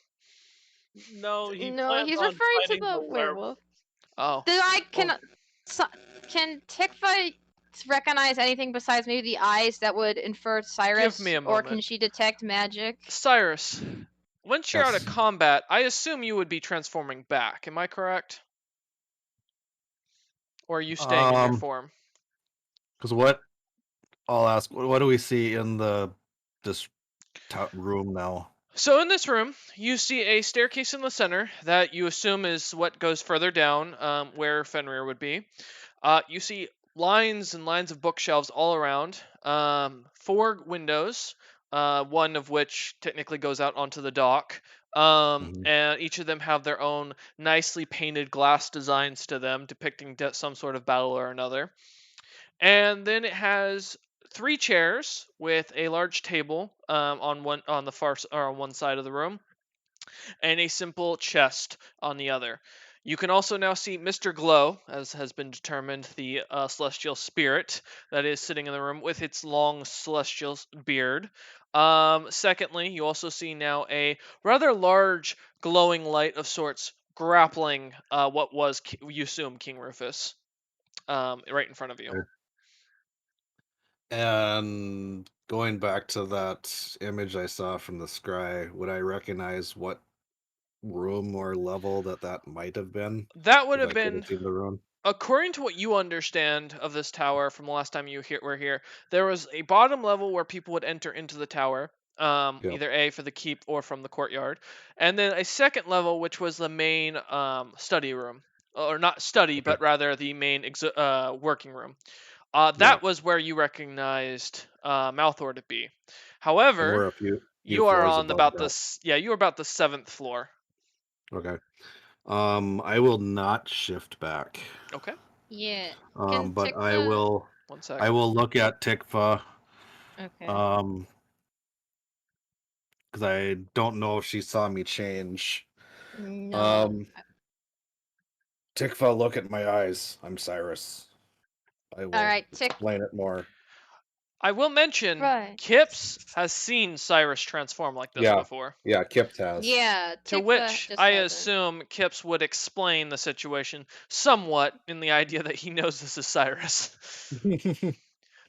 No, No, plans he's on referring to fighting the werewolf. Oh. Can Tikva recognize anything besides maybe the eyes that would infer Cyrus? Give me a Or can moment. she detect magic? Cyrus, once you're out of Yes. combat, I assume you would be transforming back. Am I correct? Or are you staying in your form? Because what? I'll ask. What do we see in this room now? So in this room, you see a staircase in the center that you assume is what goes further down, where Fenrir would be. You see lines and lines of bookshelves all around. 4 windows, one of which technically goes out onto the dock. And each of them have their own nicely painted glass designs to them, depicting some sort of battle or another. And then it has 3 chairs with a large table on one side of the room, and a simple chest on the other. You can also now see Mr. Glow, as has been determined, the celestial spirit that is sitting in the room with its long celestial beard. Secondly, you also see now a rather large glowing light of sorts grappling what was, you assume, King Rufus, right in front of you. And going back to that image I saw from the scry, would I recognize what room or level that might have been? That would If have I could been, seen the room. according to what you understand of this tower from the last time you were here, there was a bottom level where people would enter into the tower, Yep. either A, for the keep or from the courtyard, and then a second level which was the main study room, or not study, but rather the main working room. That was where you recognized Malthor to be. And However, we're a few you are floors on above about that. this. Yeah, you are about the 7th floor. Okay. I will not shift back. Okay. Yeah. But I Tikva- will. 1 second. I will look at Tikva. Okay. Because I don't know if she saw me change. No. Tikva, look at my eyes. I'm Cyrus. I will Alright, explain it more. I will mention, Kips has seen Cyrus transform like this before. Yeah, Kips has. Yeah. To which I assume Kips would explain the situation somewhat in the idea that he knows this is Cyrus.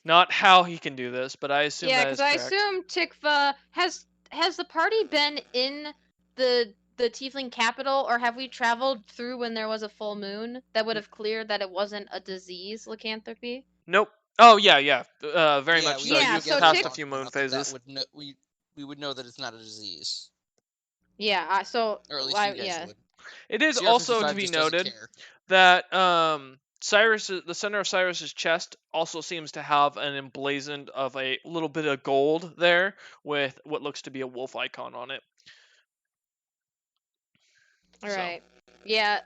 Not how he can do this, but I assume that is correct. Yeah, because I assume Tikva has the party been in the Tiefling capital, or have we traveled through when there was a full moon that would have cleared that it wasn't a disease, lycanthropy? Nope. Oh yeah. Very much so. Yeah, You've so passed a few moon phases. We would know that it's not a disease. Yeah. So. Or at least you guys would. It is CR55 also to be just doesn't noted care. that Cyrus, the center of Cyrus's chest, also seems to have an emblazoned of a little bit of gold there with what looks to be a wolf icon on it. All right. Yeah.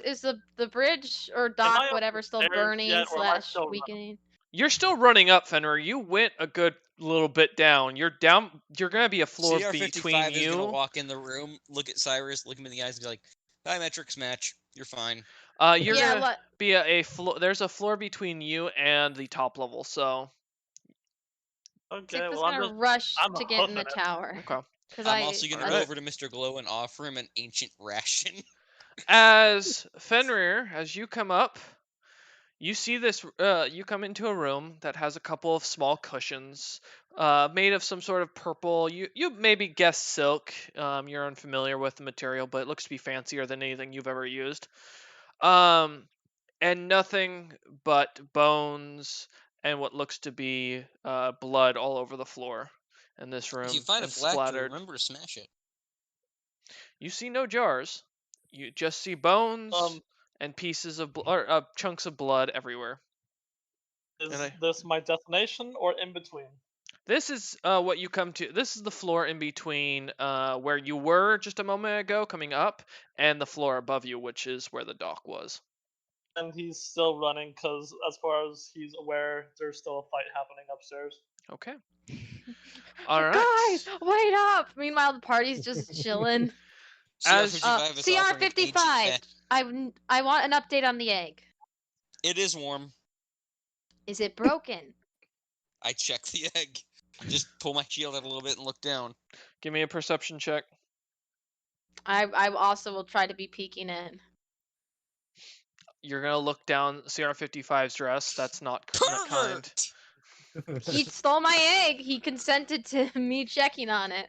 Is the bridge or dock, whatever, still burning / weakening? You're still running up, Fenrir. You went a good little bit down. You're down. You're gonna be a floor between CR55 you. is gonna walk in the room, look at Cyrus, look him in the eyes, and be like, "Biometrics match. You're fine." You're gonna be a floor. There's a floor between you and the top level, so. Okay, Tikva's well, I'm gonna rush to get in the tower. Okay. I'm also gonna go over to Mr. Glow and offer him an ancient ration. As Fenrir, as you come up, you see this. You come into a room that has a couple of small cushions, made of some sort of purple. You maybe guess silk. You're unfamiliar with the material, but it looks to be fancier than anything you've ever used. And nothing but bones and what looks to be blood all over the floor in this room. If you find a phylactery, remember to smash it. You see no jars. You just see bones and pieces of chunks of blood everywhere. Is this my destination or in between? This is what you come to. This is the floor in between where you were just a moment ago coming up and the floor above you, which is where the dock was. And he's still running because, as far as he's aware, there's still a fight happening upstairs. Okay. All right. Guys, wait up! Meanwhile, the party's just chilling. CR55, I want an update on the egg. It is warm. Is it broken? I check the egg. Just pull my shield out a little bit and look down. Give me a perception check. I also will try to be peeking in. You're gonna look down CR55's dress. That's not kind. He stole my egg. He consented to me checking on it.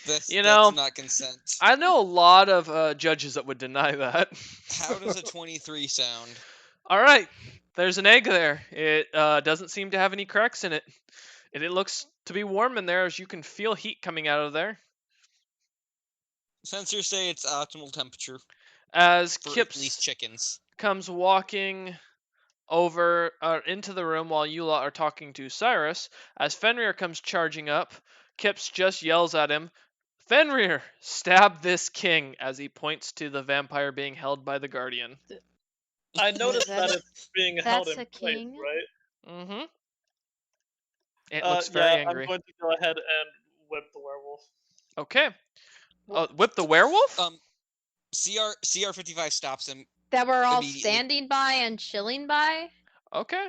That's not consent. I know a lot of judges that would deny that. How does a 23 sound? All right, there's an egg there. It doesn't seem to have any cracks in it. And it looks to be warm in there, as you can feel heat coming out of there. Sensors say it's optimal temperature. As for Kips at least chickens comes walking over into the room while you lot are talking to Cyrus, as Fenrir comes charging up, Kips just yells at him, "Fenrir, stab this king," as he points to the vampire being held by the Guardian. I noticed that it's being held in place, king? right? Mm-hmm. It looks very angry. I'm going to go ahead and whip the werewolf. Okay. Whip the werewolf? CR55 stops him. That we're all Immediately. standing by and chilling by? Okay.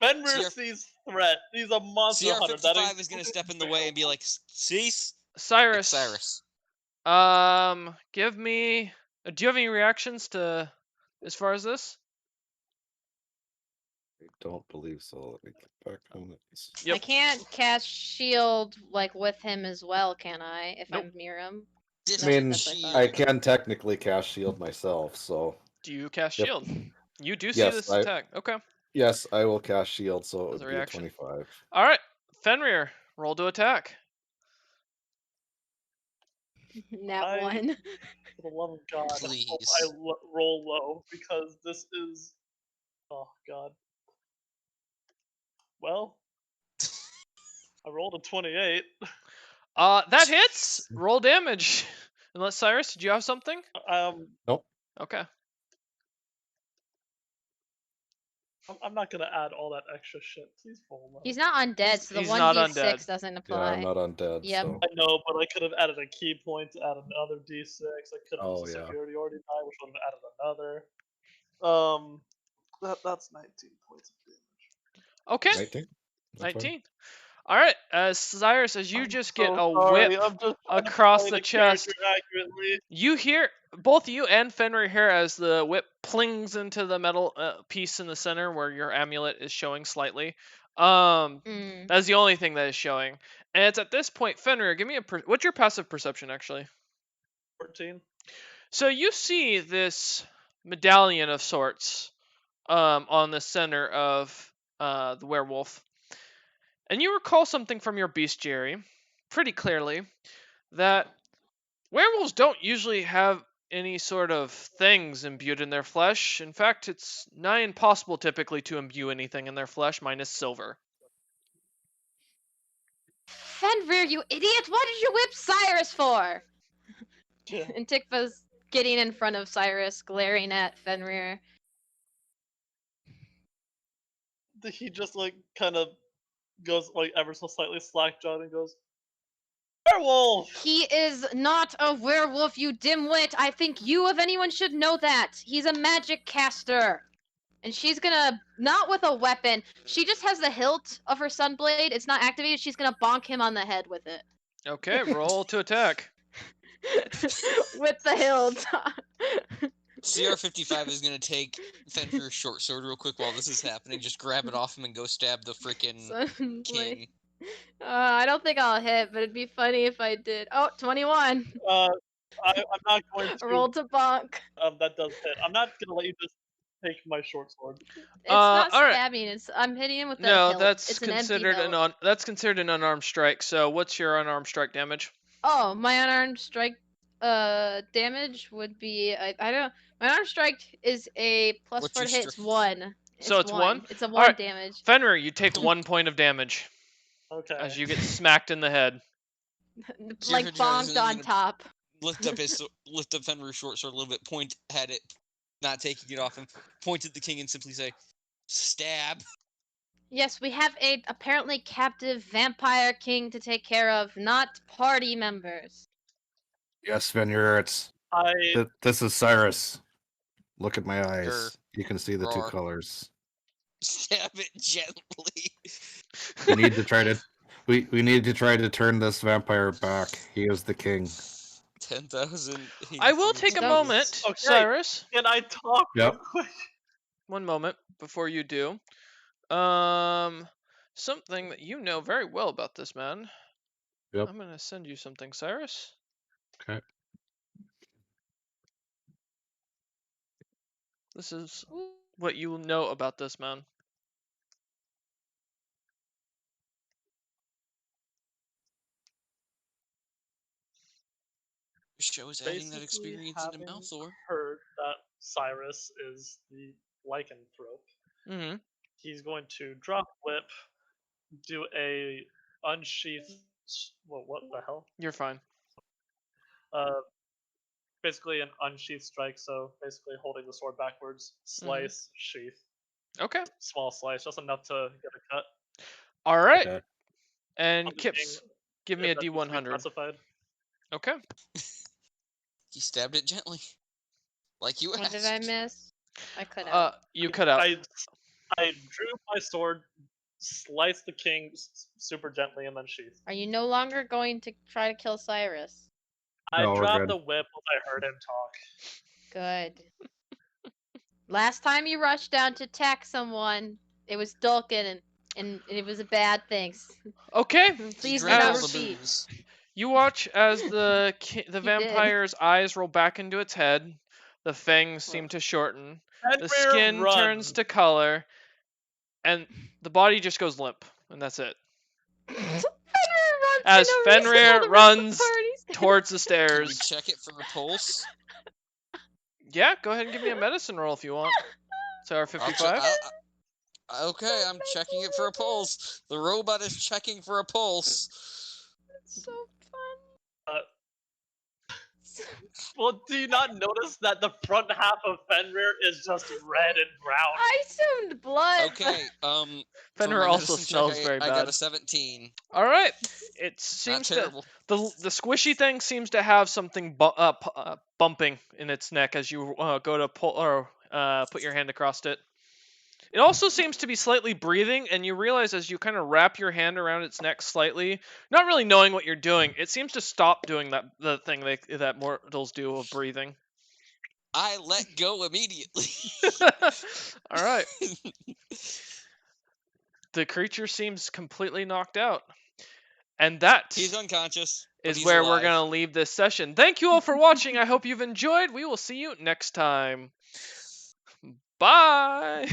Fenrir CR sees threat. He's a monster hunter. That CR55 is gonna step in the way and be like, "Cease." Cyrus. It's Cyrus. Give me. Do you have any reactions to as far as this? I don't believe so. Let me get back on it. I Yep. can't cast shield like with him as well, can I? If Nope. I'm near him. I mean, That's what I I thought. can technically cast shield myself, so Do you cast Yep. shield? You do see Yes, this I- attack. Okay. yes, I will cast shield, so it As a would be a reaction. 25. All right. Fenrir, roll to attack. Nat I- 1. For the love of God, I hope Please. I roll low because this is. Oh God. Well, I rolled a 28. That hits. Roll damage. Unless Cyrus, did you have something? Okay. I'm not gonna add all that extra shit. Please roll low. He's not undead, so the He's not 1d6 undead. doesn't Yeah, apply. I'm not undead, Yep. so I know, but I could have added a key point to add another d6. I could have Oh, used a yeah. security already die, which would have added another. That's 19 points of damage. Okay. 19. That's fine. 19. All right. Cyrus, as you I'm just so get a sorry, whip I'm just trying to across play the character chest, accurately. you hear both you and Fenrir hear as the whip plings into the metal piece in the center where your amulet is showing slightly. Mm. That's the only thing that is showing, and it's at this point, Fenrir, give me what's your passive perception actually? 14. So you see this medallion of sorts on the center of the werewolf. And you recall something from your bestiary, pretty clearly, that werewolves don't usually have any sort of things imbued in their flesh. In fact, it's nigh impossible typically to imbue anything in their flesh minus silver. Fenrir, you idiot! What did you whip Cyrus for? Yeah. And Tikva's getting in front of Cyrus, glaring at Fenrir. He just like kind of goes like ever so slightly slack-jawed and goes, "Werewolf!" He is not a werewolf, you dimwit! I think you, of anyone, should know that! He's a magic caster! And she's gonna, not with a weapon, she just has the hilt of her sunblade, it's not activated, she's gonna bonk him on the head with it. Okay, roll to attack. With the hilt. CR55 is gonna take Fenrir's short sword real quick while this is happening. Just grab it off him and go stab the freaking Sunblade. king. I don't think I'll hit, but it'd be funny if I did. Oh, 21. I'm not going to. Roll to bonk. That does hit. I'm not gonna let you just take my short sword. It's not all right. stabbing. I'm hitting him with the No, hilt. that's it's an considered empty hilt. that's considered an unarmed strike. So what's your unarmed strike damage? Oh, my unarmed strike damage would be I don't. My unarmed strike is a plus What's 4 your hit. It's strike? 1. So it's 1? It's a 1 Alright. damage. Fenrir, you take 1 point of damage Okay. as you get smacked in the head. Like Jared bonked Jones on is top. Lift up Fenrir's short sword a little bit, point at it, not taking it off him, point at the king and simply say, "Stab." Yes, we have a apparently captive vampire king to take care of, not party members. Yes, Fenrir, this is Cyrus. Look at my eyes. Grr. You can see the two Roar. colors. Stab it gently. We need to try to we need to try to turn this vampire back. He is the king. 10,000. I will take a Don't- moment, Okay. Cyrus. Can I talk Yep. real quick? One moment before you do. Something that you know very well about this man. Yep. I'm gonna send you something, Cyrus. Okay. This is what you know about this man. Show is adding that Basically, experience into having Malthor. heard that Cyrus is the lycanthrope, Mm-hmm. he's going to drop whip, do a unsheath. What the hell? You're fine. Basically an unsheath strike. So basically holding the sword backwards, slice, sheath, Okay. small slice, just enough to get a cut. All right. Okay. And I'm just Kips, being- give me a if that needs to be D100. specified. Okay. He stabbed it gently. Like you What asked. did I miss? I cut out. You cut out. I drew my sword, sliced the king super gently, and then sheathed. Are you no longer going to try to kill Cyrus? I No, we're dropped good. the whip once I heard him talk. Good. Last time you rushed down to attack someone, it was Dulkin, and it was a bad thing. Okay. Please do drank not all the repeat. booze. You watch as the did. vampire's eyes roll back into its head. The fangs seem to shorten. The Fenrir skin runs. turns to color, and the body just goes limp, and that's it. Fenrir runs As for no reason Fenrir while the rest of the runs party's- towards the Can we stairs. check it for a pulse? Yeah, go ahead and give me a medicine roll if you want. So I'll che- 55. okay, I'm checking it for a pulse. The robot is checking for a pulse. It's so fun. Well, do you not notice that the front half of Fenrir is just red and brown? I assumed blood. Okay, for Fenrir my also medicine check, smells very I got bad. a 17. All right. It Not seems to terrible. the squishy thing seems to have something bumping in its neck as you go to pull or put your hand across it. It also seems to be slightly breathing, and you realize as you kind of wrap your hand around its neck slightly, not really knowing what you're doing, it seems to stop doing the thing that mortals do of breathing. I let go immediately. All right. The creature seems completely knocked out. And that He's unconscious. but is he's where we're alive. going to leave this session. Thank you all for watching. I hope you've enjoyed. We will see you next time. Bye.